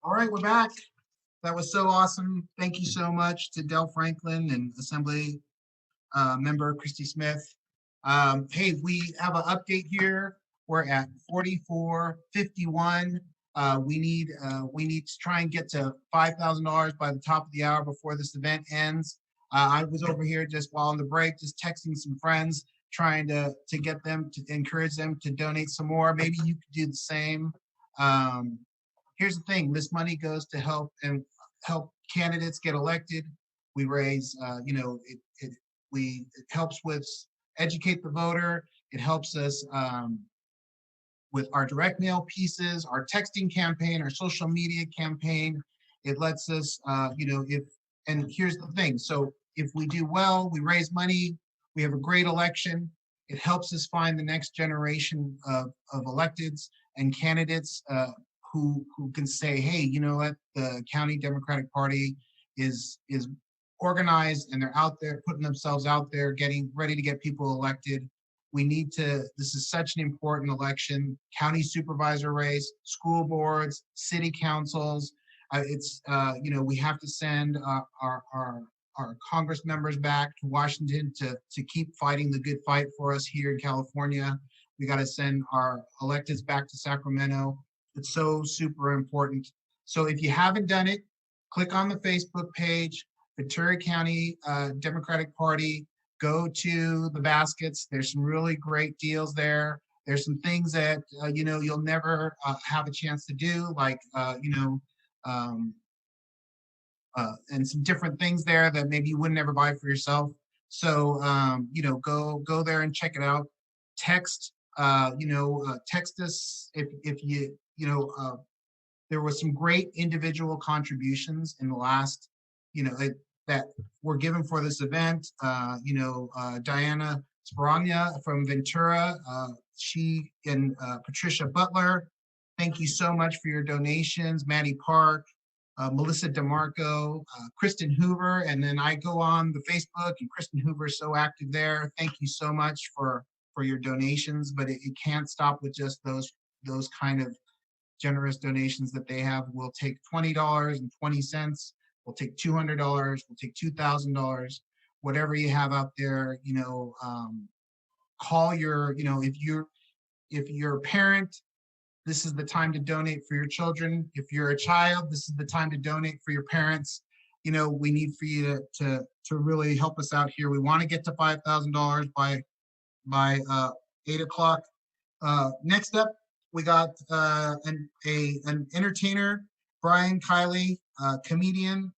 All right, we're back. That was so awesome. Thank you so much to Del Franklin and Assembly member Christy Smith. Hey, we have an update here. We're at 44:51. We need to try and get to $5,000 by the top of the hour before this event ends. I was over here just while on the break, just texting some friends, trying to get them to encourage them to donate some more. Maybe you could do the same. Here's the thing: this money goes to help candidates get elected. We raise, it helps with educate the voter. It helps us with our direct mail pieces, our texting campaign, our social media campaign. It lets us, and here's the thing. So if we do well, we raise money, we have a great election. It helps us find the next generation of electeds and candidates who can say, hey, you know what, the County Democratic Party is organized and they're out there putting themselves out there, getting ready to get people elected. We need to, this is such an important election, county supervisor race, school boards, city councils. We have to send our Congress members back to Washington to keep fighting the good fight for us here in California. We got to send our electeds back to Sacramento. It's so super important. So if you haven't done it, click on the Facebook page, Ventura County Democratic Party. Go to the baskets. There's some really great deals there. There's some things that you'll never have a chance to do, like and some different things there that maybe you wouldn't ever buy for yourself. So go there and check it out. Text text us if there was some great individual contributions in the last that were given for this event. Diana Sparagna from Ventura, she and Patricia Butler, thank you so much for your donations. Maddie Park, Melissa DeMarco, Kristen Hoover, and then I go on the Facebook and Kristen Hoover is so active there. Thank you so much for your donations, but it can't stop with just those kind of generous donations that they have. We'll take $20.20. We'll take $200. We'll take $2,000. Whatever you have out there, call your, if you're a parent, this is the time to donate for your children. If you're a child, this is the time to donate for your parents. We need for you to really help us out here. We want to get to $5,000 by 8 o'clock. Next up, we got an entertainer, Brian Kiley, comedian.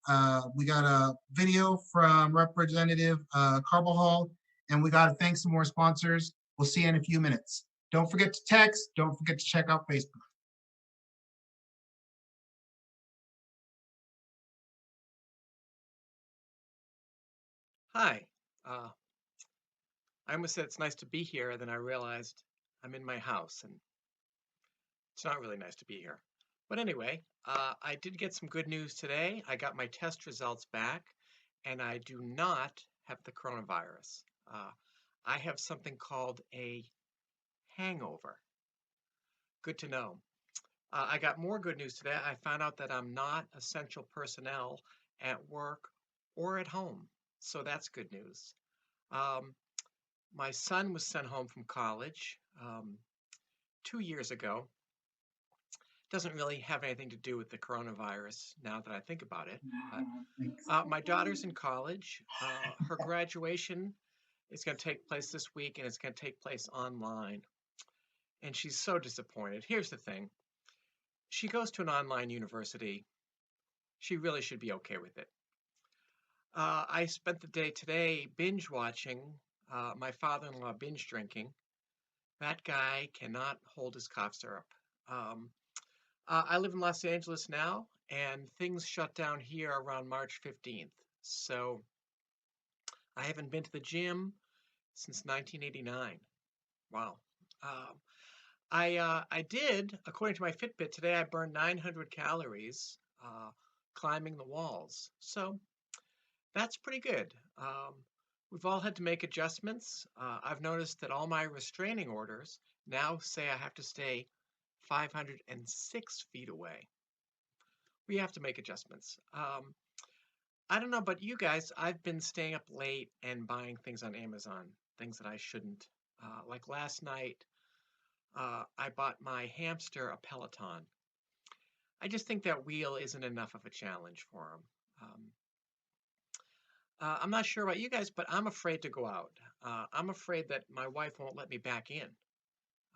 We got a video from Representative Carbajal, and we got to thank some more sponsors. We'll see you in a few minutes. Don't forget to text. Don't forget to check out Facebook. Hi. I almost said it's nice to be here, then I realized I'm in my house, and it's not really nice to be here. But anyway, I did get some good news today. I got my test results back, and I do not have the coronavirus. I have something called a hangover. Good to know. I got more good news today. I found out that I'm not essential personnel at work or at home, so that's good news. My son was sent home from college 2 years ago. Doesn't really have anything to do with the coronavirus now that I think about it. But, my daughter's in college. Her graduation is going to take place this week, and it's going to take place online. And she's so disappointed. Here's the thing. She goes to an online university. She really should be okay with it. I spent the day today binge watching my father-in-law binge drinking. That guy cannot hold his cough syrup. I live in Los Angeles now, and things shut down here around March 15th. So I haven't been to the gym since 1989. Wow. I did, according to my Fitbit today, I burned 900 calories climbing the walls. So that's pretty good. We've all had to make adjustments. I've noticed that all my restraining orders now say I have to stay 506 feet away. we have to make adjustments. I don't know about you guys. I've been staying up late and buying things on Amazon, things that I shouldn't. Like last night, I bought my hamster a Peloton. I just think that wheel isn't enough of a challenge for him. I'm not sure about you guys, but I'm afraid to go out. I'm afraid that my wife won't let me back in.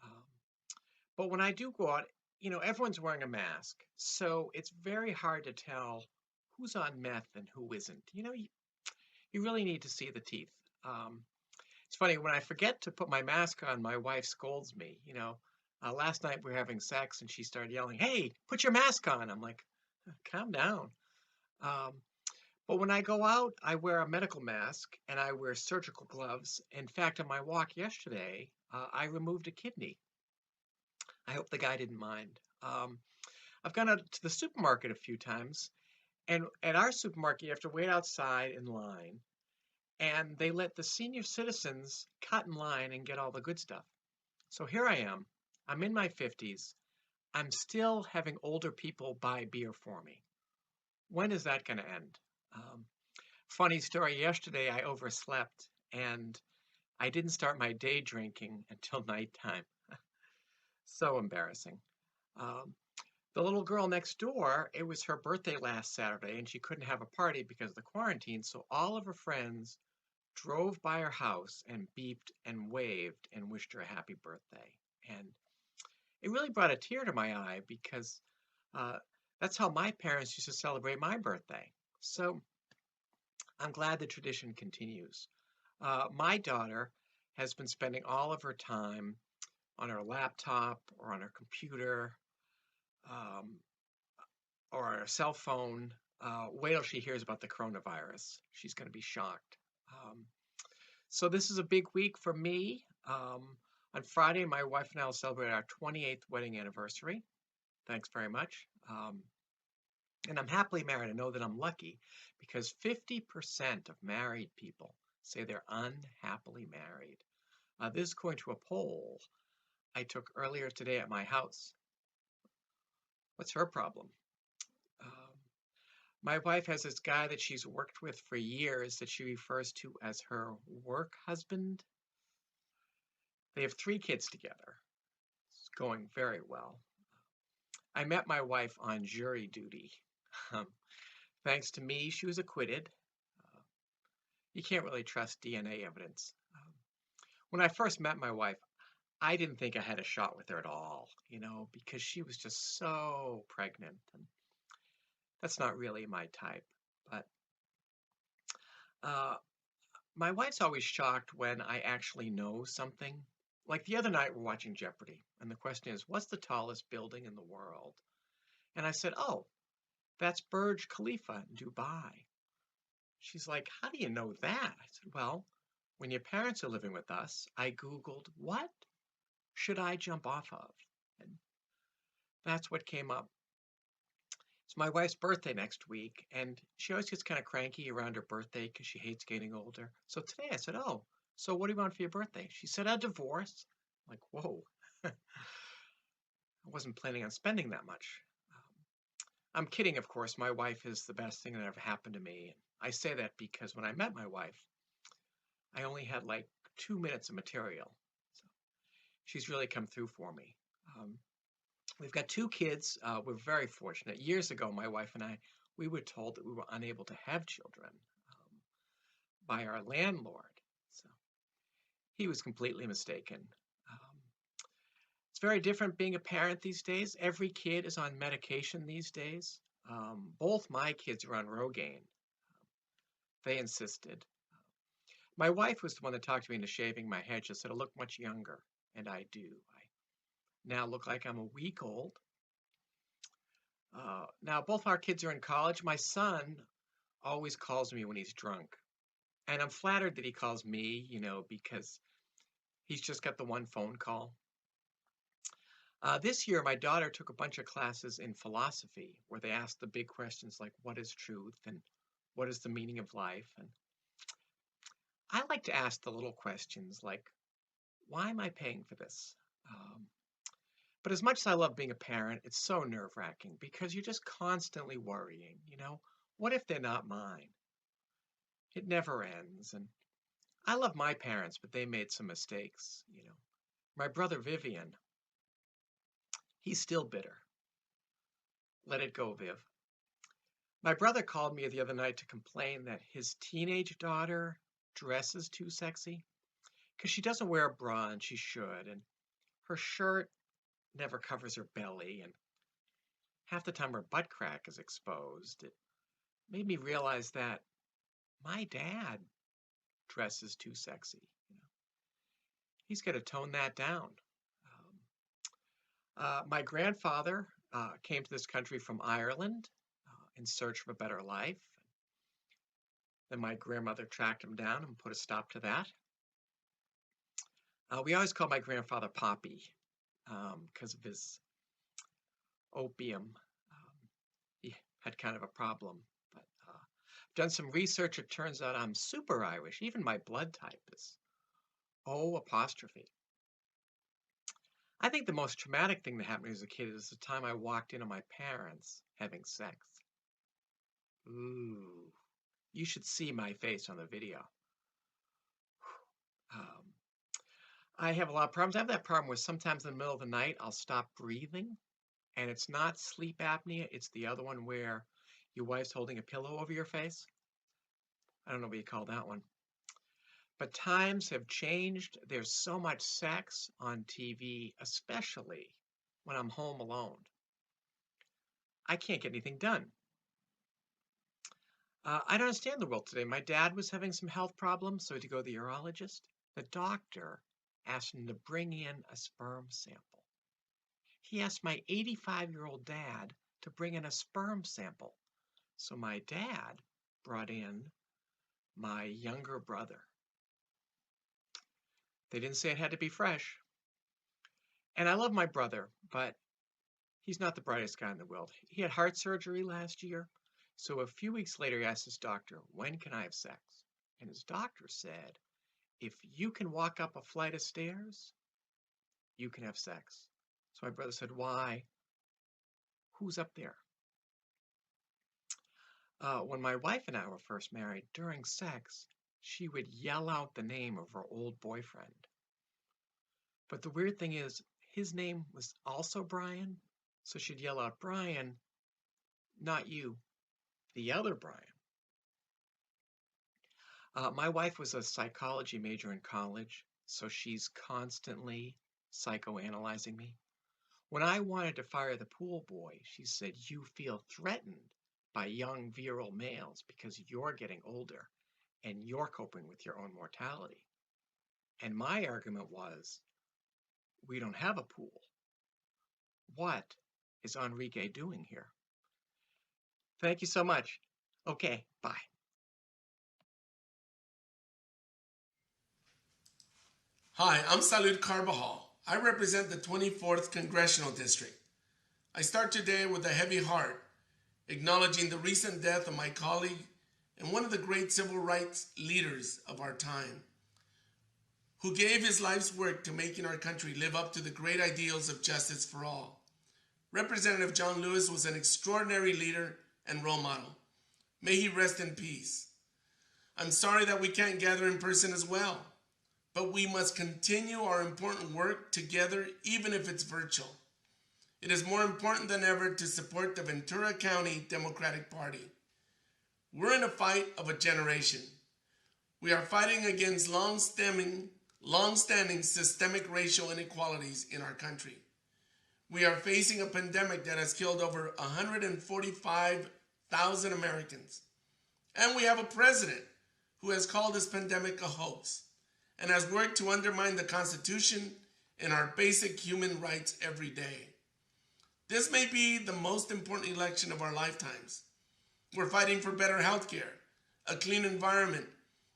Um, but when I do go out, everyone's wearing a mask. So it's very hard to tell who's on meth and who isn't. You really need to see the teeth. It's funny, when I forget to put my mask on, my wife scolds me. Last night we were having sex and she started yelling, "Hey, put your mask on." I'm like, calm down. Um, but when I go out, I wear a medical mask and I wear surgical gloves. In fact, on my walk yesterday, I removed a kidney. I hope the guy didn't mind. I've gone out to the supermarket a few times, and at our supermarket, you have to wait outside in line, and they let the senior citizens cut in line and get all the good stuff. So here I am. I'm in my 50s. I'm still having older people buy beer for me. When is that going to end? Funny story, yesterday I overslept and I didn't start my day drinking until nighttime. So embarrassing. Um, the little girl next door, it was her birthday last Saturday and she couldn't have a party because of the quarantine. So all of her friends drove by her house and beeped and waved and wished her a happy birthday. And it really brought a tear to my eye because uh, that's how my parents used to celebrate my birthday. So I'm glad the tradition continues. My daughter has been spending all of her time on her laptop or on her computer um, or on her cell phone. Wait till she hears about the coronavirus. She's going to be shocked. So this is a big week for me. On Friday, my wife and I will celebrate our 28th wedding anniversary. Thanks very much. And I'm happily married. I know that I'm lucky because 50% of married people say they're unhappily married. This is according to a poll I took earlier today at my house. What's her problem? My wife has this guy that she's worked with for years that she refers to as her work husband. They have 3 kids together. It's going very well. I met my wife on jury duty. Thanks to me, she was acquitted. You can't really trust DNA evidence. When I first met my wife, I didn't think I had a shot with her at all, because she was just so pregnant. And that's not really my type. But my wife's always shocked when I actually know something. Like the other night, we're watching Jeopardy, and the question is, what's the tallest building in the world? And I said, oh, that's Burj Khalifa in Dubai. She's like, how do you know that? I said, well, when your parents are living with us, I Googled, what should I jump off of? And that's what came up. It's my wife's birthday next week, and she always gets kind of cranky around her birthday because she hates getting older. So today I said, oh, so what do you want for your birthday? She said, a divorce. I'm like, whoa. I wasn't planning on spending that much. I'm kidding, of course. My wife is the best thing that ever happened to me. I say that because when I met my wife, I only had like 2 minutes of material. So she's really come through for me. We've got 2 kids. We're very fortunate. Years ago, my wife and I, we were told that we were unable to have children by our landlord. So he was completely mistaken. It's very different being a parent these days. Every kid is on medication these days. Both my kids are on Rogaine. They insisted. My wife was the one that talked me into shaving my head. She said, I look much younger. And I do. I now look like I'm a week old. Now, both our kids are in college. My son always calls me when he's drunk. And I'm flattered that he calls me, because he's just got the one phone call. This year, my daughter took a bunch of classes in philosophy where they asked the big questions like, what is truth and what is the meaning of life? And I like to ask the little questions like, why am I paying for this? But as much as I love being a parent, it's so nerve-wracking because you're just constantly worrying, what if they're not mine? It never ends. And I love my parents, but they made some mistakes. My brother Vivian, he's still bitter. Let it go, Viv. My brother called me the other night to complain that his teenage daughter dresses too sexy because she doesn't wear a bra and she should, and her shirt never covers her belly, and half the time her butt crack is exposed. It made me realize that my dad dresses too sexy. He's got to tone that down. My grandfather came to this country from Ireland in search of a better life. Then my grandmother tracked him down and put a stop to that. We always called my grandfather Poppy because of his opium. He had kind of a problem. But I've done some research. It turns out I'm super Irish. Even my blood type is O'. I think the most traumatic thing that happened to me as a kid is the time I walked in on my parents having sex. Ooh, you should see my face on the video. I have a lot of problems. I have that problem where sometimes in the middle of the night, I'll stop breathing, and it's not sleep apnea. It's the other one where your wife's holding a pillow over your face. I don't know what you call that one. But times have changed. There's so much sex on TV, especially when I'm home alone. I can't get anything done. I don't understand the world today. My dad was having some health problems, so he had to go to the urologist. The doctor asked him to bring in a sperm sample. He asked my 85-year-old dad to bring in a sperm sample. So my dad brought in my younger brother. They didn't say it had to be fresh. And I love my brother, but he's not the brightest guy in the world. He had heart surgery last year. So a few weeks later, he asked his doctor, when can I have sex? And his doctor said, if you can walk up a flight of stairs, you can have sex. So my brother said, why? Who's up there? When my wife and I were first married, during sex, she would yell out the name of her old boyfriend. But the weird thing is, his name was also Brian, so she'd yell out, Brian, not you, the other Brian. My wife was a psychology major in college, so she's constantly psychoanalyzing me. When I wanted to fire the pool boy, she said, you feel threatened by young virile males because you're getting older and you're coping with your own mortality. And my argument was, we don't have a pool. What is Enrique doing here? Thank you so much. Okay, bye. Hi, I'm Salud Carbajal. I represent the 24th Congressional District. I start today with a heavy heart, acknowledging the recent death of my colleague and one of the great civil rights leaders of our time, who gave his life's work to making our country live up to the great ideals of justice for all. Representative John Lewis was an extraordinary leader and role model. May he rest in peace. I'm sorry that we can't gather in person as well, but we must continue our important work together, even if it's virtual. It is more important than ever to support the Ventura County Democratic Party. We're in a fight of a generation. We are fighting against long-standing systemic racial inequalities in our country. We are facing a pandemic that has killed over 145,000 Americans. And we have a president who has called this pandemic a hoax and has worked to undermine the Constitution and our basic human rights every day. This may be the most important election of our lifetimes. We're fighting for better health care, a clean environment,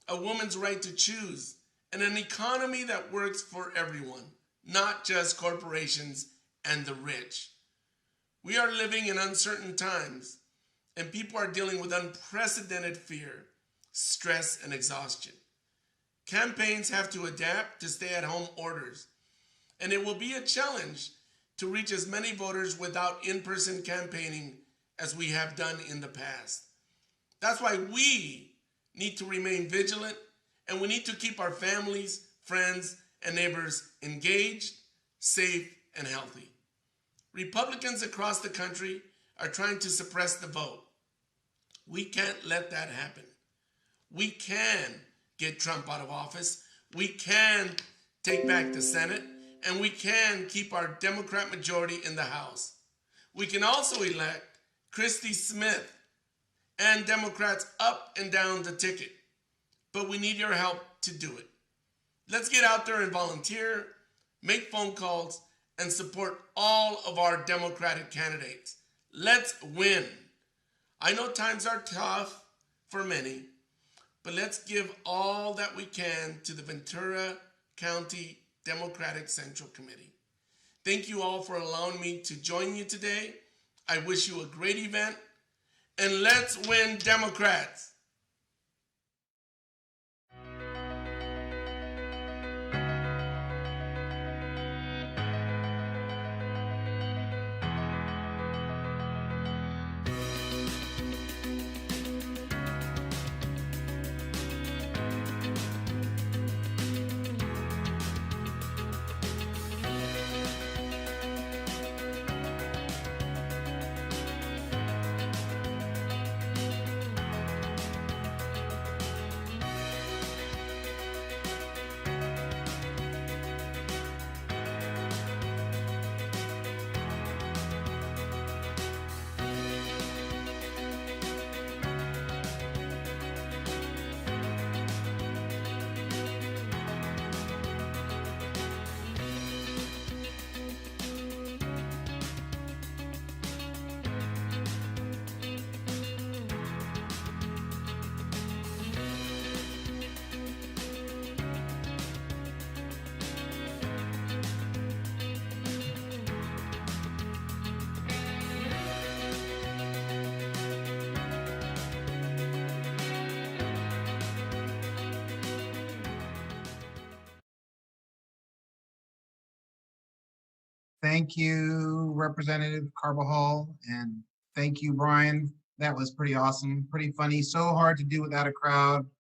a woman's right to choose, and an economy that works for everyone, not just corporations and the rich. We are living in uncertain times, and people are dealing with unprecedented fear, stress, and exhaustion. Campaigns have to adapt to stay-at-home orders, and it will be a challenge to reach as many voters without in-person campaigning as we have done in the past. That's why we need to remain vigilant, and we need to keep our families, friends, and neighbors engaged, safe, and healthy. Republicans across the country are trying to suppress the vote. We can't let that happen. We can get Trump out of office. We can take back the Senate, and we can keep our Democrat majority in the House. We can also elect Christy Smith and Democrats up and down the ticket. But we need your help to do it. Let's get out there and volunteer, make phone calls, and support all of our Democratic candidates. Let's win. I know times are tough for many, but let's give all that we can to the Ventura County Democratic Central Committee. Thank you all for allowing me to join you today. I wish you a great event, and let's win Democrats. Thank you, Representative Carbajal, and thank you, Brian. That was pretty awesome, pretty funny. So hard to do without a crowd.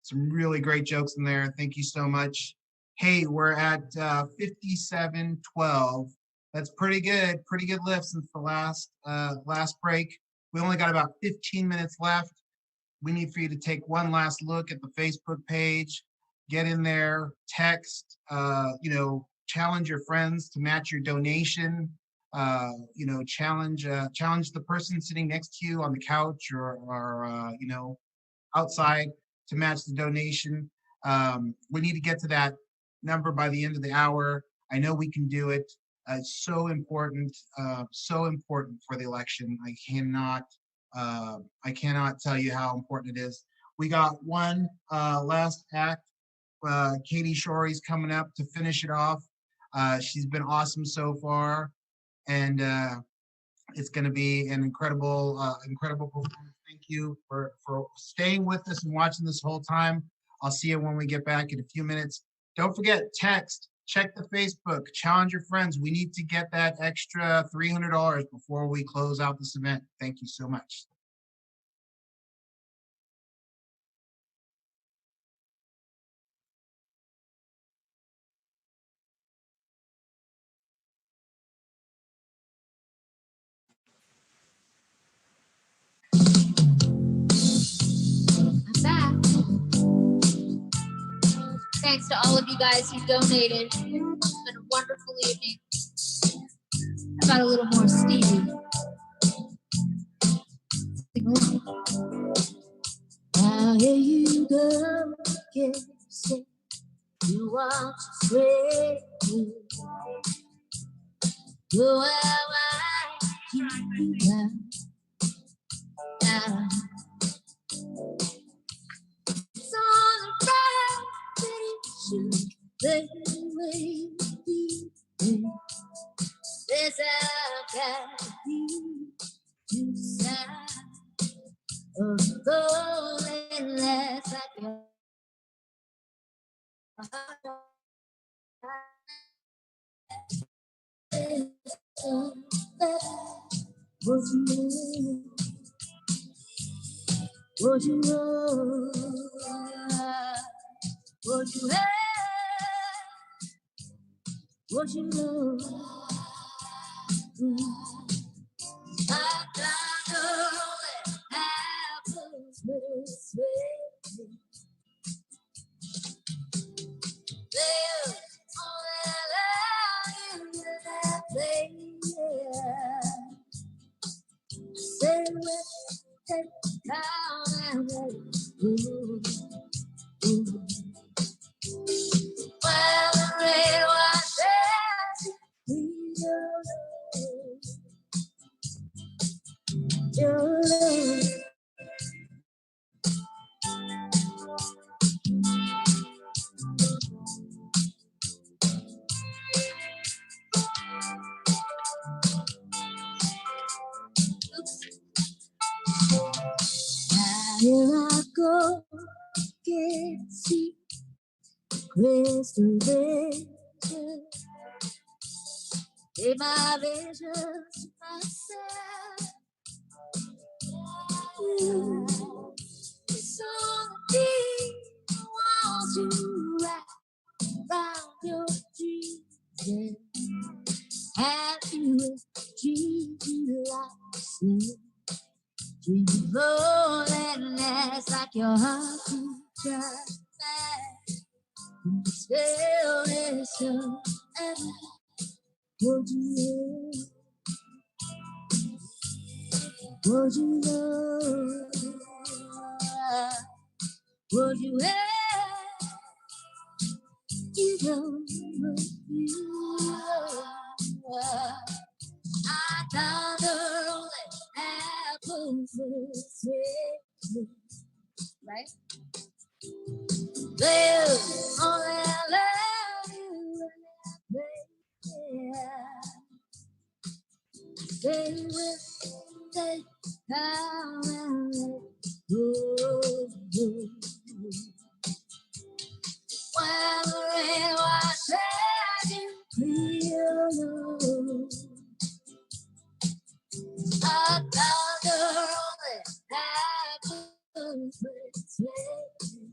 Some really great jokes in there. Thank you so much. Hey, we're at 57:12. That's pretty good lift since the last break. We only got about 15 minutes left. We need for you to take one last look at the Facebook page, get in there, text, challenge your friends to match your donation. Challenge the person sitting next to you on the couch or outside to match the donation. We need to get to that number by the end of the hour. I know we can do it. It's so important for the election. I cannot tell you how important it is. We got one last act. Katie Shorey's coming up to finish it off. She's been awesome so far, and it's going to be an incredible performance. Thank you for staying with us and watching this whole time. I'll see you when we get back in a few minutes. Don't forget, text, check the Facebook, challenge your friends. We need to get that extra $300 before we close out this event. Thank you so much. I'm back. Thanks to all of you guys who donated. It's been a wonderful evening. How about a little more Stevie? Now here you go, again, say you want to stray. Go where I keep you down. It's on the right, that it should play away deep. There's a gotta be to the side of the golden last like your heart. Would you know? Would you have? Would you know? I got all that happens this way. There's only love in that place. Say with take down and let ooh. Well, the rain was there. Your love. Now here I go, can't see crystal vision. In my visions to myself. It's on the deep walls you wrap around your dreams. And you will treat you like sin. Dreams of loneliness like your heart to try back. Still is so ever. Would you would you know? Would you have? You know, you know. I thought the only happens this way. Right? There's only love you and they will take time and let go. When the rain was shining clear, I thought the only happens this way.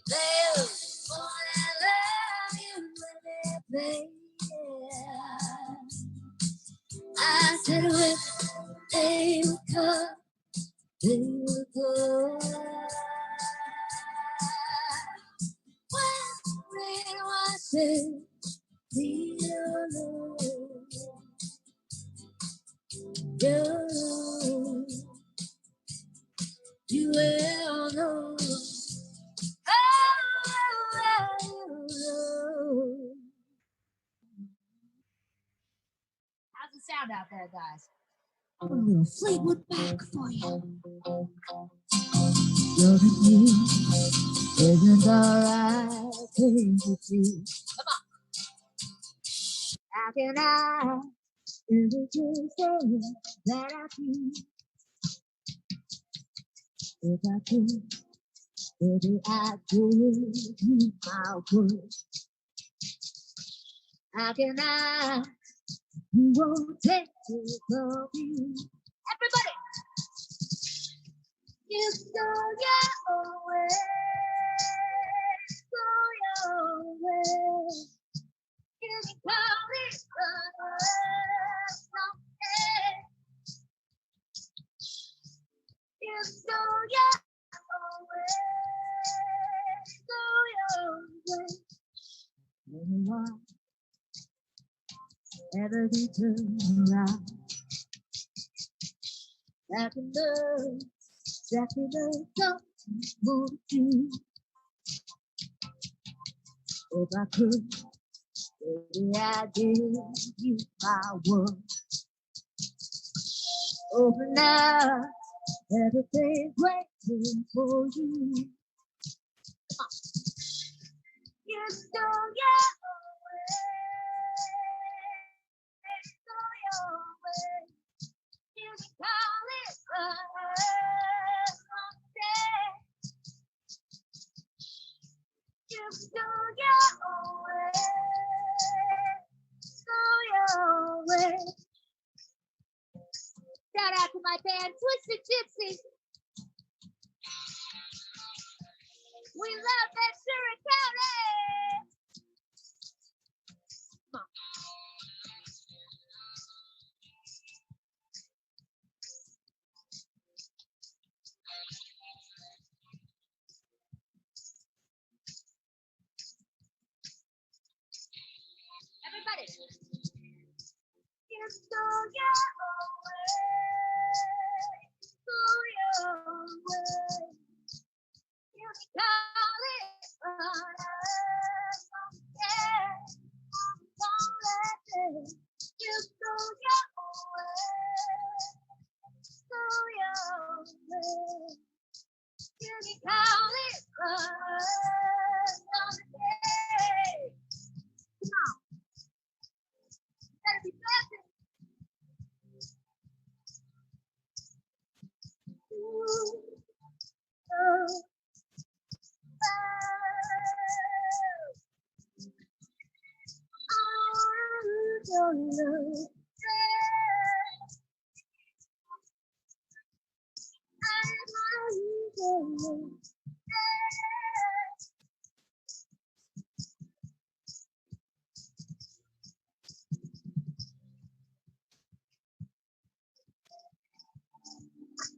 There's only love you and they I said when they would come, they would go. When the rain was in the you will know. How's it sound out there, guys? A little Fleetwood Mac for you. Loving you isn't the right thing to do. Come on. How can I ever just say that I feel? If I could, baby, I'd give you my word. How can I? You won't take it from me. Everybody! You stole your own way. Stole your own way. You can call it something. You stole your own way. Stole your own way. Anyone ever be turned around? Back in the don't move you. If I could, baby, I'd give you my word. Open up, everything's waiting for you. Come on. You stole your own way. Stole your own way. You can call it someday. You stole your own way. Stole your own way. away. Shout out to my band, Twisted Gypsy. We love Ventura County. Come on. Everybody. It's go your way. Go your way. You can call it yeah. Don't let it. You go your way. Go your way. You can call it yeah. Come on. Gotta be blessed.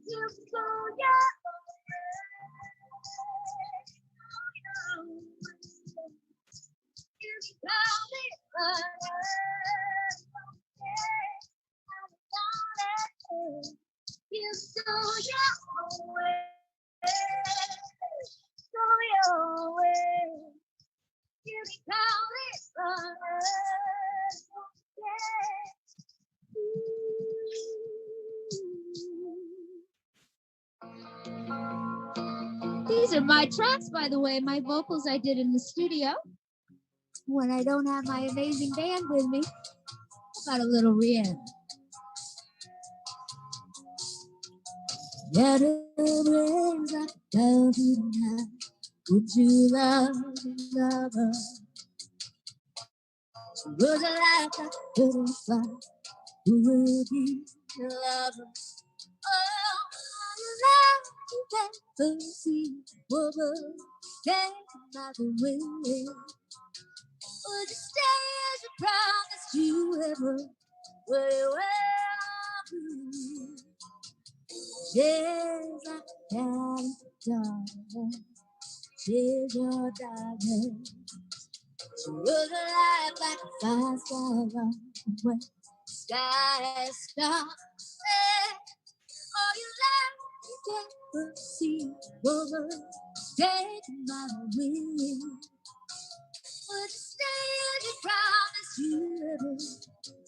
You go your you call it you go your way. Go your way. You call it These are my tracks, by the way, my vocals I did in the studio when I don't have my amazing band with me. Got a little Rihanna. Would you love lover? Would a life I couldn't find? Who would be your lover? Oh, you love you never see. Woman, came by the way. Would you stay as you promised you ever? Well, yes, I can, darling. She's your darling. She was alive like a fire star when sky is dark. Oh, you love you never see. Woman, take my will. Would you stay as you promised you ever?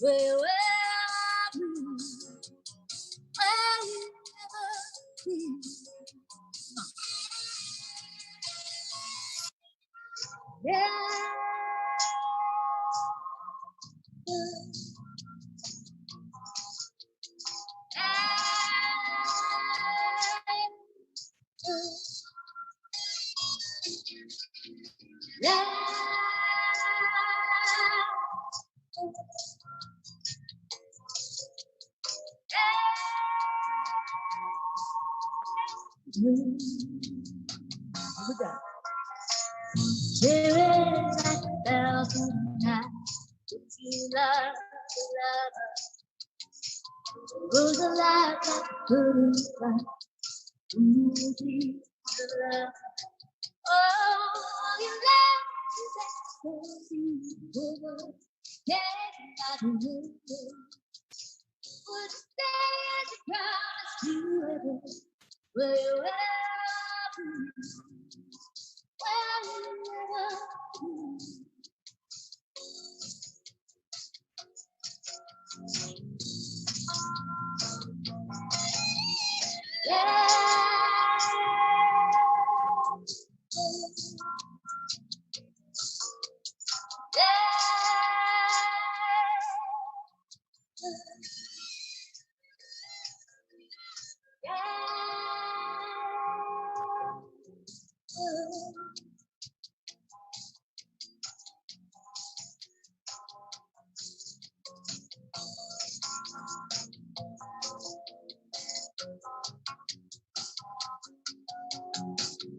Well, you never will. Yeah. Was a life I couldn't find. Who would be the love? Oh, you love me back so simple. Yeah, I don't know. Would you stay as you promised you ever? Well,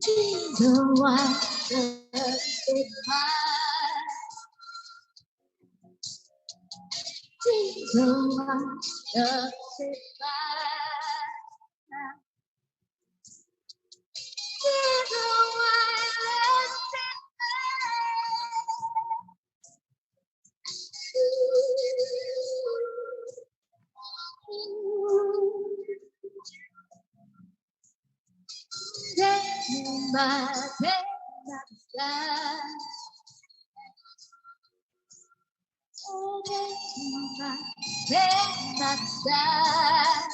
Jesus, why does it hurt? Jesus, why does it hurt? Jesus, why does it Day by day, by sky. Oh, day by day, by sky.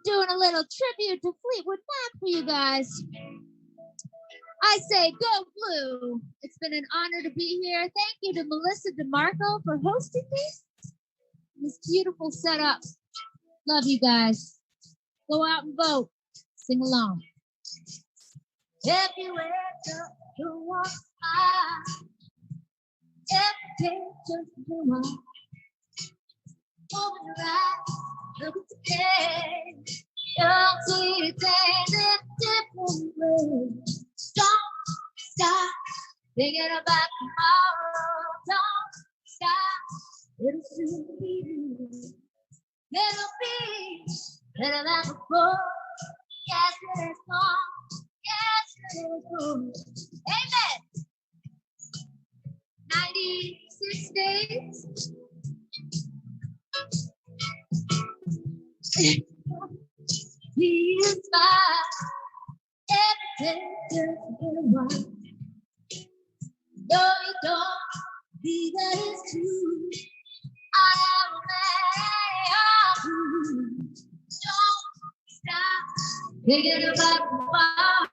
Doing a little tribute to Fleetwood Mac for you guys. I say go blue. It's been an honor to be here. Thank you to Melissa DeMarco for hosting this beautiful setup. Love you guys. Go out and vote. Sing along. If you wake up to walk by, every day just do one. Open your eyes, look at the day. You'll see things in different ways. Don't stop thinking about tomorrow. Don't stop. It'll soon be. It'll be better than before. Yes, it is gone. Yes, it is gone. Amen. 96 days. He is mine. Everything just in a while. No, you don't believe that it's true. I am a man. Don't stop thinking about tomorrow.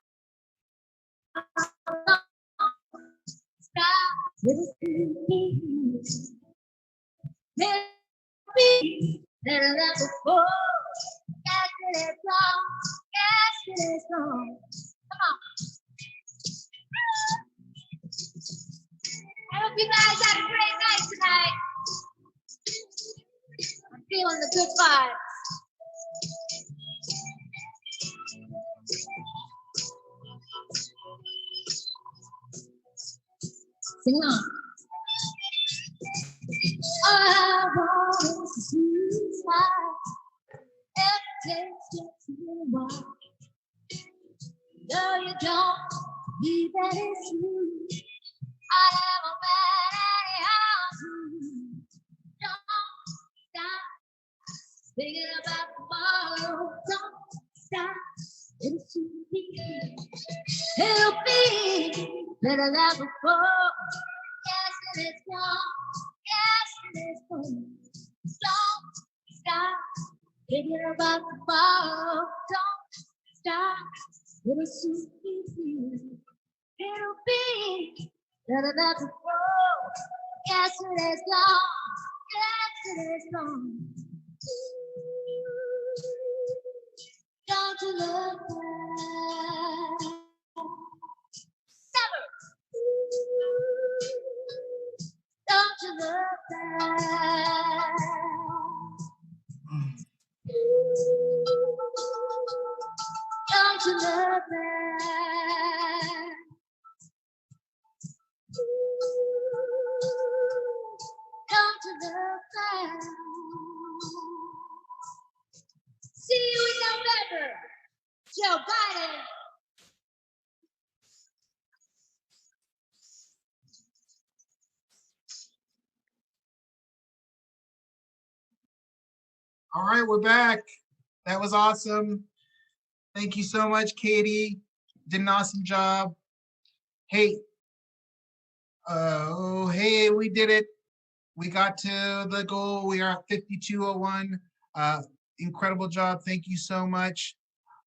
Don't stop living. Maybe better than before. Yes, it is wrong. Yes, it is wrong. Come on. I hope you guys had a great night tonight. I'm feeling the good vibes. Sing along. I want to see you smile. Every day's just a little while. No, you don't believe that it's true. I am a man anyhow. Don't stop thinking about tomorrow. Don't stop. It'll soon be. It'll be better than before. Yes, it is gone. Yes, it is gone. Don't stop thinking about tomorrow. Don't stop. It'll soon be here. It'll be better than before. Yes, it is gone. Yes, it is gone. Don't you look back? Never. Don't you look back? Don't you look back? Don't you look back? See you in November. Joe Biden. All right, we're back. That was awesome. Thank you so much, Katie. Did an awesome job. Hey, hey, we did it. We got to the goal. We are at 5201. Incredible job. Thank you so much.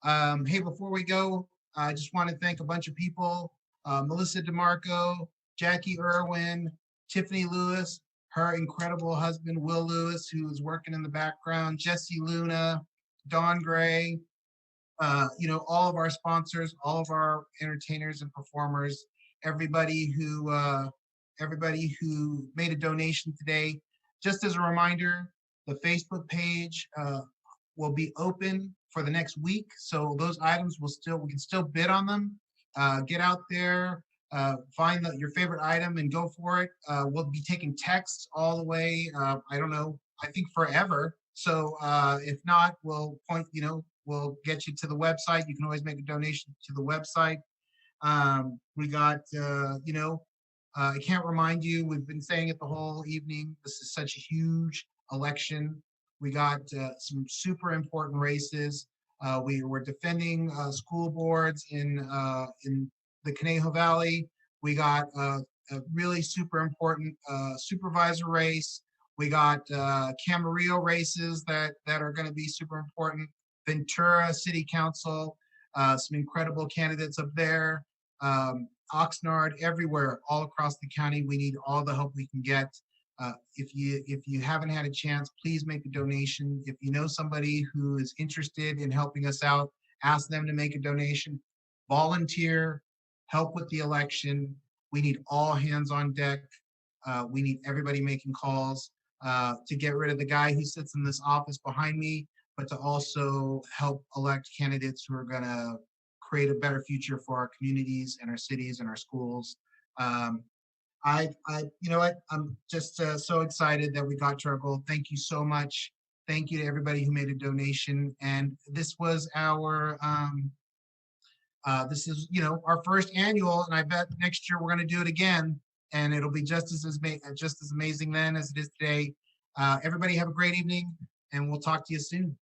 Hey, before we go, I just want to thank a bunch of people. Melissa DeMarco, Jackie Irwin, Tiffany Lewis, her incredible husband, Will Lewis, who is working in the background, Jesse Luna, Dawn Gray, all of our sponsors, all of our entertainers and performers, everybody who everybody who made a donation today. Just as a reminder, the Facebook page will be open for the next week. So those items we can still bid on them. Get out there, find your favorite item and go for it. We'll be taking texts all the way, I don't know, I think forever. So if not, we'll get you to the website. You can always make a donation to the website. We got, I can't remind you, we've been saying it the whole evening. This is such a huge election. We got some super important races. We were defending school boards in the Conejo Valley. We got a really super important supervisor race. We got Camarillo races that are going to be super important. Ventura City Council, some incredible candidates up there. Oxnard, everywhere, all across the county. We need all the help we can get. If you haven't had a chance, please make a donation. If you know somebody who is interested in helping us out, ask them to make a donation. Volunteer, help with the election. We need all hands on deck. We need everybody making calls to get rid of the guy who sits in this office behind me, but to also help elect candidates who are going to create a better future for our communities and our cities and our schools. You know what? I'm just so excited that we got to our goal. Thank you so much. Thank you to everybody who made a donation. And this was our, this is, our first annual, and I bet next year we're going to do it again, and it'll be just as amazing then as it is today. Everybody have a great evening, and we'll talk to you soon.